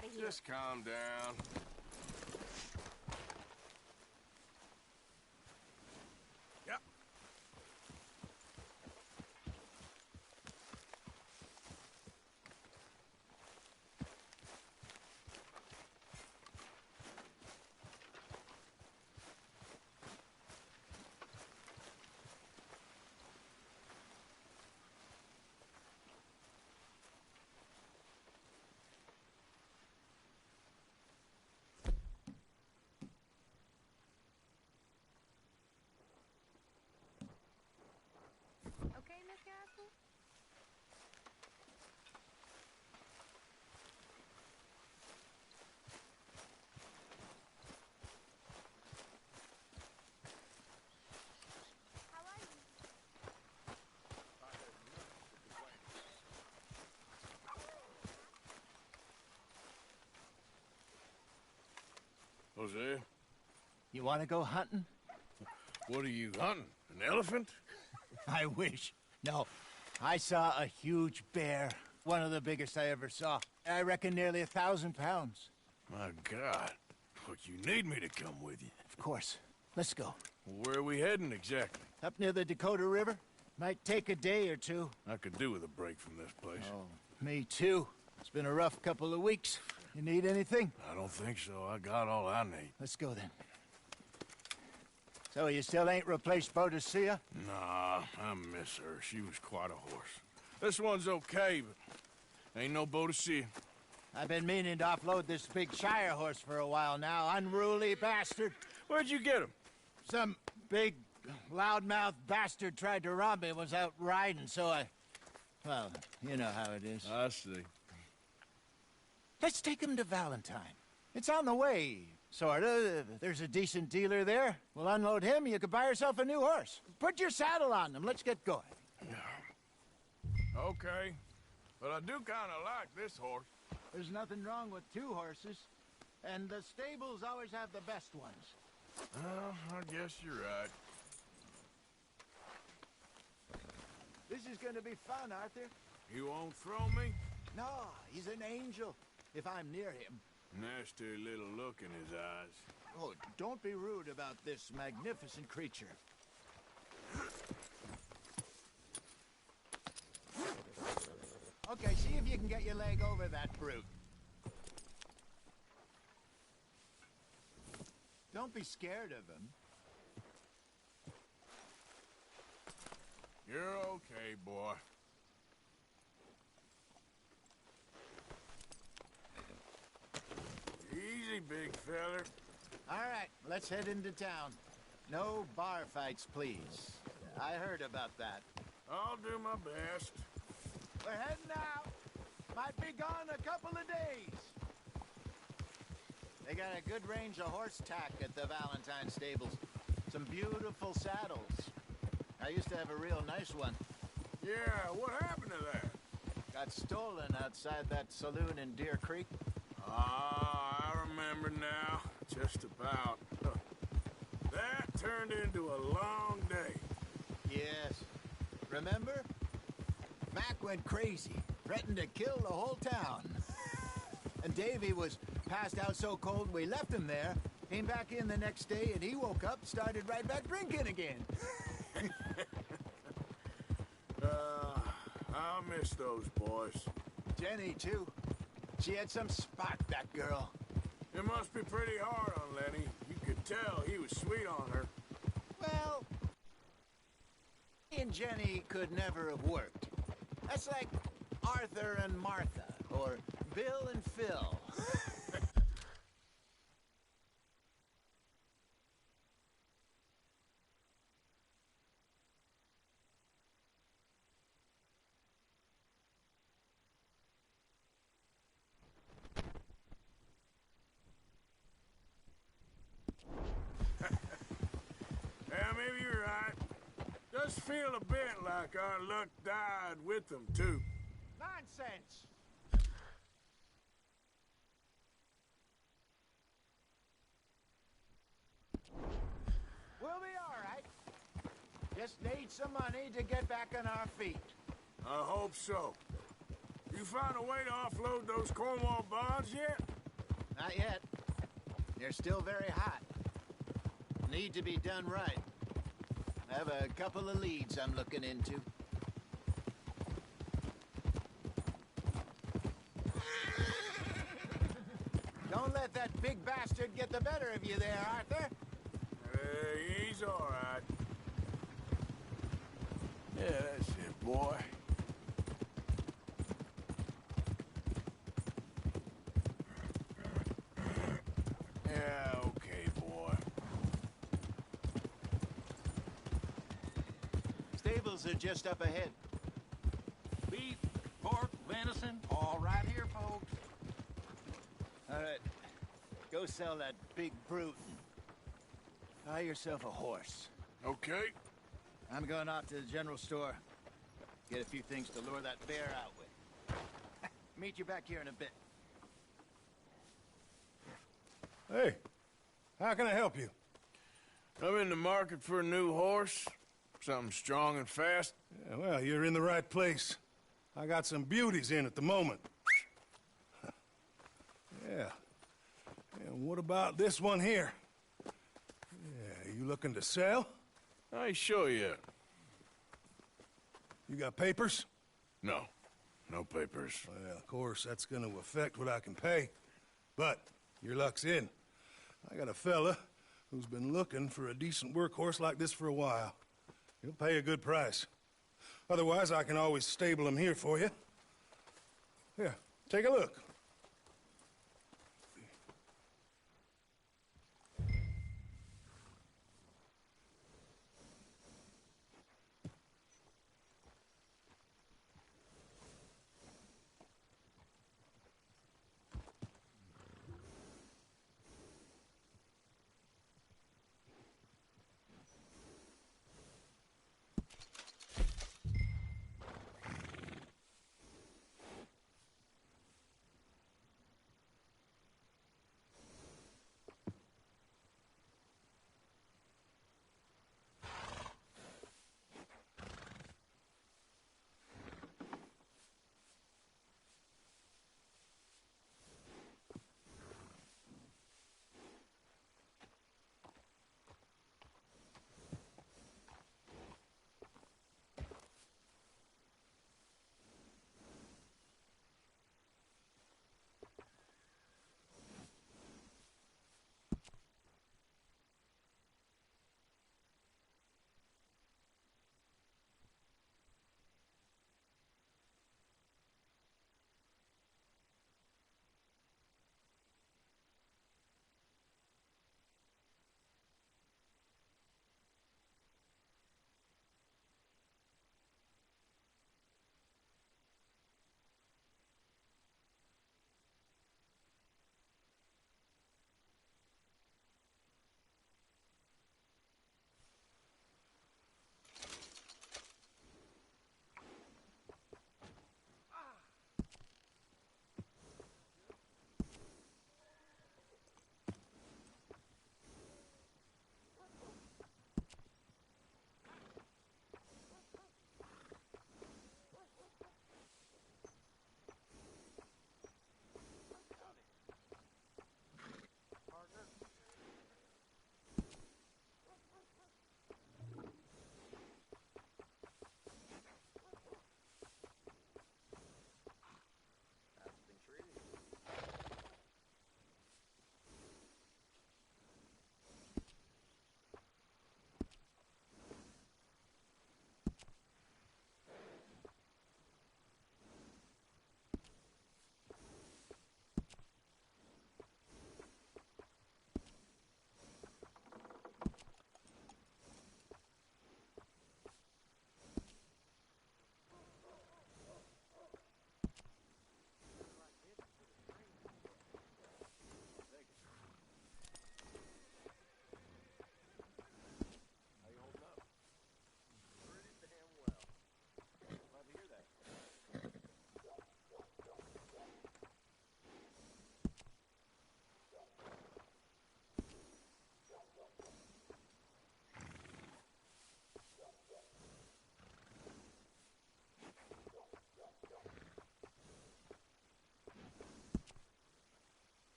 out of here. Just calm down. Yep. Okay, Miss Gaskell? How are you? Jose, You want to go hunting? what are you hunting? An elephant? I wish. No, I saw a huge bear. One of the biggest I ever saw. I reckon nearly 1,000 pounds. My God. Look, you need me to come with you. Of course. Let's go. Where are we heading exactly? Up near the Dakota River. Might take a day or two. I could do with a break from this place. Oh, me too. It's been a rough couple of weeks. You need anything? I don't think so. I got all I need. Let's go then. So you still ain't replaced Boadicea? Nah, I miss her. She was quite a horse. This one's okay, but ain't no Boadicea. I've been meaning to offload this big Shire horse for a while now. Unruly bastard. Where'd you get him? Some big, loudmouth bastard tried to rob me, was out riding, so well, you know how it is. I see. Let's take him to Valentine. It's on the way, sorta. There's a decent dealer there. We'll unload him, you could buy yourself a new horse. Put your saddle on him, let's get going. Okay, but I do kind of like this horse. There's nothing wrong with two horses, and the stables always have the best ones. Well, I guess you're right. This is gonna be fun, Arthur. You won't throw me? No, he's an angel, if I'm near him. Nasty little look in his eyes. Oh, don't be rude about this magnificent creature. Okay, see if you can get your leg over that brute. Don't be scared of him. You're okay, boy. Easy, big feller. All right, let's head into town. No bar fights, please. I heard about that. I'll do my best. We're heading out. Might be gone a couple of days. They got a good range of horse tack at the Valentine stables. Some beautiful saddles. I used to have a real nice one. Yeah, what happened to that? Got stolen outside that saloon in Deer Creek. Ah, I remember now. Just about. That turned into a long day. Yes. Remember? Mac went crazy, threatened to kill the whole town. And Davy was passed out so cold we left him there, came back in the next day, and he woke up, started right back drinking again. I'll miss those boys. Jenny, too. She had some spark, that girl. It must be pretty hard on Lenny. You could tell he was sweet on her. Well, he and Jenny could never have worked. That's like Arthur and Martha, or Bill and Phil. Yeah, maybe you're right. Does feel a bit like our luck died with them, too. Nonsense! We'll be all right. Just need some money to get back on our feet. I hope so. You found a way to offload those Cornwall bonds yet? Not yet. They're still very hot. Need to be done right. I have a couple of leads I'm looking into. Don't let that big bastard get the better of you there, Arthur. He's all right. Yeah, that's it, boy. Yeah, okay, boy. Stables are just up ahead. Beef, pork, venison, all right here, folks. All right. Go sell that big brute. Buy yourself a horse. Okay. I'm going off to the general store. Get a few things to lure that bear out with. Meet you back here in a bit. Hey, how can I help you? I'm in the market for a new horse. Something strong and fast. Yeah, well, you're in the right place. I got some beauties in at the moment. Yeah. And what about this one here? Yeah, you looking to sell? I ain't sure yet. You got papers? No. No papers. Well, of course, that's gonna affect what I can pay. But your luck's in. I got a fella who's been looking for a decent workhorse like this for a while. He'll pay a good price. Otherwise, I can always stable him here for you. Here, take a look.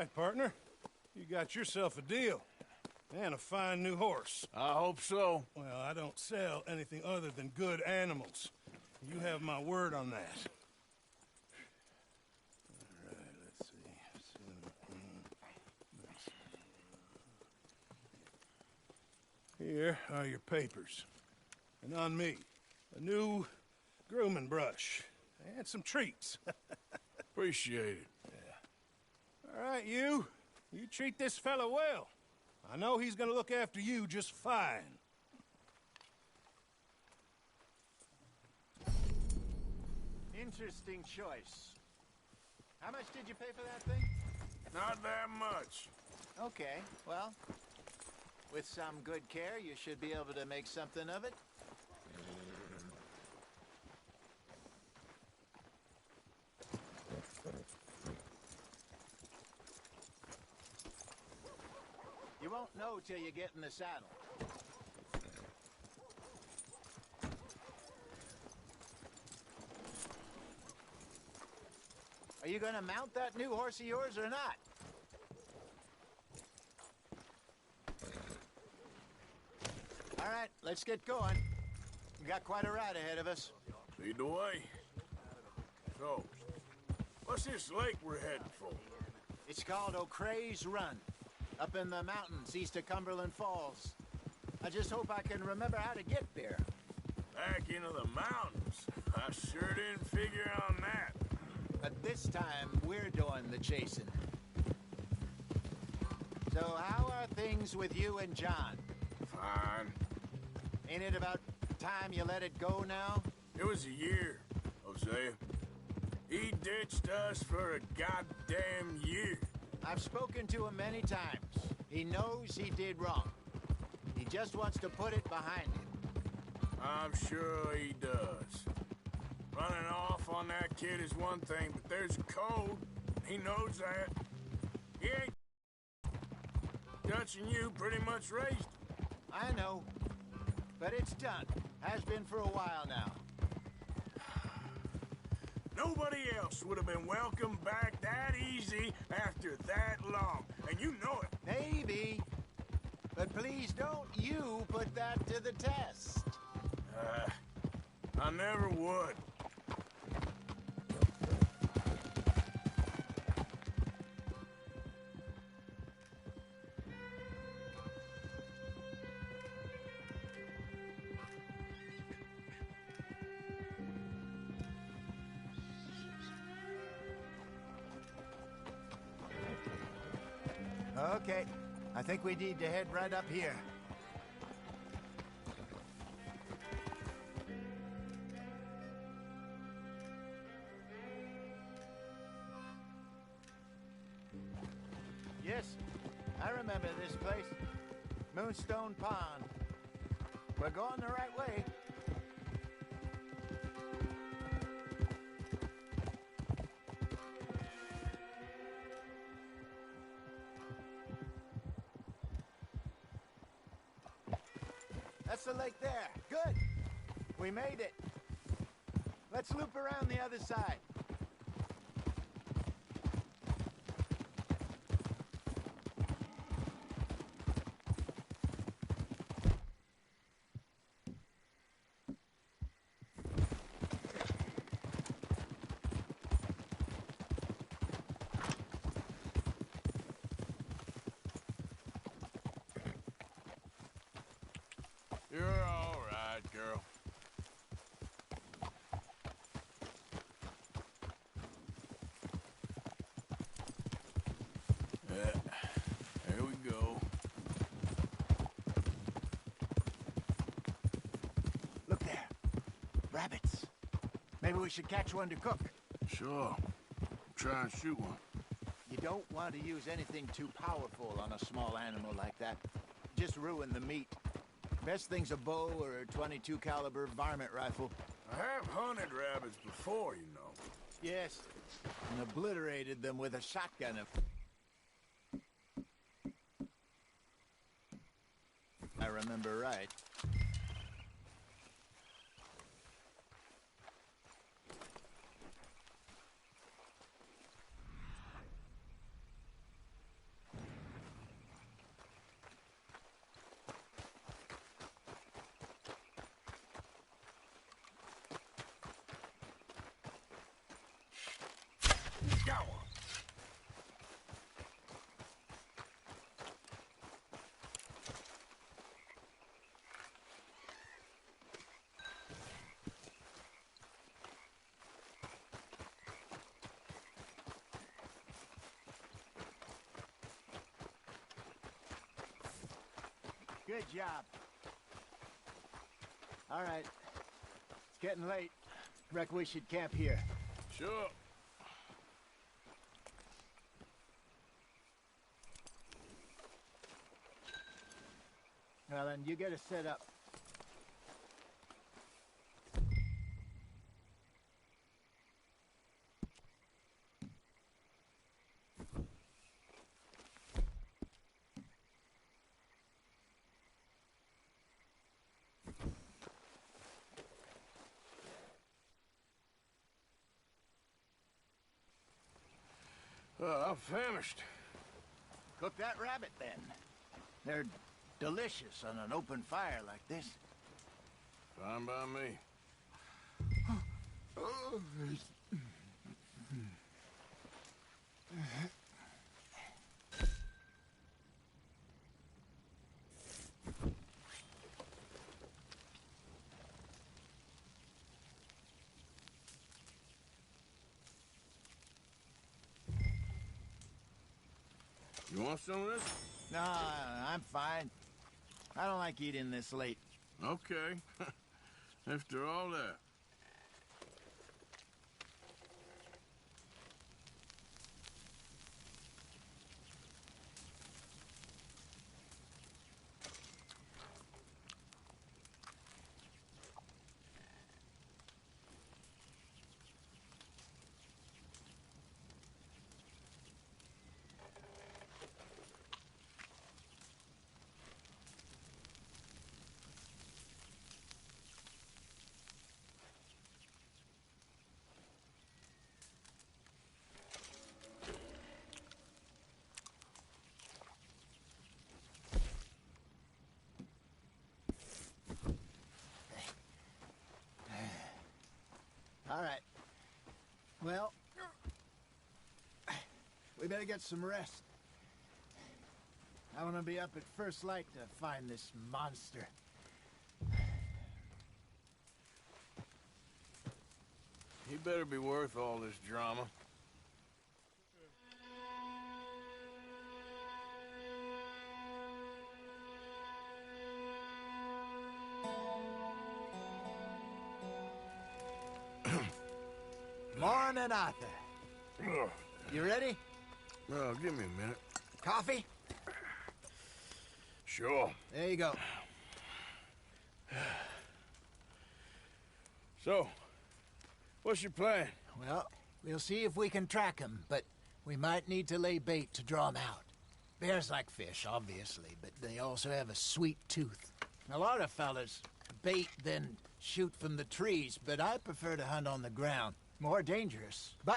right, partner. You got yourself a deal. And a fine new horse. I hope so. Well, I don't sell anything other than good animals. You have my word on that. All right, let's see. Here are your papers. And on me, a new grooming brush. And some treats. Appreciate it. Yeah. All right, you. You treat this fella well. I know he's gonna look after you just fine. Interesting choice. How much did you pay for that thing? Not that much. Okay, well, with some good care, you should be able to make something of it. You won't know till you get in the saddle. Are you gonna mount that new horse of yours or not? All right, let's get going. We got quite a ride ahead of us. Lead the way. So, what's this lake we're heading for? It's called O'Creagh's Run, up in the mountains east of Cumberland Falls. I just hope I can remember how to get there. Back into the mountains? I sure didn't figure on that. But this time, we're doing the chasing. So how are things with you and John? Fine. Ain't it about time you let it go now? It was a year, Hosea. He ditched us for a goddamn year. I've spoken to him many times. He knows he did wrong. He just wants to put it behind him. I'm sure he does. Running off on that kid is one thing, but there's a code. He knows that. He ain't... Dutch and you pretty much raised him. I know. But it's done. Has been for a while now. Nobody else would have been welcomed back that easy after that long. And you know it. Maybe. But please don't you put that to the test. I never would. Okay. I think we need to head right up here. Yes, I remember this place. Moonstone Pond. We're going the right way. That's the lake there. Good. We made it. Let's loop around the other side. You're all right, girl. Yeah, there we go. Look there. Rabbits. Maybe we should catch one to cook. Sure. Try and shoot one. You don't want to use anything too powerful on a small animal like that. Just ruin the meat. Best thing's a bow or a .22 caliber varmint rifle. I have hunted rabbits before, you know. Yes, and obliterated them with a shotgun if I remember right. Good job. All right. It's getting late. Reckon we should camp here. Sure. Well, then, you get us set up. I'm famished. Cook that rabbit, then. They're delicious on an open fire like this. Fine by me. You want some of this? No, I'm fine. I don't like eating this late. Okay. After all that. All right. Well, we better get some rest. I want to be up at first light to find this monster. He better be worth all this drama. Morning, Arthur. You ready? Oh, give me a minute. Coffee? Sure. There you go. So, what's your plan? Well, we'll see if we can track him, but we might need to lay bait to draw him out. Bears like fish, obviously, but they also have a sweet tooth. A lot of fellas bait, then shoot from the trees, but I prefer to hunt on the ground. More dangerous, but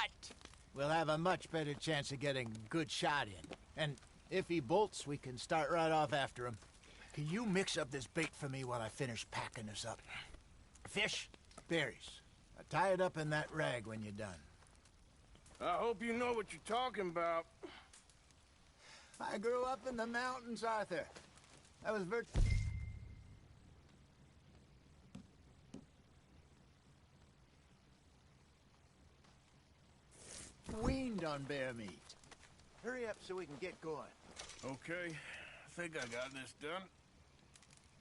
we'll have a much better chance of getting a good shot in. And if he bolts, we can start right off after him. Can you mix up this bait for me while I finish packing this up? Fish, berries. Tie it up in that rag when you're done. I hope you know what you're talking about. I grew up in the mountains, Arthur. I was weaned on bear meat. Hurry up so we can get going. Okay, I think I got this done.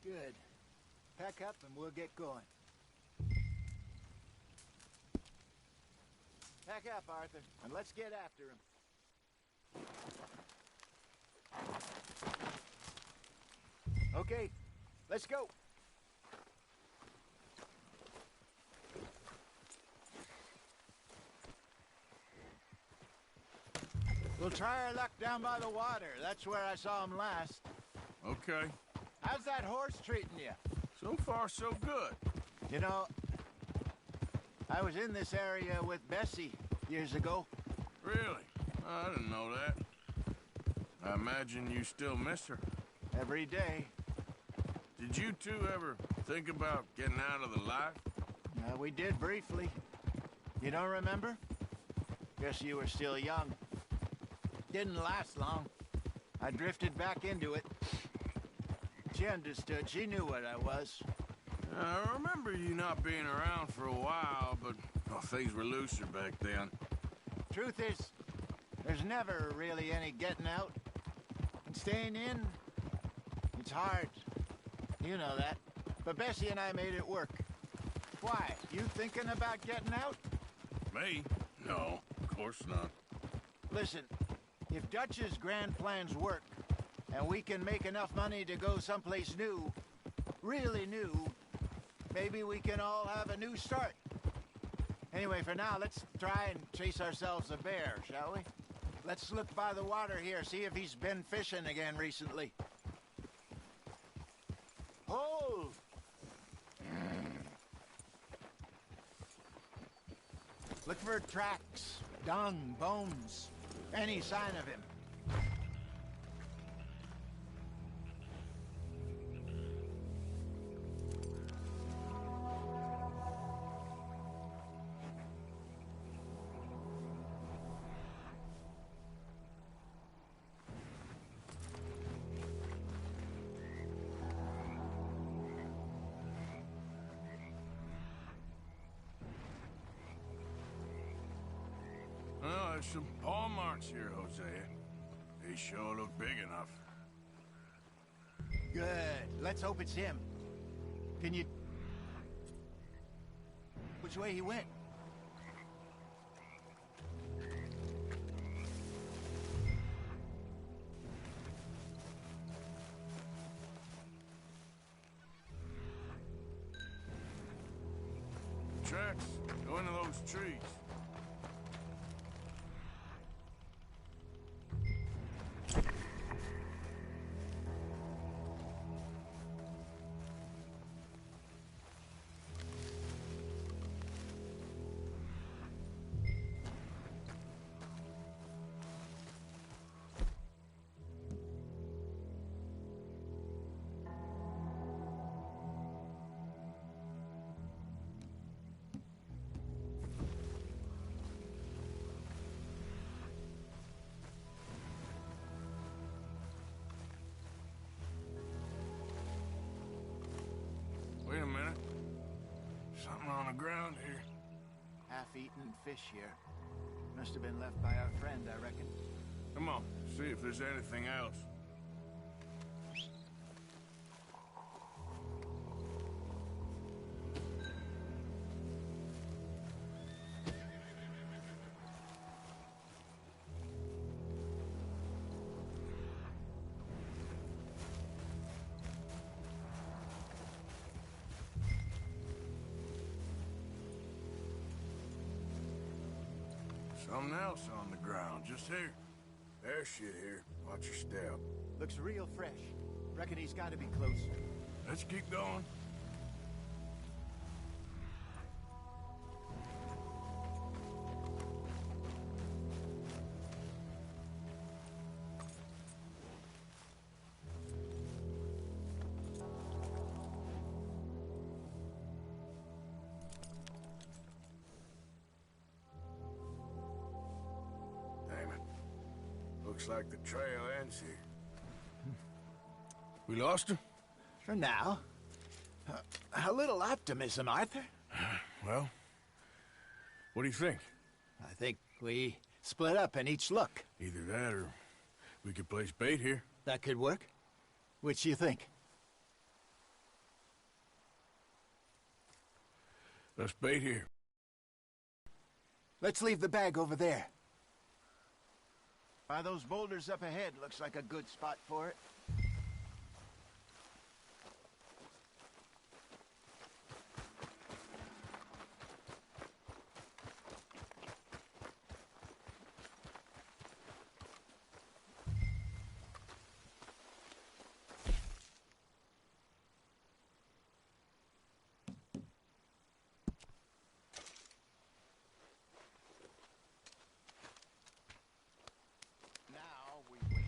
Good. Pack up and we'll get going. Pack up, Arthur, and let's get after him. Okay, let's go. We'll try our luck down by the water. That's where I saw him last. Okay. How's that horse treating you? So far, so good. You know, I was in this area with Bessie years ago. Really? I didn't know that. I imagine you still miss her. Every day. Did you two ever think about getting out of the life? We did briefly. You don't remember? Guess you were still young. Didn't last long. I drifted back into it. She understood. She knew what I was. I remember you not being around for a while, but things were looser back then. Truth is, there's never really any getting out. And staying in, it's hard. You know that. But Bessie and I made it work. Why? You thinking about getting out? Me? No, of course not. Listen, if Dutch's grand plans work, and we can make enough money to go someplace new, really new, maybe we can all have a new start. Anyway, for now, let's try and chase ourselves a bear, shall we? Let's look by the water here, see if he's been fishing again recently. Hold! Look for tracks, dung, bones, any sign of him. Well, there's some paw marks here, Hosea. They sure look big enough. Good. Let's hope it's him. Can you... Which way he went? Tracks. Go into those trees. Wait a minute. Something on the ground here. Half-eaten fish here. Must have been left by our friend, I reckon. Come on, see if there's anything else. Something else on the ground, just here. There's shit here. Watch your step. Looks real fresh. Reckon he's got to be close. Let's keep going. Damn it. Looks like the trail ends here. We lost him? For now. A little optimism, Arthur. Well, what do you think? I think we split up and each look. Either that or we could place bait here. That could work. Which you think? Let's bait here. Let's leave the bag over there. By those boulders up ahead, looks like a good spot for it. Now we wait.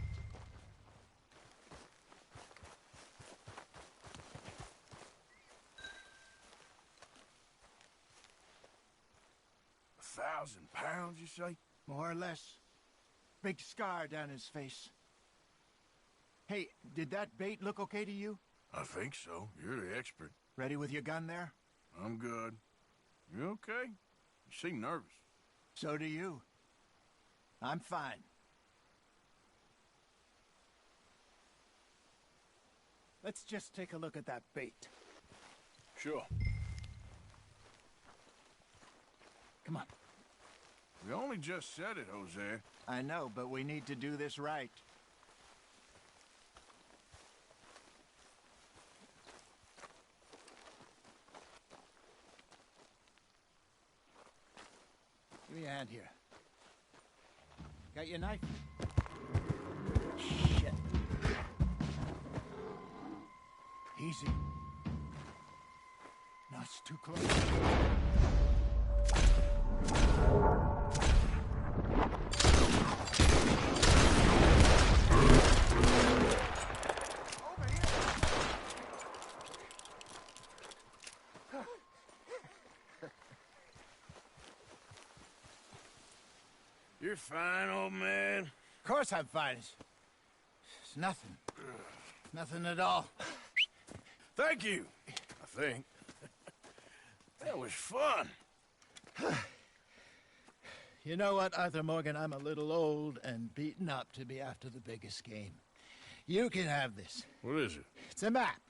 £1,000, you say? More or less. Big scar down his face. Hey, did that bait look okay to you? I think so. You're the expert. Ready with your gun there? I'm good. You okay? You seem nervous. So do you. I'm fine. let's just take a look at that bait. Sure. Come on. We only just said it, Jose. I know, but we need to do this right. Give me a hand here. Got your knife? Shit. Easy. No, it's too close. You're fine, old man. Of course I'm fine. It's nothing. Nothing at all. Thank you, I think. That was fun. You know what, Arthur Morgan? I'm a little old and beaten up to be after the biggest game. You can have this. What is it? It's a map.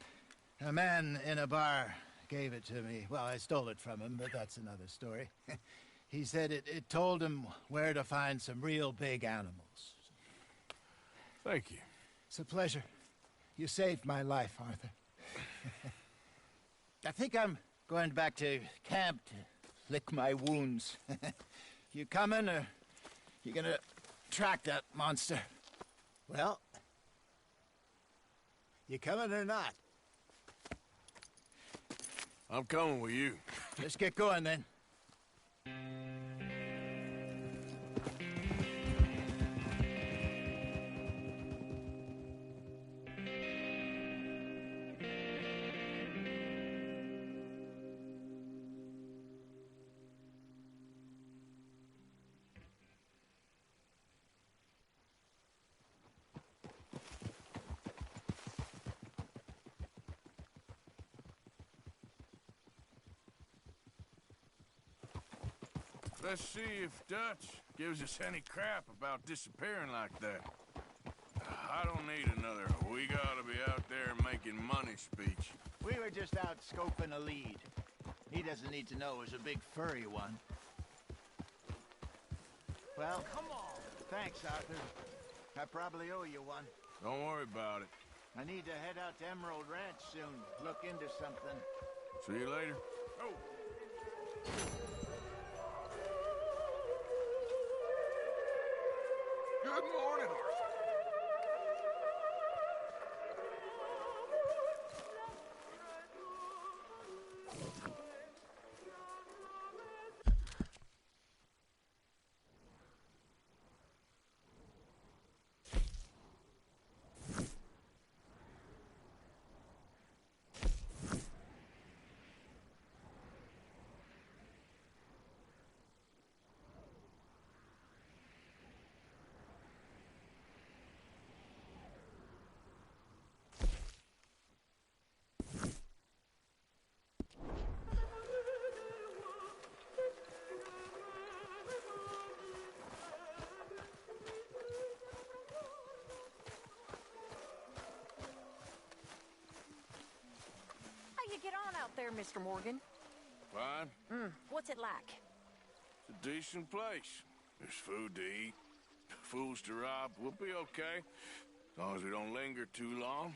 A man in a bar gave it to me. Well, I stole it from him, but that's another story. He said it told him where to find some real big animals. Thank you. It's a pleasure. You saved my life, Arthur. I think I'm going back to camp to lick my wounds. You coming, or you gonna track that monster? Well, you coming or not? I'm coming with you. Let's get going, then. Let's see if Dutch gives us any crap about disappearing like that. I don't need another "we gotta be out there making money" speech. We were just out scoping a lead. He doesn't need to know it was a big furry one. Well, come on. Thanks, Arthur. I probably owe you one. Don't worry about it. I need to head out to Emerald Ranch soon. Look into something. See you later. Oh. Good morning, Arthur. How you get on out there, Mr. Morgan? Fine. What's it like? It's a decent place. There's food to eat, fools to rob. We'll be okay, as long as we don't linger too long.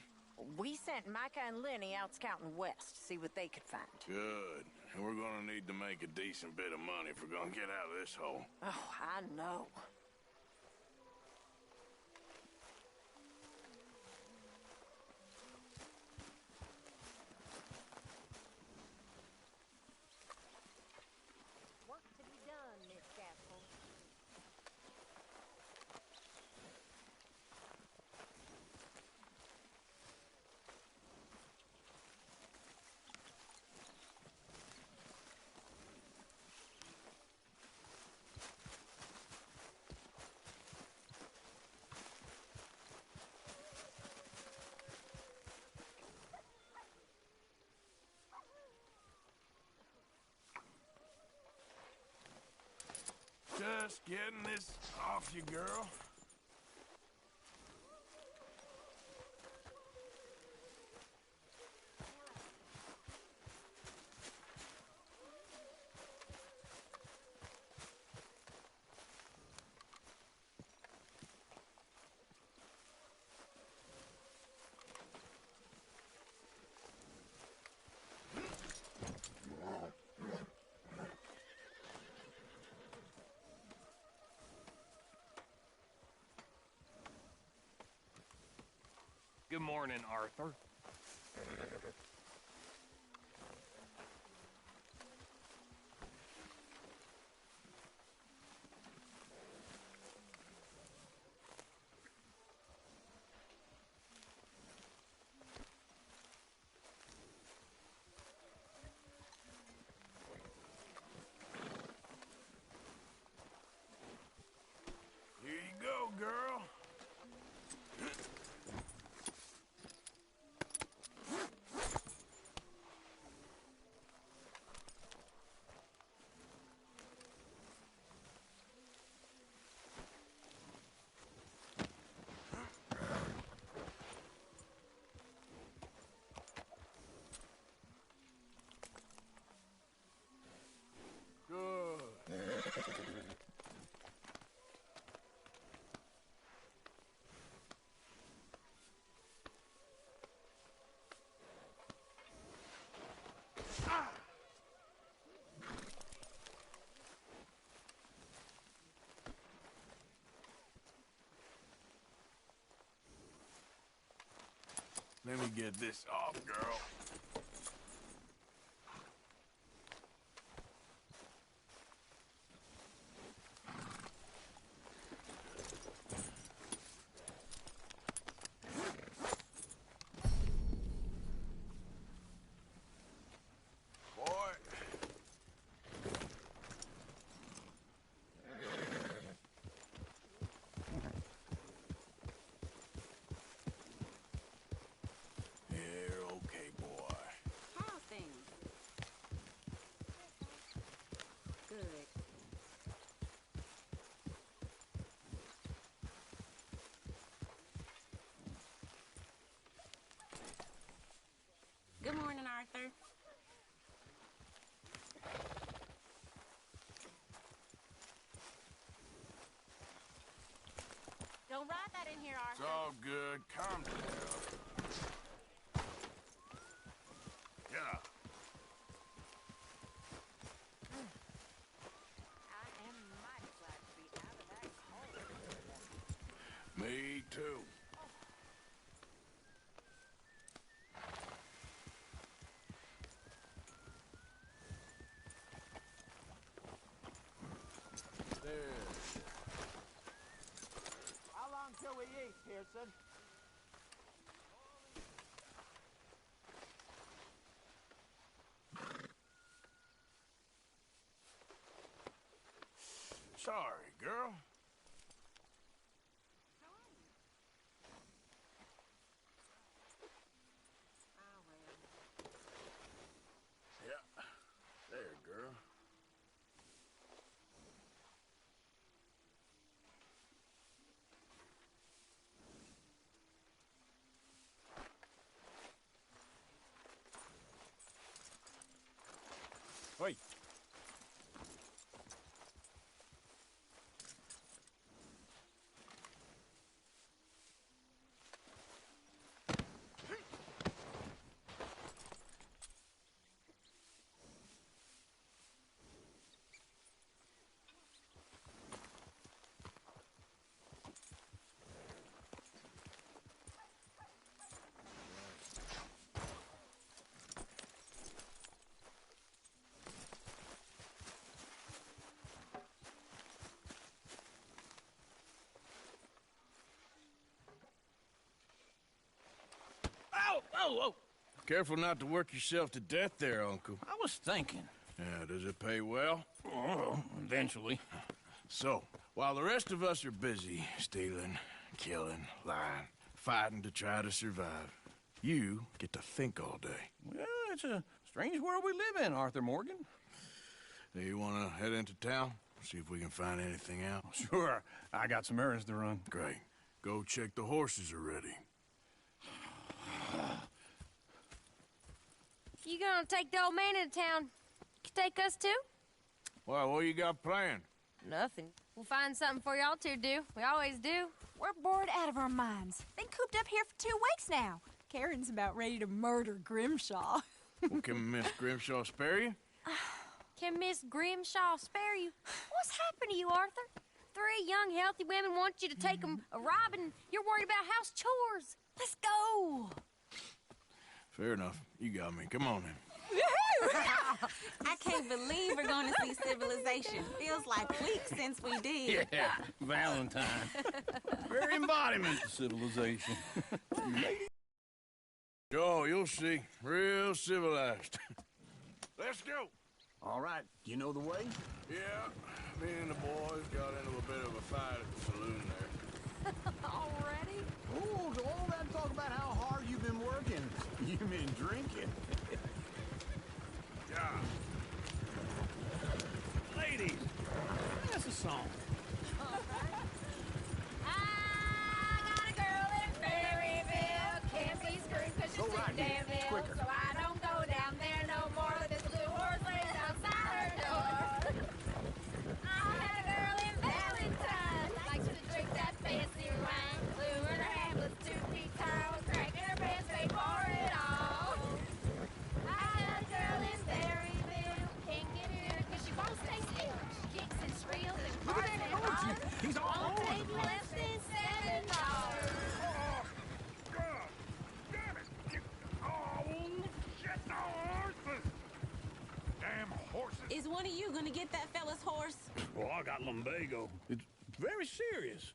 We sent Micah and Lenny out scouting west, see what they could find. Good. And we're gonna need to make a decent bit of money if we're gonna get out of this hole. Oh, I know. Work to be done, Miss Gaskell. Just getting this off you, girl. Good morning, Arthur. Here you go, girl. Let me get this off, girl. Good morning, Arthur. Don't ride that in here, Arthur. It's all good. Calm down. Yeah. I am mighty glad to be out of that cold. Me too. How long till we eat, Pearson? Sorry, girl. Yeah. There, girl. Wait. Oh! Careful not to work yourself to death there, Uncle. I was thinking. Yeah, does it pay well? Oh, eventually. So, while the rest of us are busy stealing, killing, lying, fighting to try to survive, you get to think all day. Well, it's a strange world we live in, Arthur Morgan. Do you want to head into town? See if we can find anything out? Sure. I got some errands to run. Great. Go check the horses are ready. You gonna take the old man into town? You take us too? Well, what you got planned? Nothing. We'll find something for y'all to do. We always do. We're bored out of our minds. Been cooped up here for 2 weeks now. Karen's about ready to murder Grimshaw. Well, can Miss Grimshaw spare you? Can Miss Grimshaw spare you? What's happened to you, Arthur? 3 the young, healthy women want you to take them a robbing. You're worried about house chores. Let's go. Fair enough. You got me. Come on then. I can't believe we're going to see civilization. Feels like weeks since we did. Yeah, Valentine. Very embodiment of civilization. Oh, you'll see. Real civilized. Let's go. All right, you know the way? Yeah, me and the boys got into a bit of a fight at the saloon there. Already? Oh, so all that talk about how hard you've been working. You mean drinking. Yeah. Ladies, that's a song. I got a girl in Maryville. Can't be screwed because she's Go too right damn here. ill. Quicker. So I don't go down there no more. This blue horse lays outside her door. I had a girl in Valentine. Likes to drink that fancy wine. Blue in her hand was 2 feet tall. Cracking her pants, paid for it all. I had a girl in Maryville. Can't get her because she won't stay still. She kicks and squeals and barks and hollers. He's all Won't over. take less than $7. Damn it! Oh, shit, the horses! Damn horses! Is one of you going to get that fella's horse? Well, I got lumbago. It's very serious.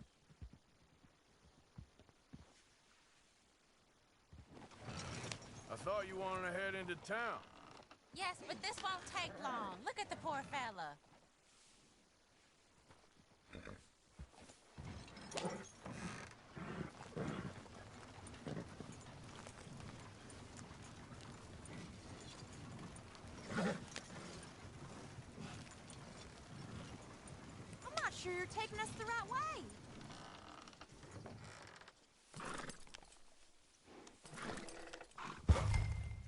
I thought you wanted to head into town. Yes, but this won't take long. Look at the poor fella. I'm not sure you're taking us the right way.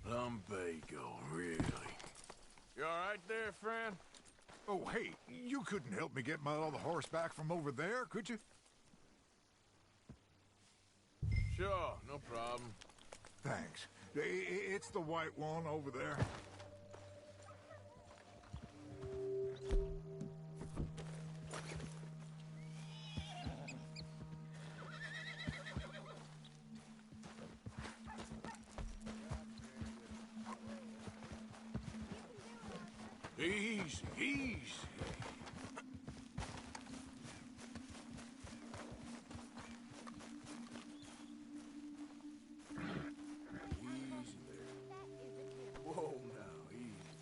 Lumbago, really? You all right there, friend? Oh, hey, you couldn't help me get my other horse back from over there, could you? Sure, no problem. Thanks. It's the white one over there. Easy, easy. Easy there. Whoa, now, easy.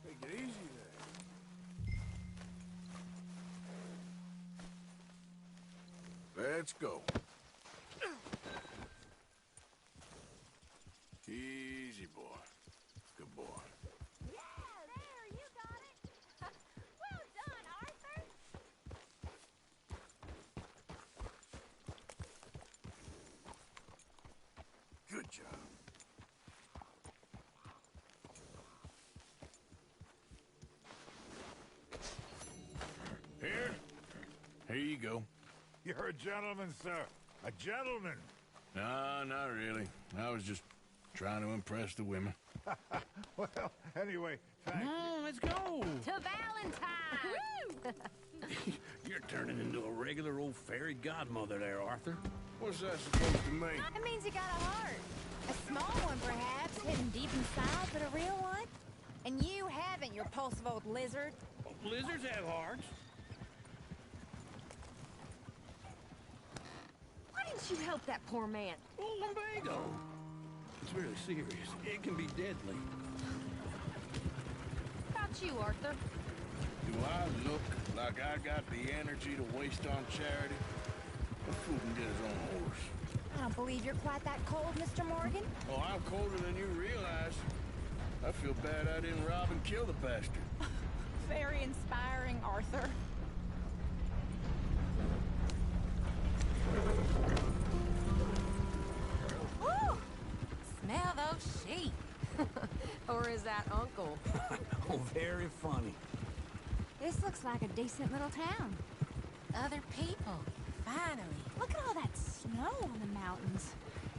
Take it easy there. Let's go. Easy, boy. Good boy. Good job. Here you go. You're a gentleman, sir. A gentleman. No, not really. I was just trying to impress the women. Well, anyway, thank Come on, let's go. To Valentine! You're turning into a regular old fairy godmother there, Arthur. What's that supposed to mean? It means you got a heart. A small one, perhaps, hidden deep inside, but a real one. And you haven't, you repulsive old lizard. Lizards have hearts. Why didn't you help that poor man? Oh, lumbago. It's really serious. It can be deadly. How about you, Arthur? Do I look like I got the energy to waste on charity? A fool can get his own horse. I don't believe you're quite that cold, Mr. Morgan. Oh, I'm colder than you realize. I feel bad I didn't rob and kill the bastard. Very inspiring, Arthur. Ooh! Smell those sheep. Or is that Uncle? Oh, very funny. This looks like a decent little town. Other people. Finally. Look at all that snow on the mountains.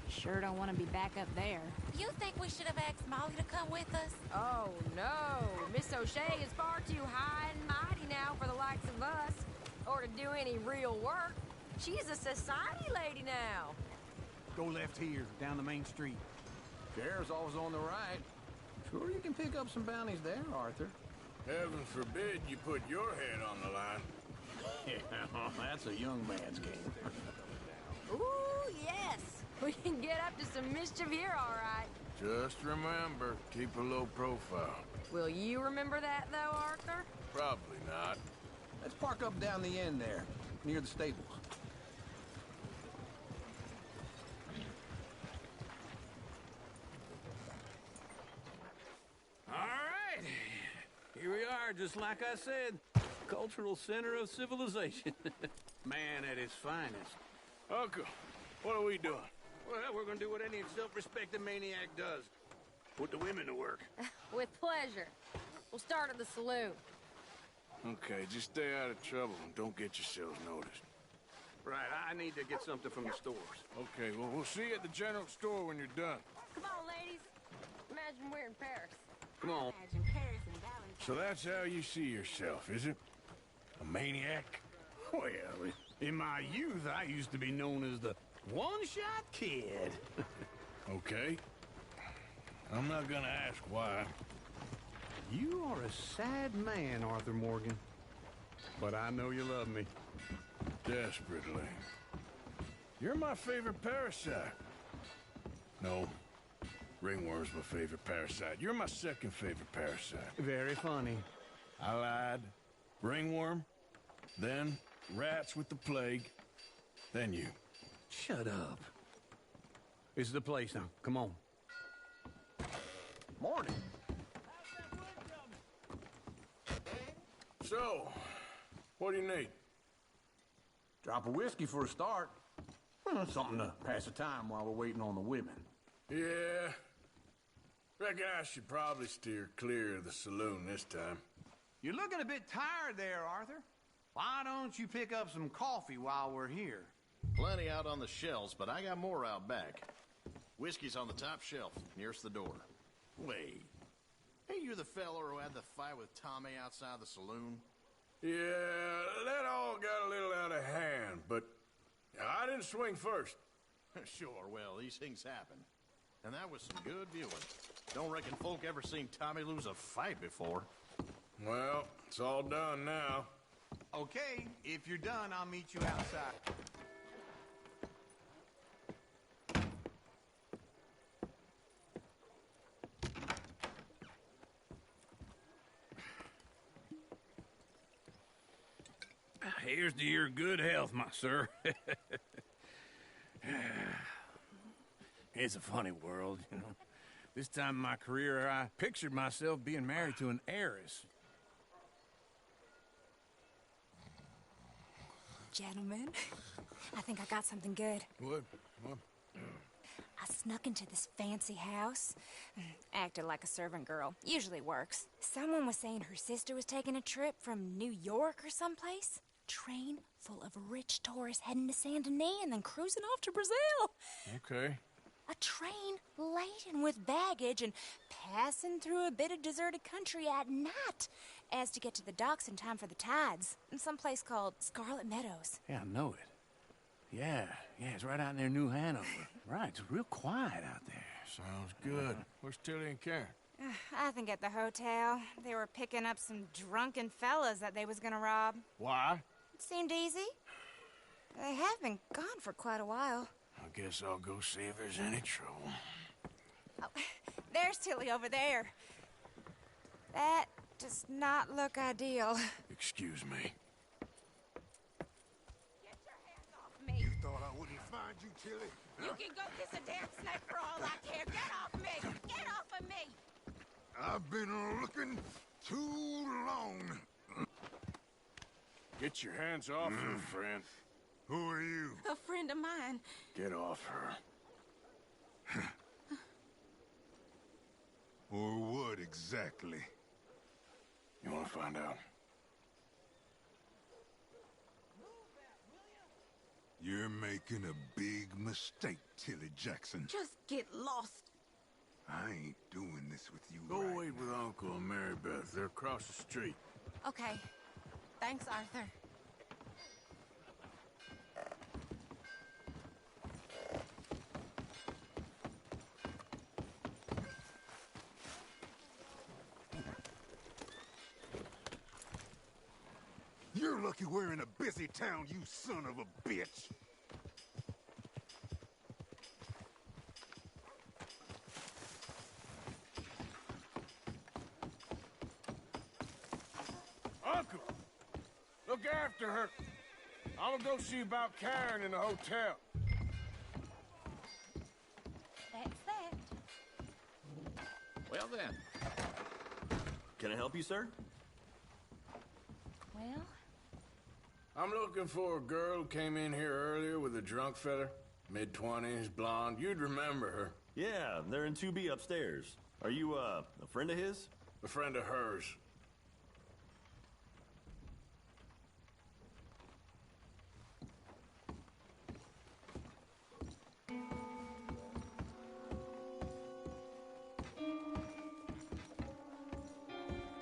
Sure don't want to be back up there. You think we should have asked Molly to come with us? Oh, no. Miss O'Shea is far too high and mighty now for the likes of us. or to do any real work. She's a society lady now. Go left here, down the main street. Sheriff's always on the right. Sure you can pick up some bounties there, Arthur. Heaven forbid you put your head on the line. Yeah, that's a young man's game. Ooh, yes. We can get up to some mischief here, all right. Just remember, keep a low profile. Will you remember that, though, Arthur? Probably not. Let's park up down the end there, near the stables. All right. Here we are, just like I said. Cultural center of civilization. Man at his finest. Uncle, what are we doing? Well, we're gonna do what any self-respecting maniac does. Put the women to work. With pleasure. We'll start at the saloon. Okay, just stay out of trouble and don't get yourselves noticed. Right, I need to get something from the stores. Okay, well, we'll see you at the general store when you're done. Come on, ladies. Imagine we're in Paris. Come on. Imagine Paris and Valentine. So that's how you see yourself, is it? A maniac? Well, in my youth, I used to be known as the one-shot kid. Okay. I'm not gonna ask why. You are a sad man, Arthur Morgan. But I know you love me. Desperately. You're my favorite parasite. No. Ringworm's my favorite parasite. You're my second favorite parasite. Very funny. I lied. Ringworm. Then rats with the plague. Then you. Shut up. This is the place now. Come on. Morning. So, what do you need? Drop of whiskey for a start. Well, something to pass the time while we're waiting on the women. Yeah. Reckon I should probably steer clear of the saloon this time. You're looking a bit tired there, Arthur. Why don't you pick up some coffee while we're here? Plenty out on the shelves, but I got more out back. Whiskey's on the top shelf, nearest the door. Wait. Hey, you the feller who had the fight with Tommy outside the saloon? Yeah, that all got a little out of hand, but I didn't swing first. Sure, well, these things happen. And that was some good viewing. Don't reckon folk ever seen Tommy lose a fight before. Well, it's all done now. Okay, if you're done, I'll meet you outside. Here's to your good health, my sir. It's a funny world, you know. This time in my career, I pictured myself being married to an heiress. Gentlemen, I think I got something good. What? I snuck into this fancy house, acted like a servant girl. Usually works. Someone was saying her sister was taking a trip from New York or someplace. Train full of rich tourists heading to Saint Denis and then cruising off to Brazil. Okay. A train laden with baggage and passing through a bit of deserted country at night as to get to the docks in time for the tides in some place called Scarlet Meadows. Yeah, I know it. Yeah, it's right out near New Hanover. Right, it's real quiet out there. Sounds good. Where's Tilly and Karen? I think at the hotel. They were picking up some drunken fellas that they was gonna rob. Why? It seemed easy. They have been gone for quite a while. I guess I'll go see if there's any trouble. Oh, there's Tilly over there. That does not look ideal. Excuse me. Get your hands off me. You thought I wouldn't find you, Tilly? You can go kiss a damn snake for all I care. Get off me! Get off of me! I've been looking too long. Get your hands off her, friend. Who are you? A friend of mine. Get off her. Or what exactly? You want to find out? You're making a big mistake, Tilly Jackson. Just get lost. I ain't doing this with you. Go right wait with Uncle and Mary Beth. They're across the street. Okay. Thanks, Arthur. You're lucky we're in a busy town, you son of a bitch! Uncle! Look after her. I'm gonna go see about Karen in the hotel. That's that. Well then. Can I help you, sir? Well, I'm looking for a girl who came in here earlier with a drunk fella. Mid-20s, blonde. You'd remember her. Yeah, they're in 2B upstairs. Are you, a friend of his? A friend of hers.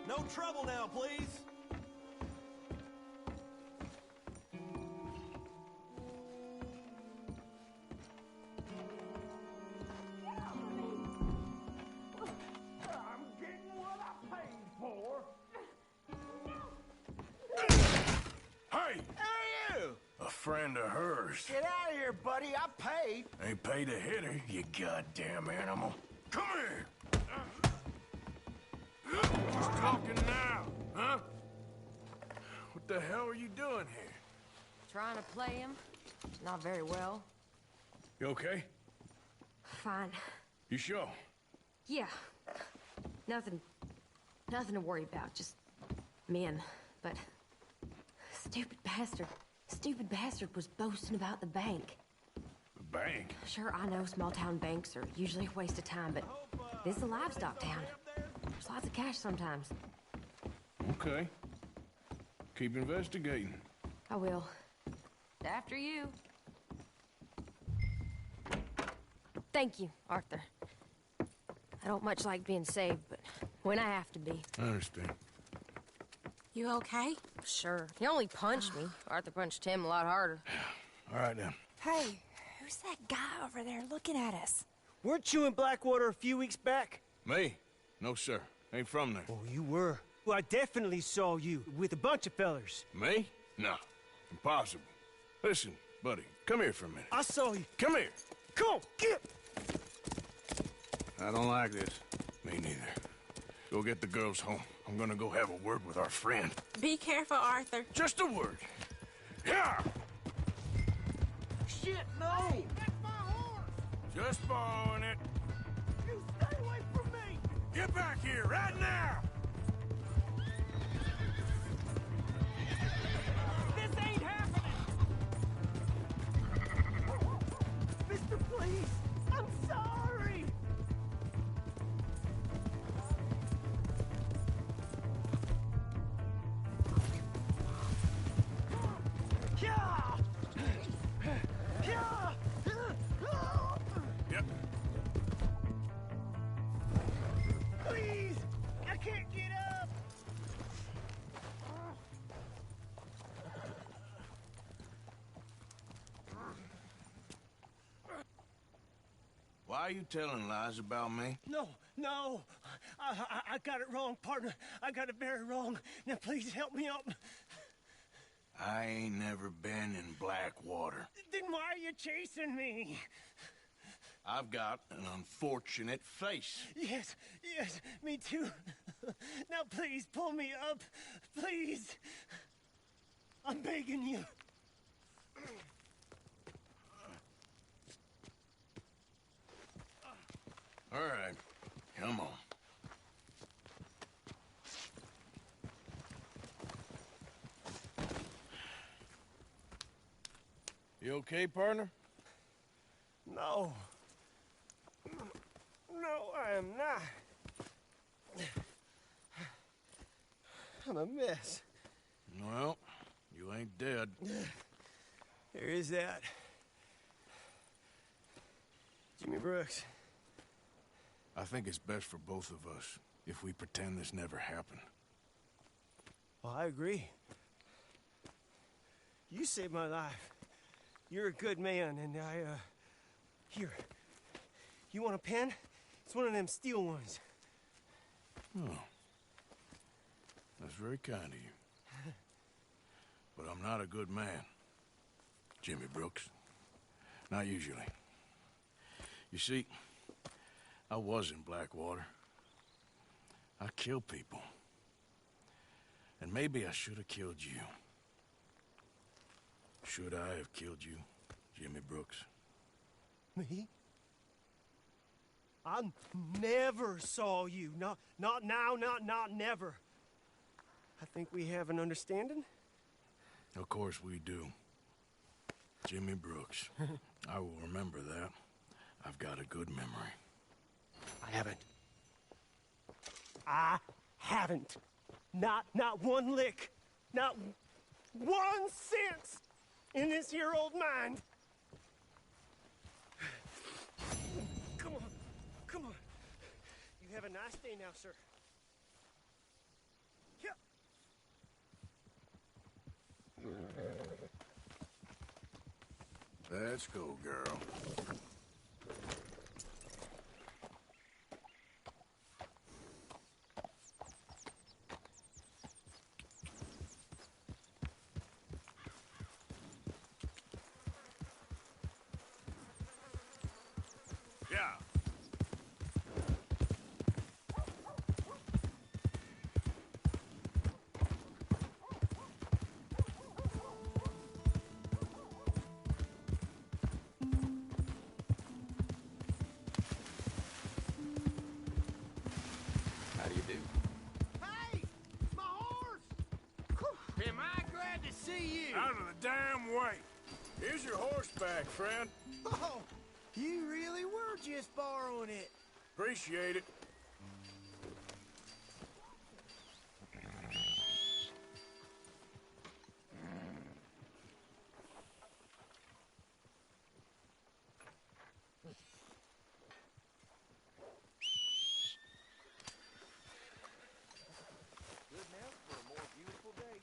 No trouble now, please. I'm getting what I paid for. Hey! Who are you? A friend of hers. Get out of here, buddy. I paid. Ain't paid to hit her, you goddamn animal. Come here! Who's talking now, huh? What the hell are you doing here? Trying to play him. Not very well. You okay? Fine. You sure? Yeah. Nothing to worry about. Just men. But stupid bastard was boasting about the bank. The bank? Sure, I know small town banks are usually a waste of time, but this is a livestock town. There's lots of cash sometimes. Okay. Keep investigating. I will. After you. Thank you, Arthur. I don't much like being saved, but when I have to be. I understand. You okay? Sure. He only punched me. Arthur punched him a lot harder. All right, then. Hey, who's that guy over there looking at us? Weren't you in Blackwater a few weeks back? Me? No, sir. Ain't from there. Oh, you were. Well, I definitely saw you with a bunch of fellers. Me? No. Impossible. Listen, buddy, come here for a minute. I saw you. Come here. Come on, get! I don't like this. Me neither. Go get the girls home. I'm gonna go have a word with our friend. Be careful, Arthur. Just a word. Yeah! Shit, no! Just borrowing it. You stay away from me! Get back here, right now! This ain't happening! Mister, please! I'm sorry! Yeah! Yeah! Yep. Please! I can't get up! Why are you telling lies about me? No, no! I got it wrong, partner. I got it very wrong. Now please help me up. I ain't never been in Blackwater. Then why are you chasing me? I've got an unfortunate face. Yes, yes, me too. Now please pull me up. Please. I'm begging you. All right, come on. You okay, partner? No. No, I am not. I'm a mess. Well, you ain't dead. There is that. Jimmy Brooks. I think it's best for both of us if we pretend this never happened. Well, I agree. You saved my life. You're a good man, and here. You want a pen? It's one of them steel ones. Oh. That's very kind of you. But I'm not a good man, Jimmy Brooks. Not usually. You see, I was in Blackwater. I killed people. And maybe I should have killed you. Should I have killed you, Jimmy Brooks? Me? I never saw you. Not now, not never. I think we have an understanding. Of course we do. Jimmy Brooks. I will remember that. I've got a good memory. I haven't. Not one lick. Not 1 cent in this here old mind. Come on. You have a nice day now, sir. Let's go, girl. Yeah. How do you do? Hey! My horse! Am I glad to see you? Out of the damn way. Here's your horseback, friend. Oh, you really were just borrowing it. Appreciate it. Good now for a more beautiful day.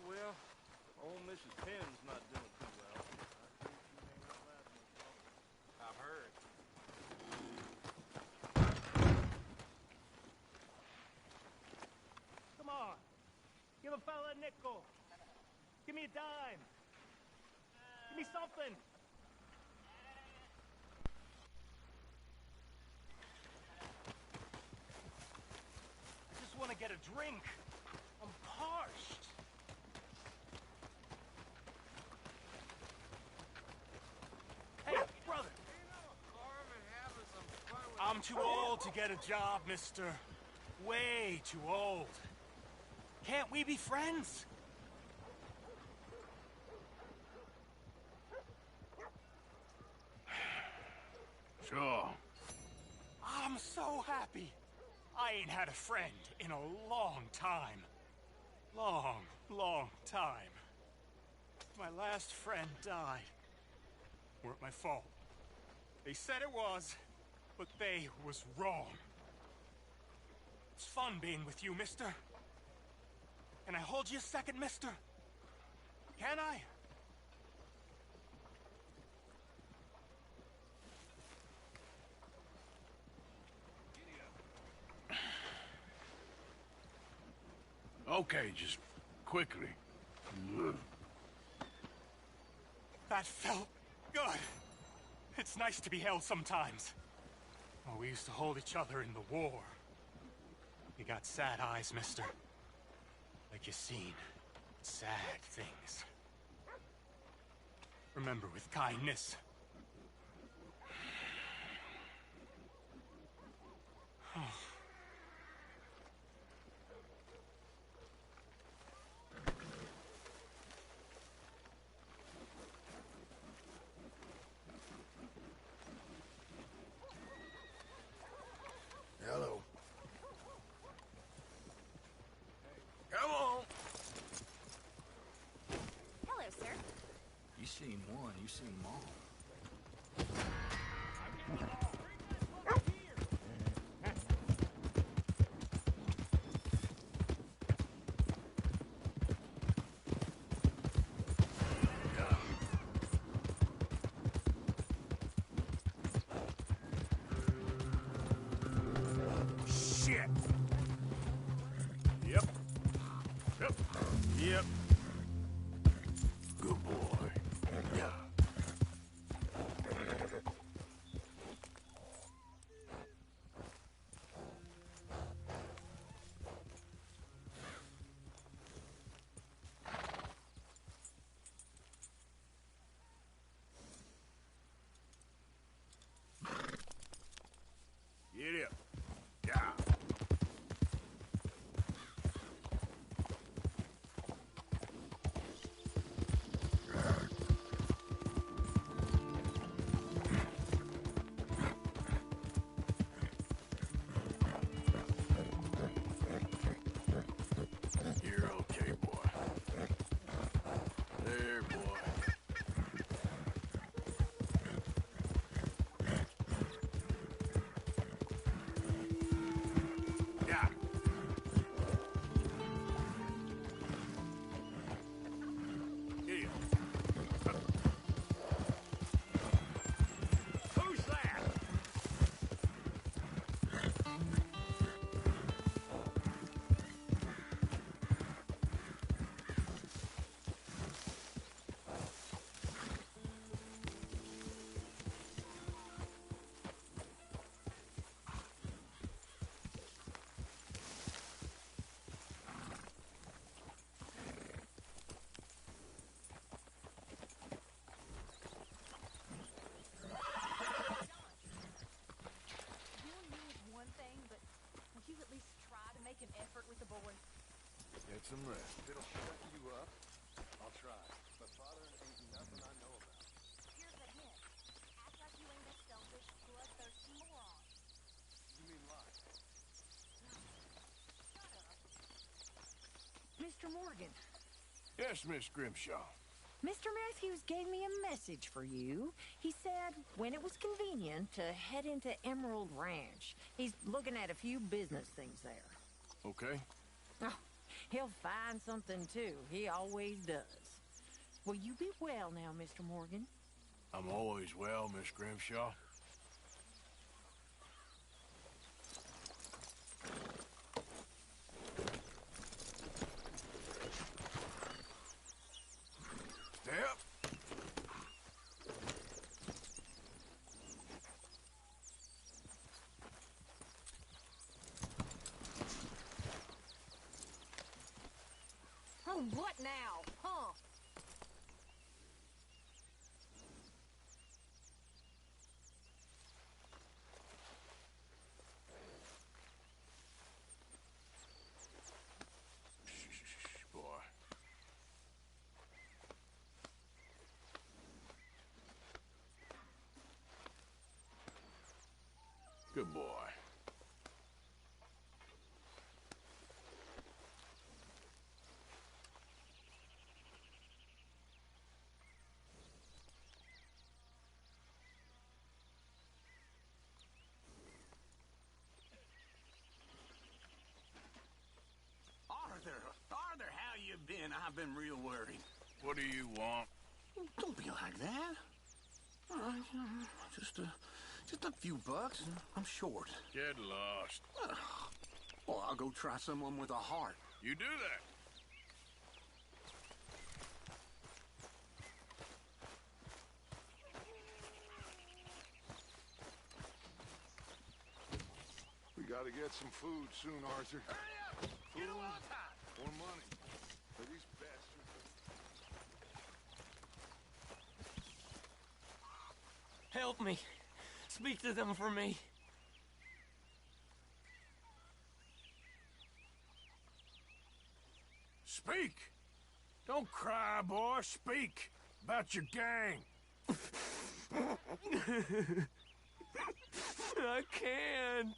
Well, old Mrs. Penn's not doing too well. I've heard. Come on. Give a fella a nickel. Give me a dime. Give me something. I just want to get a drink. I'm parched. Hey, brother. I'm too old to get a job, mister. Way too old. Can't we be friends? Sure. I'm so happy. I ain't had a friend in a long time. Long time. My last friend died. Weren't my fault. They said it was, but they was wrong. It's fun being with you, mister. Can I hold you a second, mister? Can I? Okay, just quickly. That felt good. It's nice to be held sometimes. Oh, we used to hold each other in the war. You got sad eyes, mister. Like you seen sad things. Remember, with kindness. Oh. Hello. Come on. Hello, sir. You seen one, you seen them all. Shit! Yep. Yep. Yep. Good boy. Yeah. Get up. Yeah. You're okay, boy. There, boy. Yeah. Here. Who's that? Get some rest. It'll shut you up. I'll try. But father ain't nothing I know about. Here's the hint. Act like you ain't a selfish, bloodthirsty moron. You mean lie? Mr. Morgan, Yes, Miss Grimshaw. Mr. Matthews gave me a message for you. He said when it was convenient to head into Emerald Ranch. He's looking at a few business things there. Okay. Oh, he'll find something, too. He always does. Will you be well now, Mr. Morgan? I'm always well, Miss Grimshaw. Step. Oh, what now? Huh? Shh, boy. Good boy. Arthur, I've been real worried. What do you want? Don't be like that. Just a few bucks. I'm short. Get lost. Well, I'll go try someone with a heart. You do that. We gotta get some food soon, Arthur. Hurry up! Food or money. For these bastards. Help me. Speak to them for me. Speak! Don't cry, boy. Speak about your gang. I can't.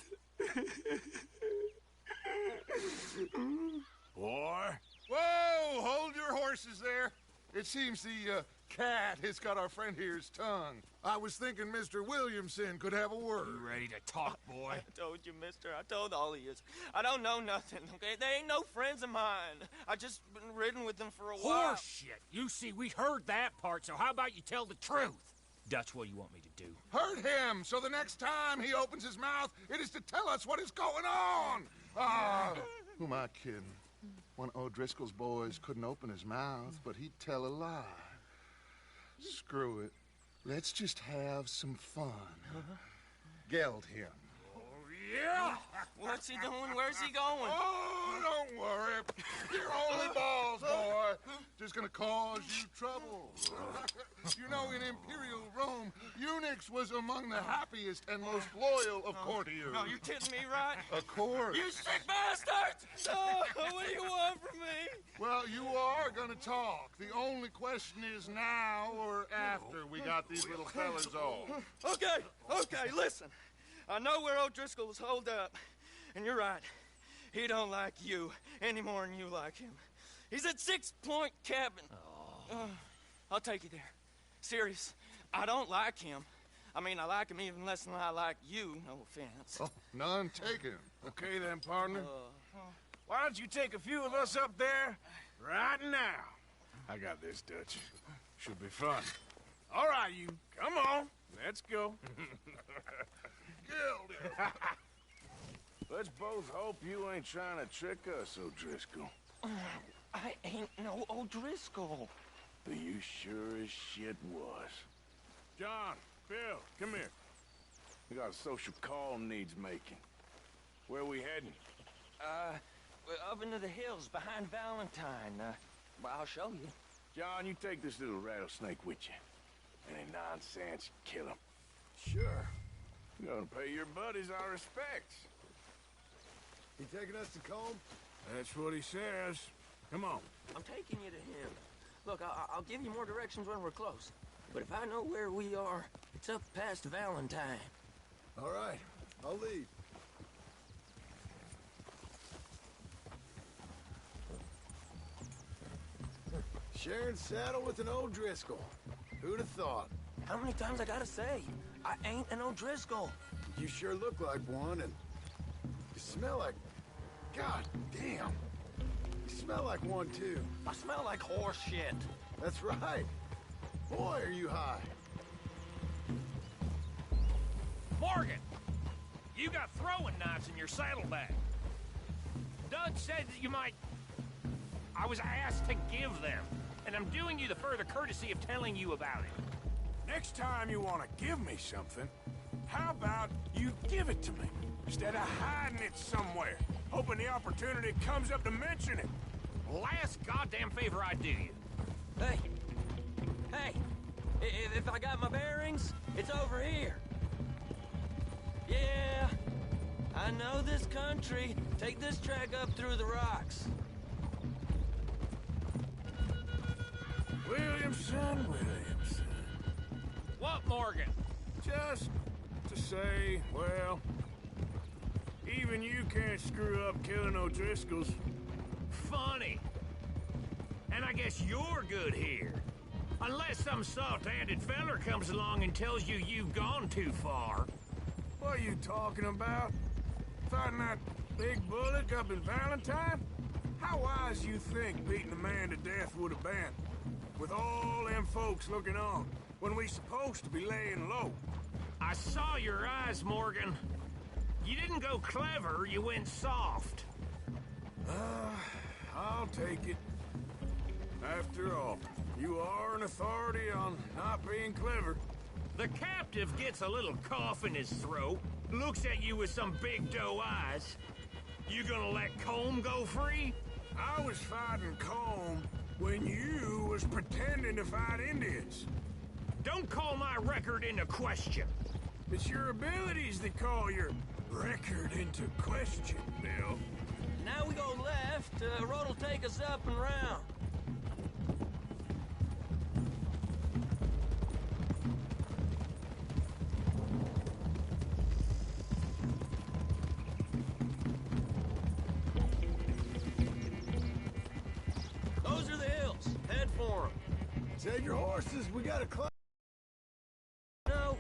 Boy. Whoa! Hold your horses there. It seems the cat has got our friend here's tongue. I was thinking Mr. Williamson could have a word. You ready to talk, boy? I told you, mister. I told all of you. I don't know nothing, okay? They ain't no friends of mine. I just been riding with them for a while. Horseshit! You see, we heard that part, so how about you tell the truth? Dutch, what do you want me to do? Hurt him, so the next time he opens his mouth, it is to tell us what is going on. Ah, who am I kidding? One of O'Driscoll's boys couldn't open his mouth, but he'd tell a lie. Screw it. Let's just have some fun. Geld him. Yeah! What's he doing? Where's he going? Oh, don't worry. You're only balls, boy. Just gonna cause you trouble. You know, in Imperial Rome, eunuchs was among the happiest and most loyal of courtiers. No, you kidding me, right? Of course. You sick bastard! Oh, what do you want from me? Well, you are gonna talk. The only question is now or after we got these little fellas off. Okay, listen. I know where O'Driscoll is holed up, and you're right. He don't like you any more than you like him. He's at 6 Point Cabin. I'll take you there. Serious, I don't like him. I mean, I like him even less than I like you, no offense. Oh, none taken. Okay then, partner. Why don't you take a few of us up there right now? I got this, Dutch. Should be fun. All right, you. Come on. Let's go. Let's both hope you ain't trying to trick us, O'Driscoll. I ain't no O'Driscoll. But you sure as shit was. John, Bill, come here. We got a social call needs making. Where we heading? We're up into the hills behind Valentine. Well, I'll show you. John, you take this little rattlesnake with you. Any nonsense, kill him. Sure. You're gonna pay your buddies our respects. He taking us to Combe? That's what he says. Come on. I'm taking you to him. Look, I'll give you more directions when we're close. But if I know where we are, it's up past Valentine. All right, I'll lead. Sharing saddle with an O'Driscoll. Who'd have thought? How many times I gotta say? I ain't an O'Driscoll. You sure look like one, and you smell like... God damn. You smell like one, too. I smell like horse shit. That's right. Boy, are you high. Morgan! You got throwing knives in your saddlebag. Doug said that you might... I was asked to give them, and I'm doing you the further courtesy of telling you about it. Next time you want to give me something, how about you give it to me, instead of hiding it somewhere, hoping the opportunity comes up to mention it? Last goddamn favor I do you. Hey! If I got my bearings, it's over here. Yeah, I know this country. Take this track up through the rocks. Williamson. What, Morgan? Just to say, well, even you can't screw up killing O'Driscolls. Funny. And I guess you're good here. Unless some soft-handed feller comes along and tells you you've gone too far. What are you talking about? Fighting that big bullock up in Valentine? How wise you think beating a man to death would have been? With all them folks looking on, when we supposed to be laying low. I saw your eyes, Morgan. You didn't go clever, you went soft. I'll take it. After all, you are an authority on not being clever. The captive gets a little cough in his throat, looks at you with some big doe eyes. You gonna let Combe go free? I was fighting Combe when you was pretending to fight Indians. Don't call my record into question. It's your abilities that call your record into question, Bill. Now we go left. Road'll take us up and round. Those are the hills. Head for them. Save your horses. We gotta climb. No,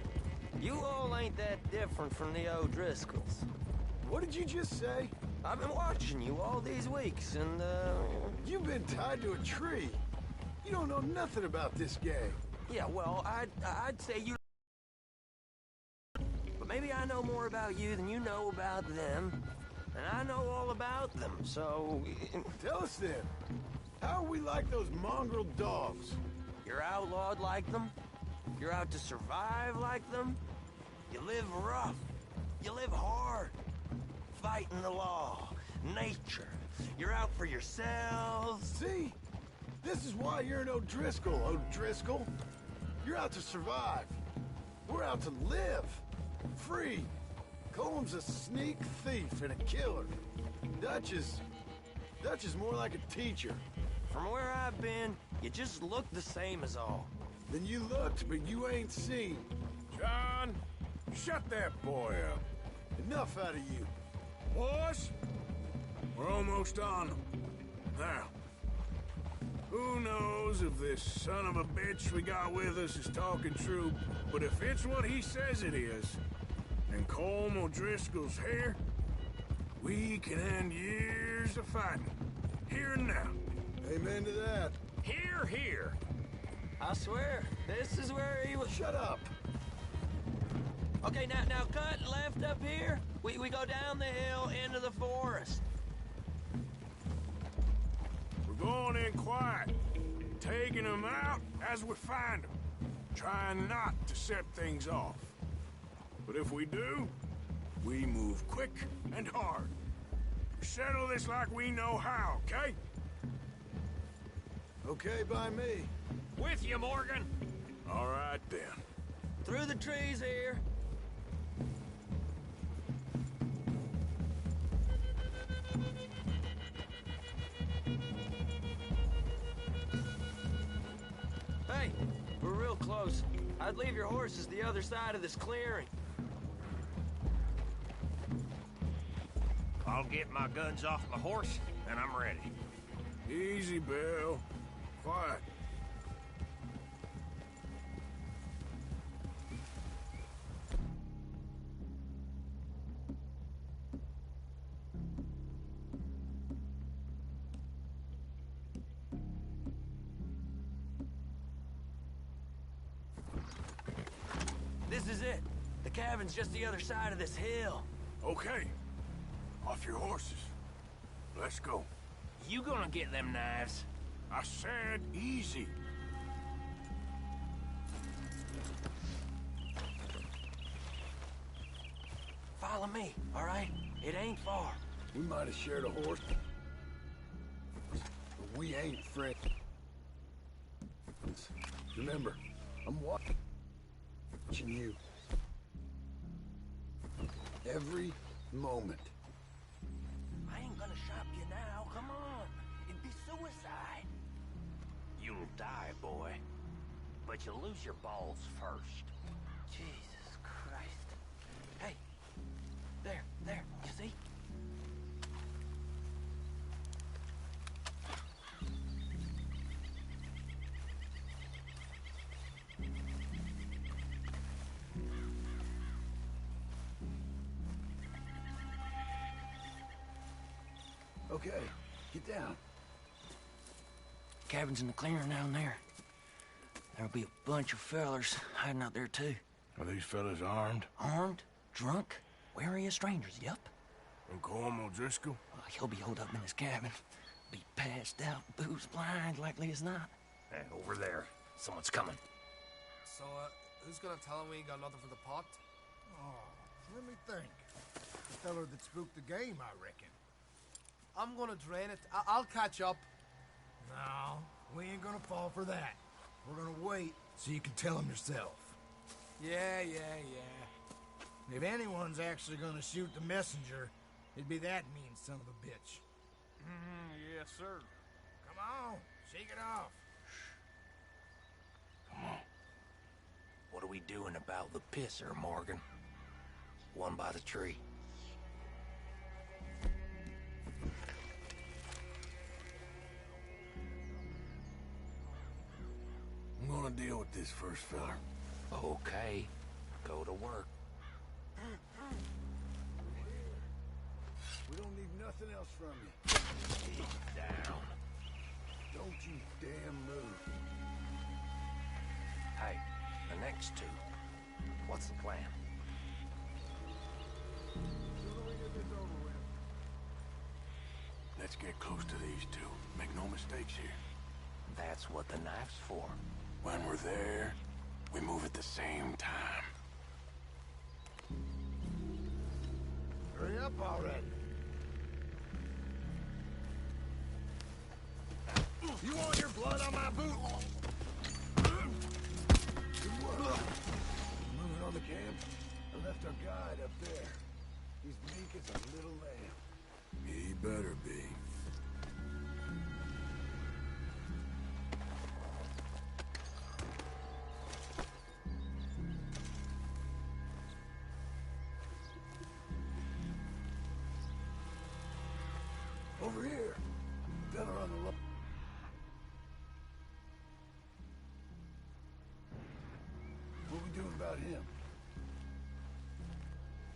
you all ain't that different from the O'Driscolls. What did you just say? I've been watching you all these weeks, and, You've been tied to a tree. You don't know nothing about this gang. Yeah, well, I'd say you... But maybe I know more about you than you know about them. And I know all about them, so... Tell us then. How are we like those mongrel dogs? You're outlawed like them. You're out to survive like them. You live rough. You live hard. Fighting the law. Nature. You're out for yourselves. See? This is why you're an O'Driscoll, O'Driscoll. You're out to survive. We're out to live. Free. Combs a sneak thief and a killer. Dutch is more like a teacher. From where I've been, you just look the same as all. Then you looked, but you ain't seen. John, shut that boy up. Enough out of you. Boys, we're almost on them. Now, who knows if this son of a bitch we got with us is talking true, but if it's what he says it is, and Colm O'Driscoll's here, we can end years of fighting. Here and now. Amen to that. Here, here. I swear, this is where he was... Shut up. Okay, now cut left up here. We go down the hill into the forest. We're going in quiet, taking them out as we find them, trying not to set things off. But if we do, we move quick and hard. Settle this like we know how, okay? Okay by me. With you, Morgan. All right, then. Through the trees here. Hey, we're real close. I'd leave your horses the other side of this clearing. I'll get my guns off my horse, and I'm ready. Easy, Bill. Quiet. This is it. The cabin's just the other side of this hill. Okay. Off your horses. Let's go. You gonna get them knives? I said easy. Follow me, all right? It ain't far. We might have shared a horse, but we ain't friends. Remember, I'm watching you. Every moment. I ain't gonna shop you now, come on. It'd be suicide. You'll die, boy. But you'll lose your balls first. Jesus Christ. Hey, there, you see? Okay, Get down. Cabin's in the clearing down there. There'll be a bunch of fellers hiding out there, too. Are these fellas armed? Armed, drunk, wary of strangers, yup. And Colm O'Driscoll? He'll be holed up in his cabin. Be passed out, booze blind, likely as not. Hey, over there. Someone's coming. So, who's gonna tell him we ain't got nothing for the pot? Oh, let me think. The feller that spooked the game, I reckon. I'm gonna drain it. I'll catch up. No, we ain't gonna fall for that. We're gonna wait so you can tell him yourself. Yeah. If anyone's actually gonna shoot the messenger, it'd be that mean son of a bitch. Yes, sir. Come on, shake it off. Come on. What are we doing about the pisser, Morgan? One by the tree. I'm gonna deal with this first feller. Okay. Go to work. We don't need nothing else from you. Get down. Don't you damn move. Hey, the next two. What's the plan? Let's get close to these two. Make no mistakes here. That's what the knife's for. When we're there, we move at the same time. Hurry up already. You want your blood on my boot? Good work. Moving on the camp. I left our guide up there. He's meek as a little lamb. He better be. Over here. Fella on the left. What we doing about him?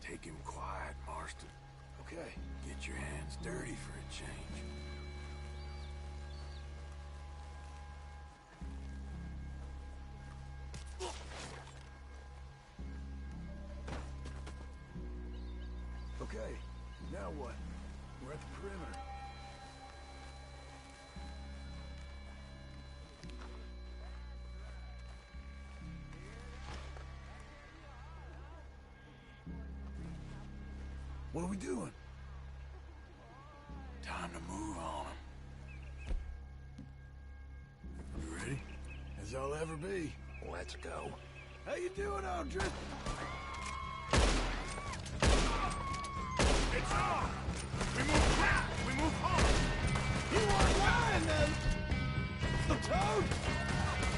Take him quiet, Marston. Okay. Get your hands dirty for a change. Okay. Now what? We're at the perimeter. What are we doing? Time to move on him. You ready? As I'll ever be. Let's go. How you doing, Aldrich? It's on! We move fast! We move hard! You weren't lying then! The toad!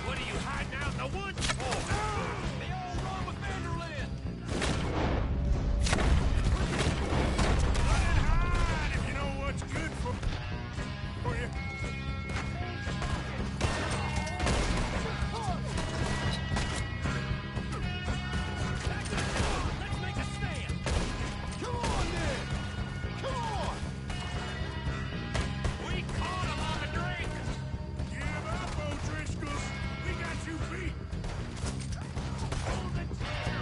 What are you hiding out in the woods for? The old Ron McVanderland! Hide if you know what's good for you. Let's make a stand! Come on, then! Come on! We caught him on the drink! Give up, O'Driscolls! We got you beat! Hold the chair!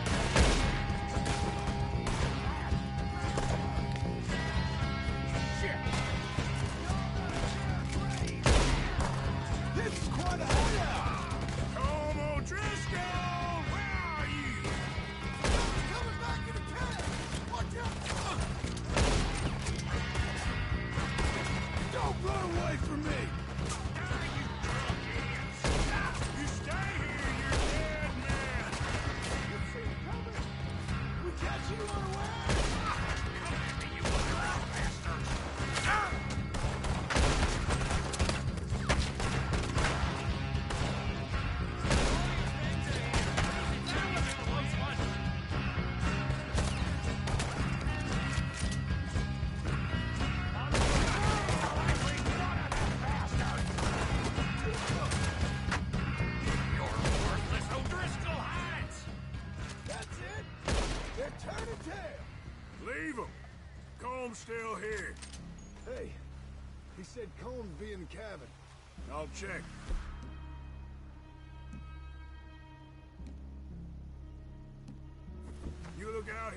Shit! This is quite a hideout! Come, O'Driscoll! Where are you? Coming back in the camp! Watch out! Don't run away from me! You stay here, you're dead man! You see it coming? We catch you unaware! Come at me, you little bastard! You're worthless O'Driscoll hides! That's it! They're turning tail! Leave him! Comb's still here. Hey, He said Combs be in the cabin. I'll check. You look out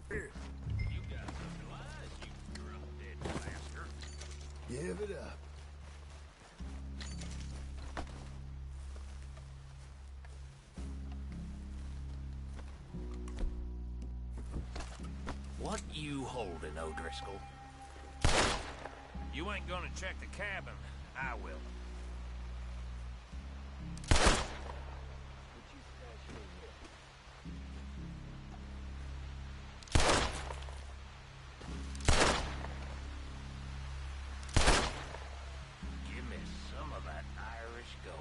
here. You got supplies, you drop-dead bastard. Give it up. What you holding, O'Driscoll? You ain't gonna check the cabin. I will. Give me some of that Irish gold.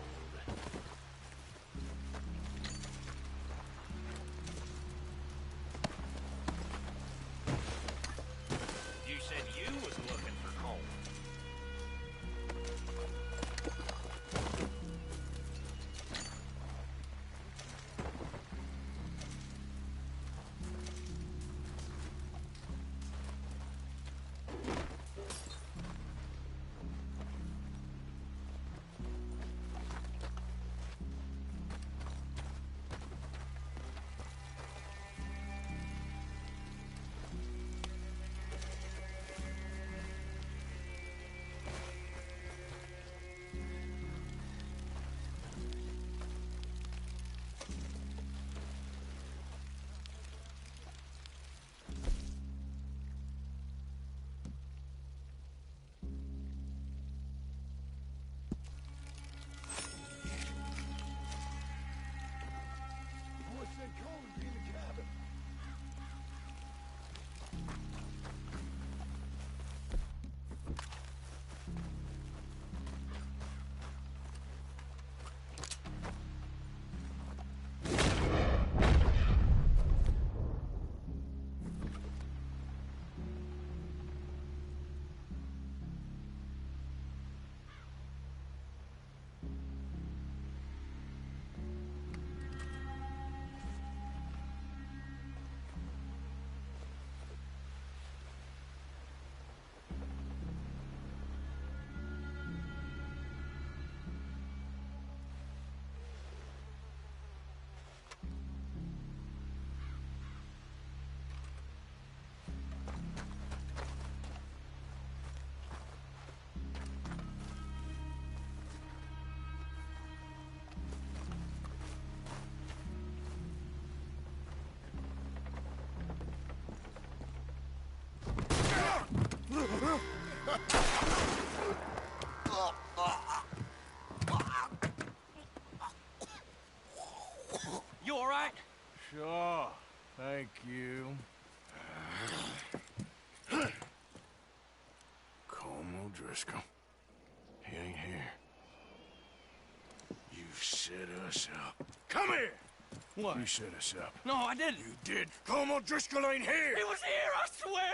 You said you was looking for coal. Boy said Combs be in the cabin. You all right? Sure. Thank you. Colm O'Driscoll. He ain't here. You set us up. Come here! What? You set us up. No, I didn't. You did. Colm O'Driscoll ain't here! He was here, I swear!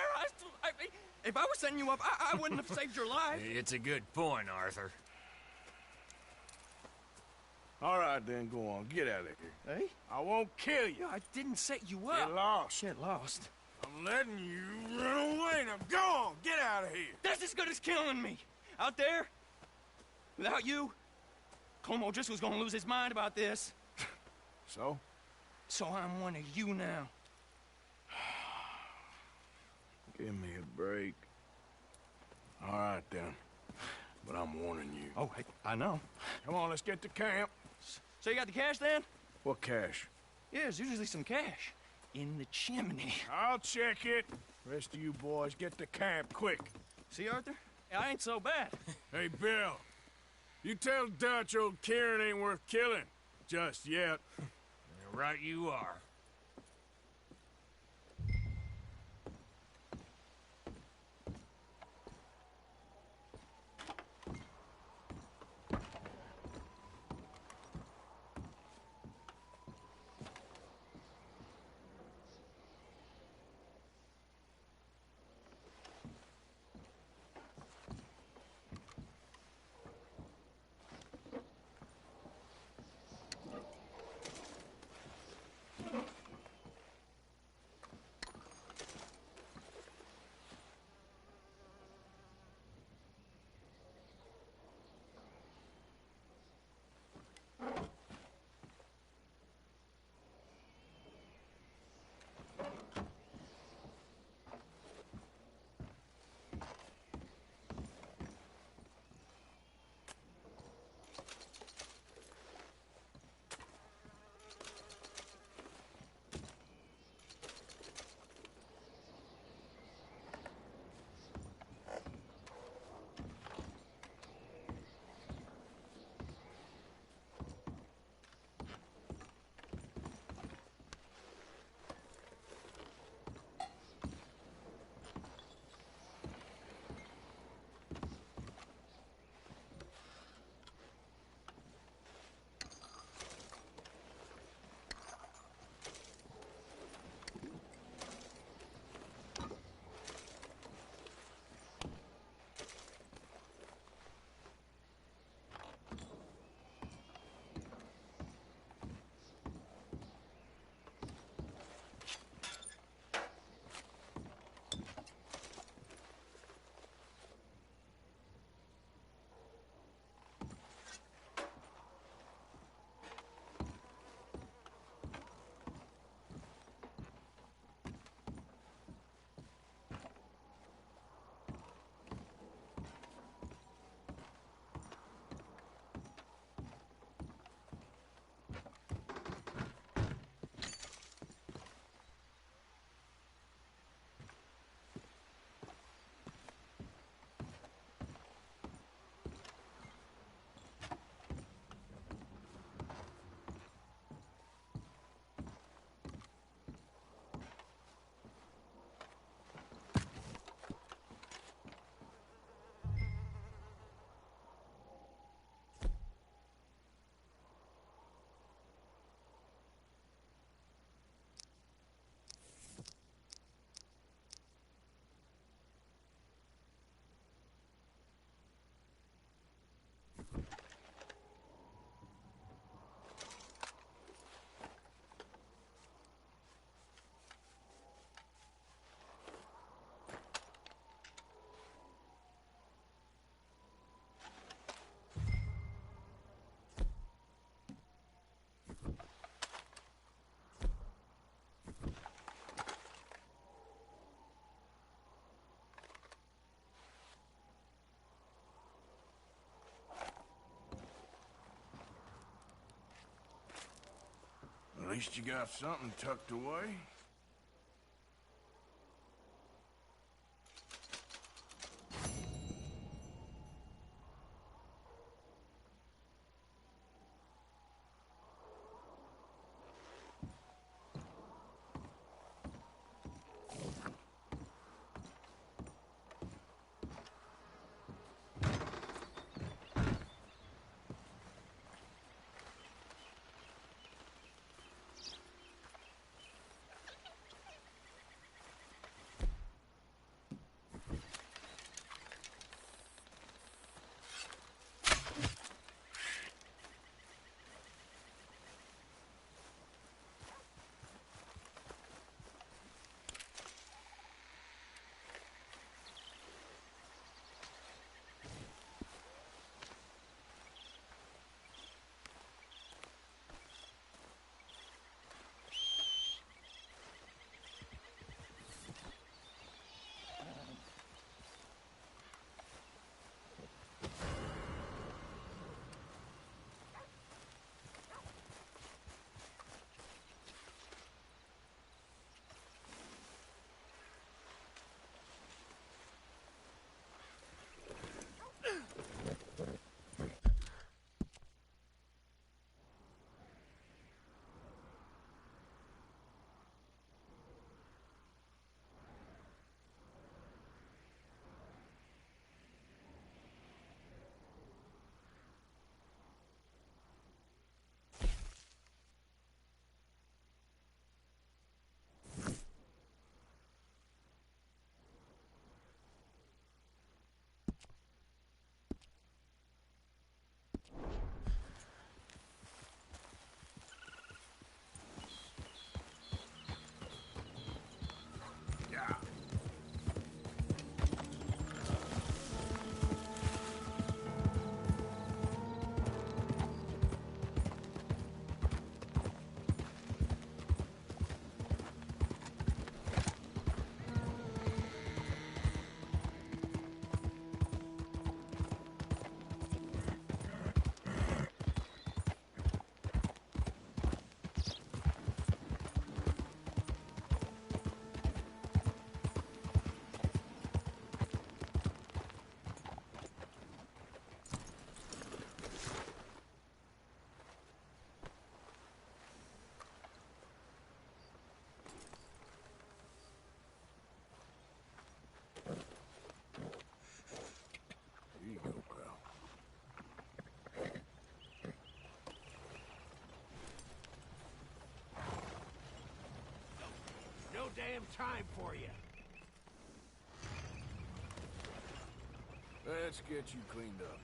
If I was setting you up, I wouldn't have saved your life. It's a good point, Arthur. All right, then, go on. Get out of here. Hey? I won't kill you. I didn't set you up. Get lost. Get lost. I'm letting you run away. Now go on. Get out of here. That's as good as killing me. Out there, without you, Colm O'Driscoll's gonna lose his mind about this. So? So I'm one of you now. Give me a break. All right, then. But I'm warning you. Oh, I know. Come on, let's get to camp. So you got the cash, then? What cash? Yeah, there's usually some cash. In the chimney. I'll check it. Rest of you boys, get to camp, quick. See, Arthur? I ain't so bad. Hey, Bill. You tell Dutch old Kieran ain't worth killing. Just yet. Right you are. least you got something tucked away. Here you go, pal. No damn time for you. Let's get you cleaned up.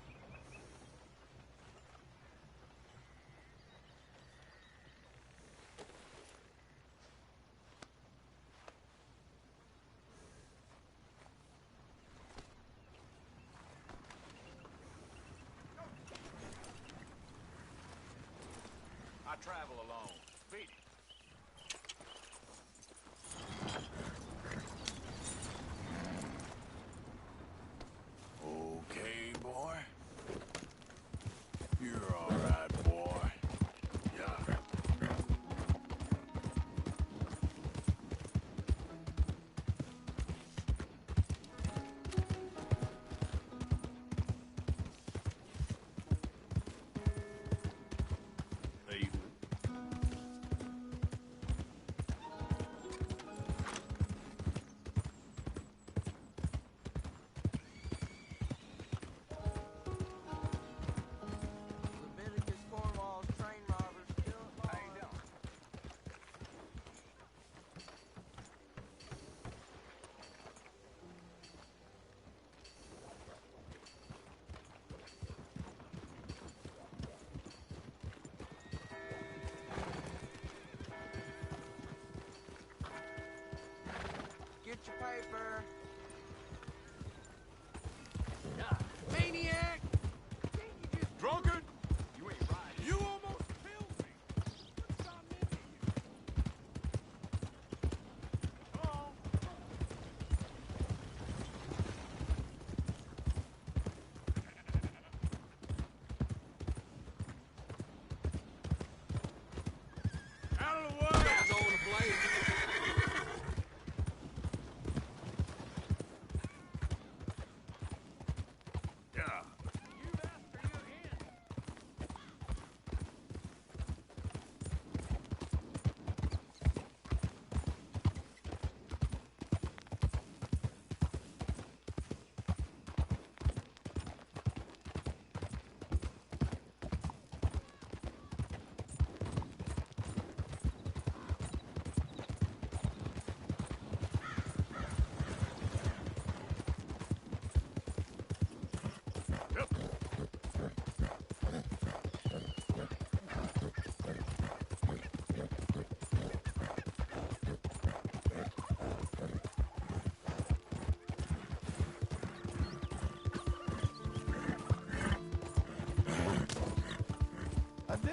I travel alone. Beat it. Okay, boy. You're all right, boy. Yeah. Evening.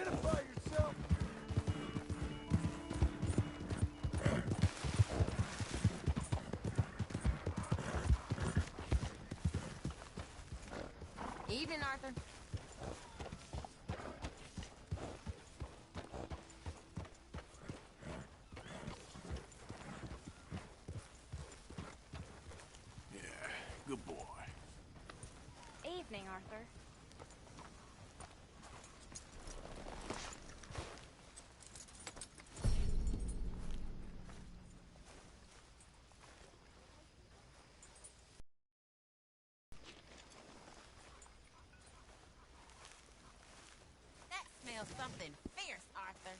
Identify yourself. Evening, Arthur. Yeah, good boy. Evening, Arthur. That smells something fierce, Arthur.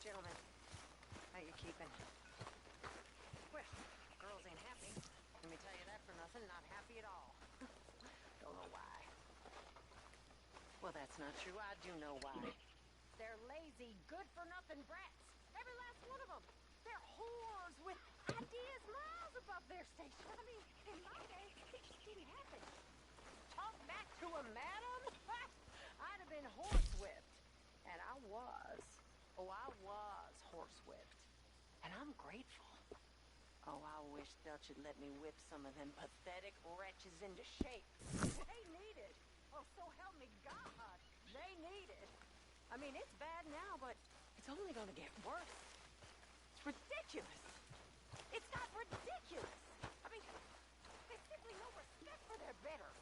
Gentlemen, how you keeping? Well, girls ain't happy. Let me tell you that for nothing. Not happy at all. Don't know why. Well, that's not true. I do know why. They're lazy, good-for-nothing brats. Every last one of them. They're whores with ideas miles above their station. I mean, in my day, it just didn't happen. Talk back to a madam? I'd have been horsewhipped. And I was. Oh, I was horsewhipped. And I'm grateful. Oh, I wish Dutch had let me whip some of them pathetic wretches into shape. They need it. Oh, so help me God. They need it. I mean, it's bad now, but it's only going to get worse. It's ridiculous. It's not ridiculous. I mean, they simply no respect for their better.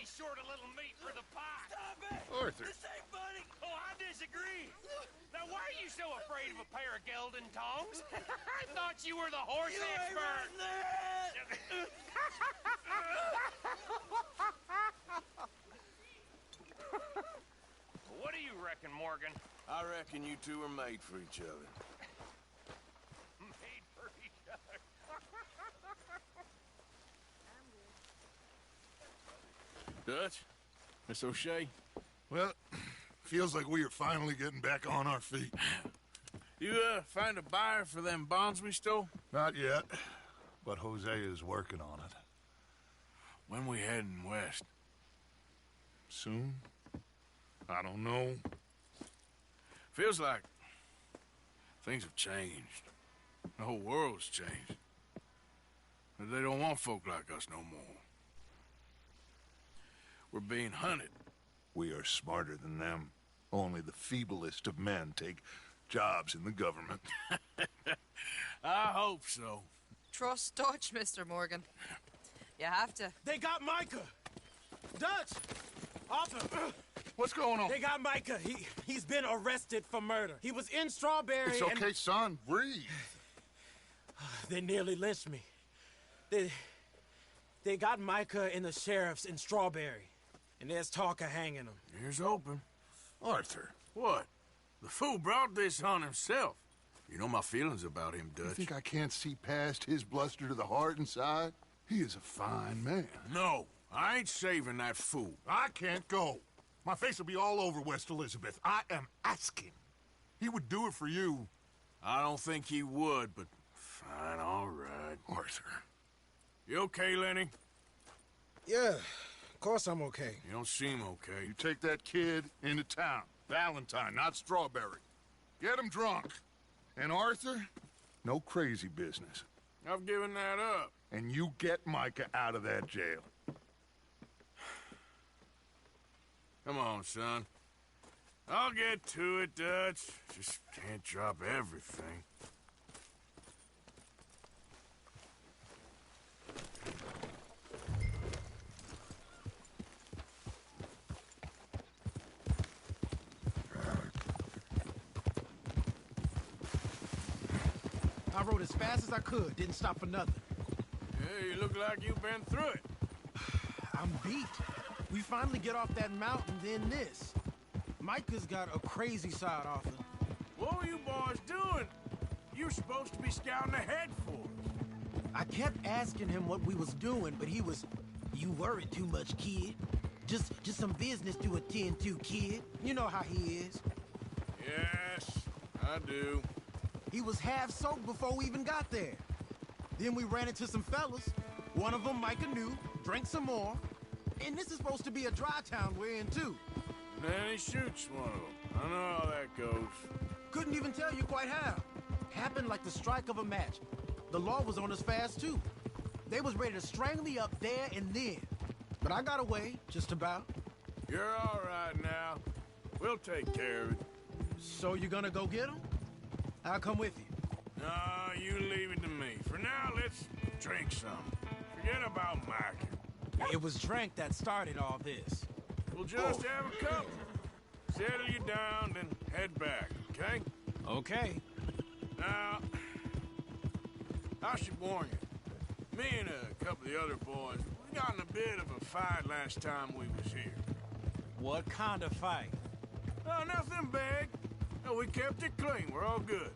short a little meat for the pie. Stop it! Arthur. This ain't funny! Oh, I disagree. Now, why are you so afraid of a pair of gelding tongs? I thought you were the horse You ain't expert. right there! What do you reckon, Morgan? I reckon you two are made for each other. Made for each other. Dutch? Miss O'Shea? Well, feels like we are finally getting back on our feet. You, find a buyer for them bonds we stole? Not yet, but Jose is working on it. When we heading west? Soon? I don't know. Feels like things have changed. The whole world's changed. They don't want folk like us no more. We're being hunted. We are smarter than them. Only the feeblest of men take jobs in the government. I hope so. Trust Dutch, Mr. Morgan. You have to. They got Micah! Dutch! Arthur! What's going on? They got Micah. He's been arrested for murder. He was in Strawberry. It's okay, son. Breathe. They nearly lynched me. They got Micah and the sheriffs in Strawberry. And there's talk of hanging him. Here's hoping. Arthur. What? The fool brought this on himself. You know my feelings about him, Dutch. You think I can't see past his bluster to the heart inside? He is a fine man. No, I ain't saving that fool. I can't go. My face will be all over West Elizabeth. I am asking. He would do it for you. I don't think he would, but fine, all right. Arthur. You okay, Lenny? Yeah, of course I'm okay. You don't seem okay. You take that kid into town. Valentine, not Strawberry. Get him drunk. And Arthur, no crazy business. I've given that up. And you get Micah out of that jail. Come on, son. I'll get to it, Dutch. Just can't drop everything. I rode as fast as I could, didn't stop for nothing. Yeah, you look like you've been through it. I'm beat. We finally get off that mountain, then this. Micah's got a crazy side, Arthur. What were you boys doing? You're supposed to be scouting ahead for us. I kept asking him what we was doing, but he was, "You worry too much, kid. Just some business to attend to, kid." You know how he is. Yes, I do. He was half soaked before we even got there. Then we ran into some fellas. One of them Micah knew, drank some more. And this is supposed to be a dry town we're in, too. Then he shoots one of them. I know how that goes. Couldn't even tell you quite how. Happened like the strike of a match. The law was on us fast, too. They was ready to strangle me up there and then. But I got away, just about. You're all right now. We'll take care of it. So you gonna go get him? I'll come with you. No, you leave it to me. For now, let's drink some. Forget about Mike. It was drink that started all this. We'll just have a couple. Settle you down, then head back, okay? Okay. Now, I should warn you. Me and a couple of the other boys, we got in a bit of a fight last time we was here. What kind of fight? Oh, nothing big. No, we kept it clean. We're all good.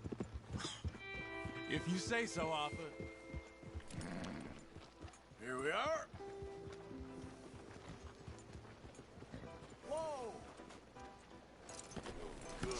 If you say so, Arthur. Here we are. Whoa! Good boy.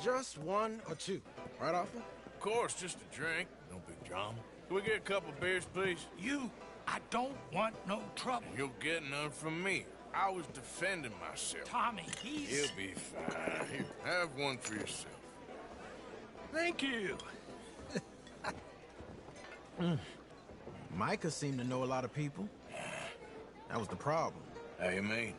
Just one or two, right, Arthur? Of course, just a drink. No big drama. Can we get a couple beers, please? I don't want no trouble. You'll get none from me. I was defending myself. Tommy, he's... He'll be fine. Here, have one for yourself. Thank you. Micah seemed to know a lot of people. That was the problem. How you mean?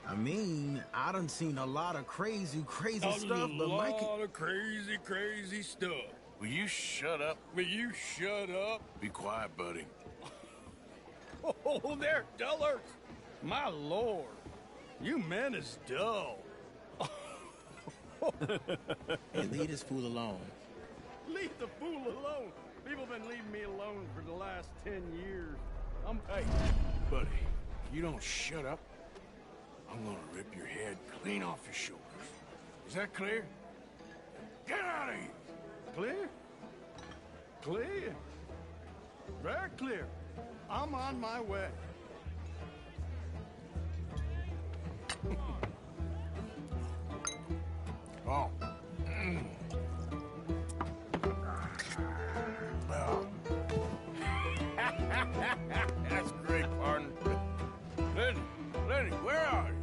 I mean, I done seen a lot of crazy stuff, but Micah... A lot of crazy stuff. Will you shut up? Will you shut up? Be quiet, buddy. Oh, they're dullers. My lord. You men is dull. Hey, leave this fool alone. Leave the fool alone. People been leaving me alone for the last 10 years. Hey, buddy, if you don't shut up, I'm gonna rip your head clean off your shoulders. Is that clear? Get out of here! Clear? Clear? Very clear. I'm on my way. Oh. That's great, partner. Lenny, where are you?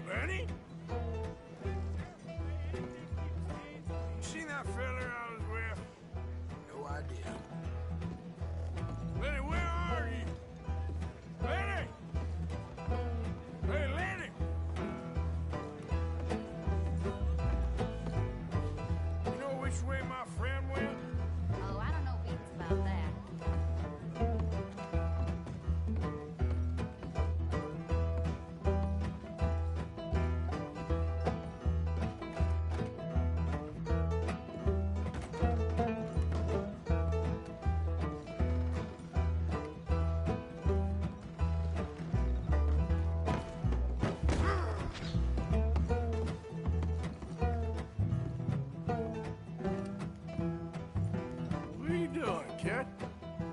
Lenny? You seen that fella I was with? No idea. Lenny, where are you? Lenny! Hey, Lenny! You know which way my friend went? Oh, I don't know beats about that. What are you doing, kid?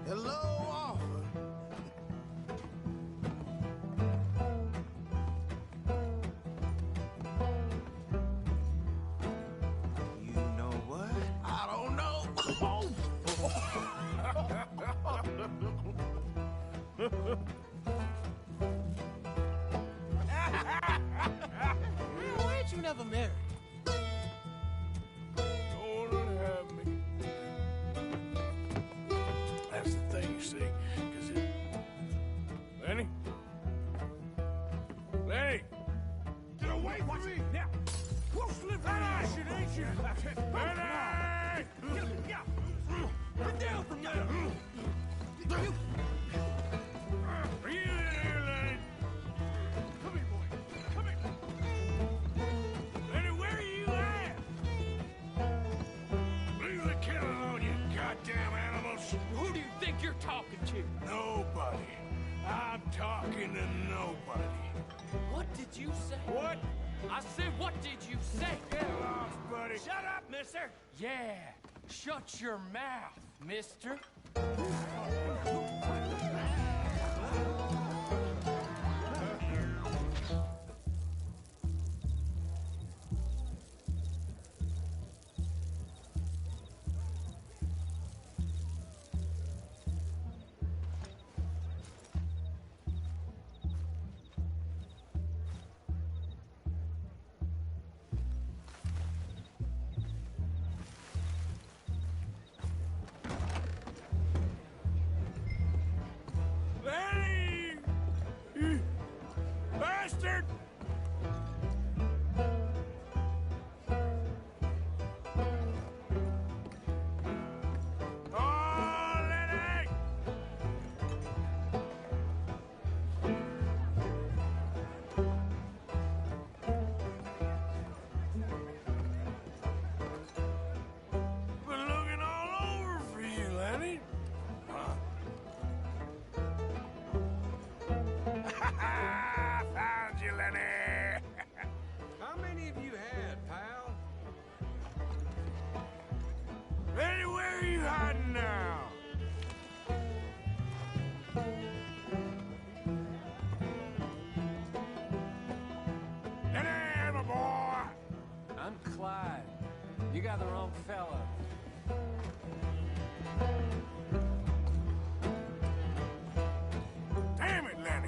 Hello, Arthur. You know what? I don't know. Why ain't you never married? Don't have me. That's the thing, you see, because it... Lenny? Lenny! Get away from me! Now! We'll slip right out, ain't you? Lenny! Get down from there! Are you in here, Lenny? Come here, boy. Come here. Lenny, where are you at? Leave the kid alone, you goddamn animals. Who do you think you're talking to? Nobody. I'm talking to nobody. What did you say? What? I said, what did you say? Get lost, buddy. Shut up, mister. Yeah, shut your mouth, mister.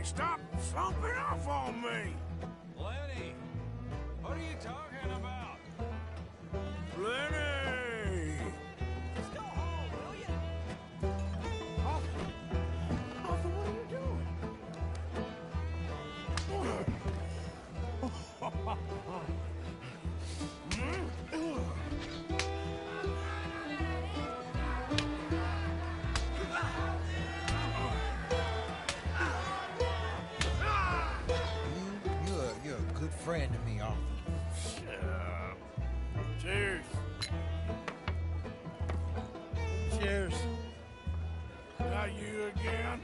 Hey, stop slumping off on me! Lenny, what are you talking about? Lenny! Let's go home, will you? Arthur, what are you doing? You're a good friend to me, Arthur. Cheers. Cheers. Not you again?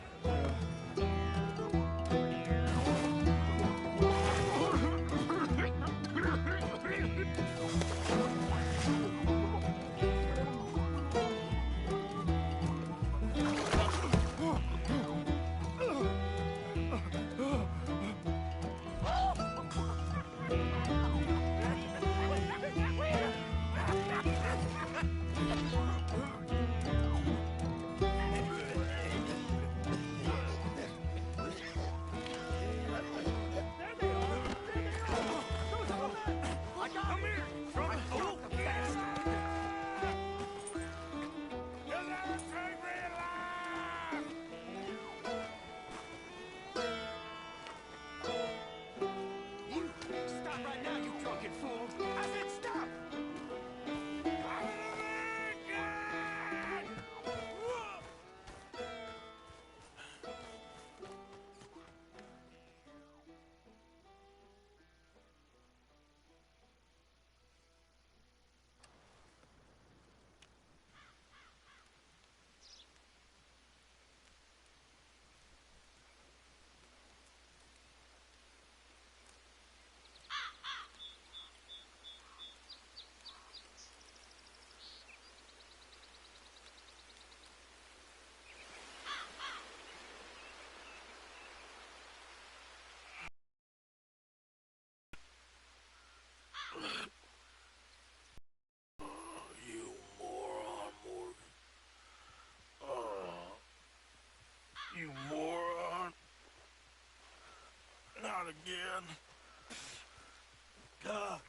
Stop right now, you drunken fool! I said stop! You moron, Morgan. You moron. Not again. God.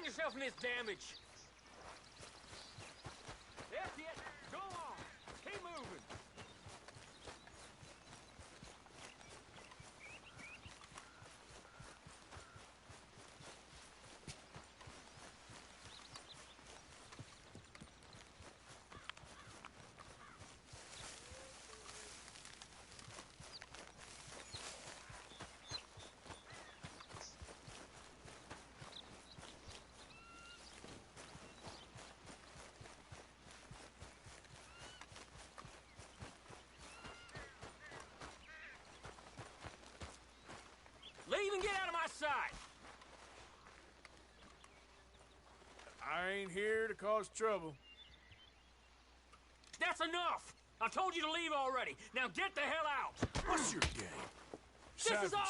find yourself in this damage. That's it. Go on. Keep moving. Leave and get out of my sight! I ain't here to cause trouble. That's enough! I told you to leave already. Now get the hell out! What's your game? This is all...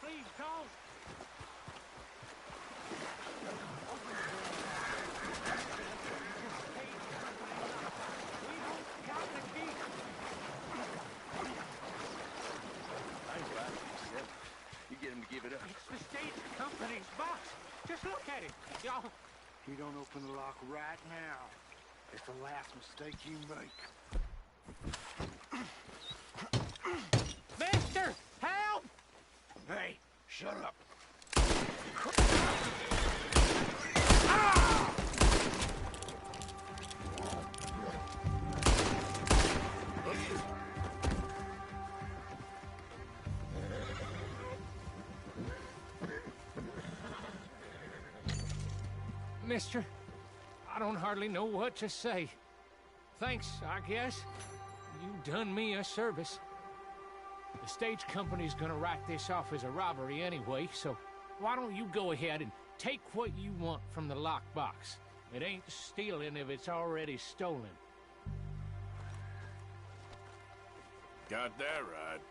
Please, don't. You get him to give it up. It's the state company's box. Just look at it. Y'all. You don't open the lock right now. It's the last mistake you make. Mister, help! Hey, shut up. Mister, I don't hardly know what to say. Thanks, I guess. You done me a service. The stage company's gonna write this off as a robbery anyway, so why don't you go ahead and take what you want from the lockbox? It ain't stealing if it's already stolen. Got that right.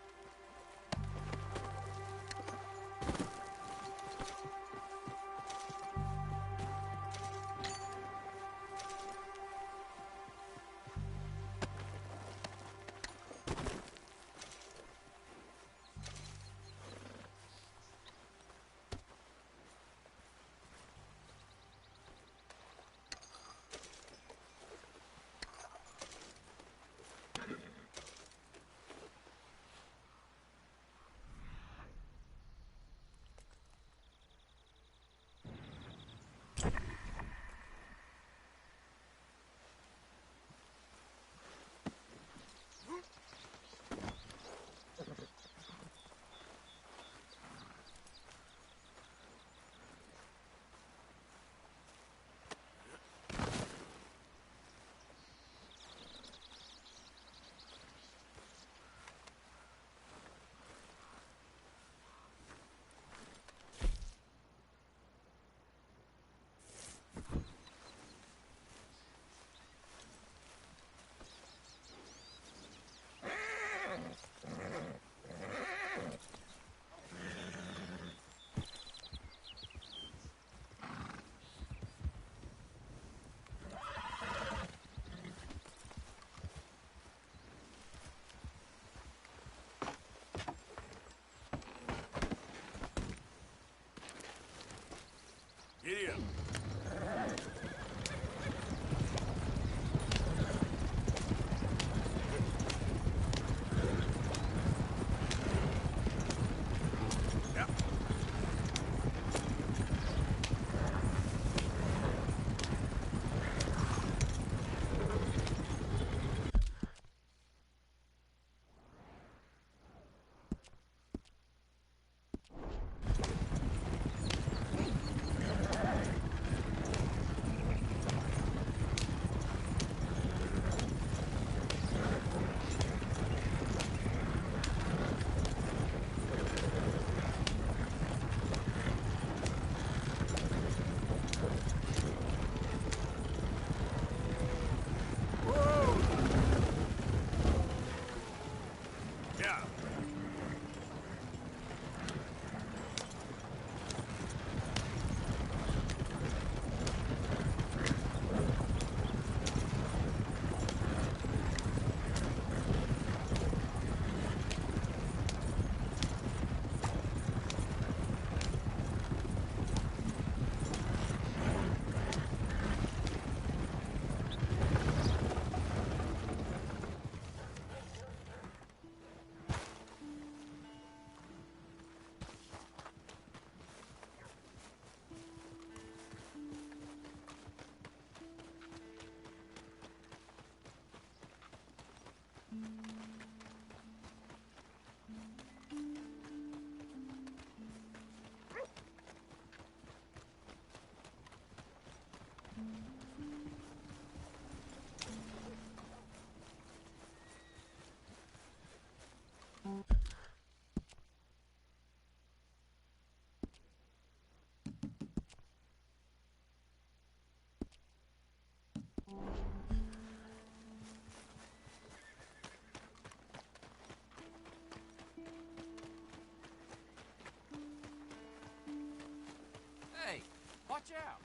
Watch out!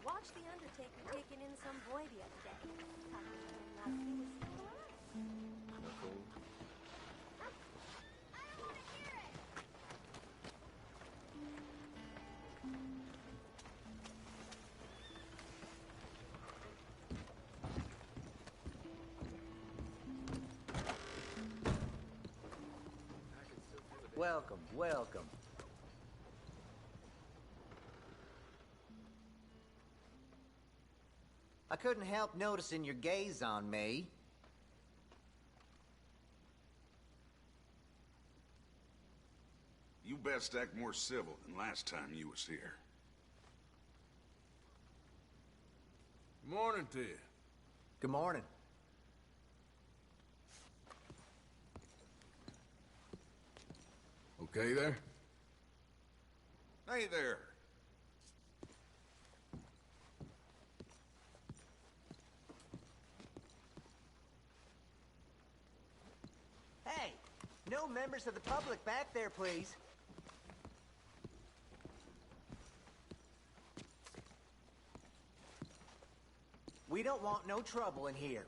Watch the Undertaker taking in some boy the other day. Like he was still alive. Welcome, welcome. I couldn't help noticing your gaze on me. You best act more civil than last time you was here. Good morning to you. Good morning. Okay there? Hey there. Hey, no members of the public back there, please. We don't want no trouble in here.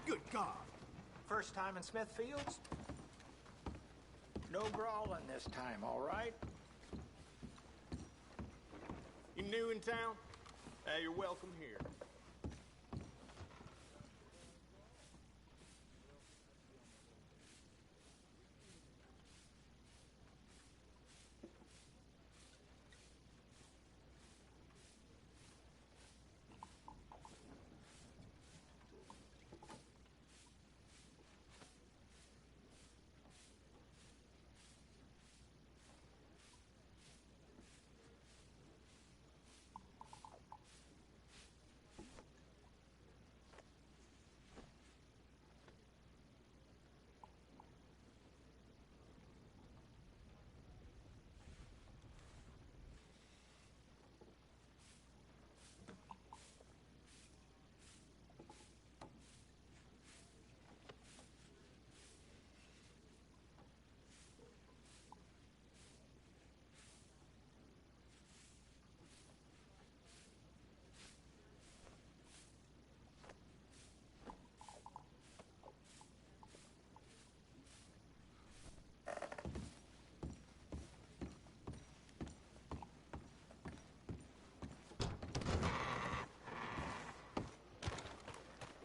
Good God. First time in Smithfields? No brawling this time, all right? You new in town? You're welcome here.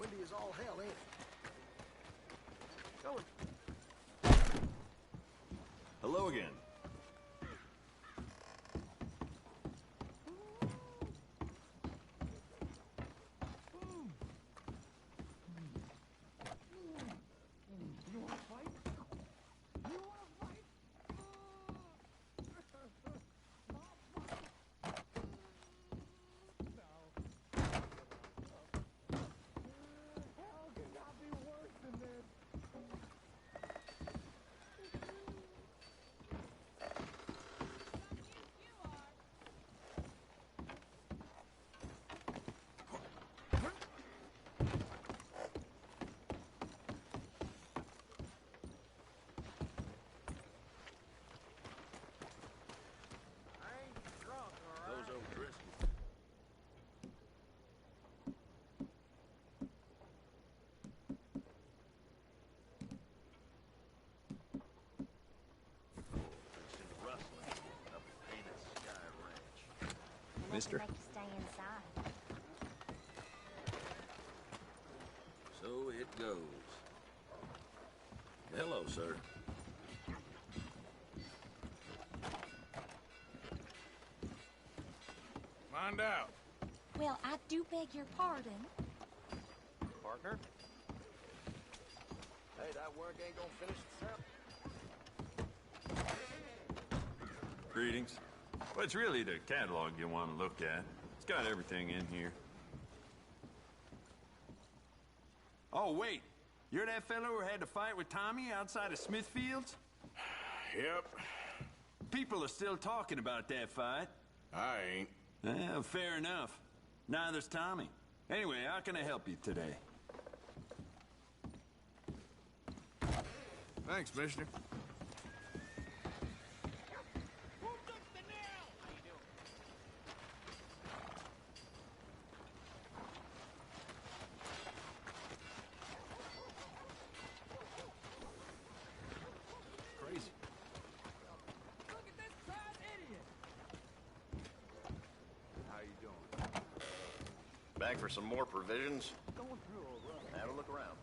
Windy as all hell, ain't it? Going. Hello again. You wanna fight? You wanna fight? How could I be worse than this? Those O'Driscolls. Rustling up at Painted Sky Ranch. Mister? Make you stay inside. So it goes. Hello, sir. Find out. Well, I do beg your pardon. Partner? Hey, that work ain't gonna finish itself. Greetings. Well, it's really the catalog you want to look at. It's got everything in here. Oh, wait. You're that fellow who had to fight with Tommy outside of Smithfield's? Yep. People are still talking about that fight. I ain't. Fair enough. Neither's Tommy. Anyway, how can I help you today? Thanks, mister. Crazy. How you doing? Back for some more provisions? Going through all right. Have a look around.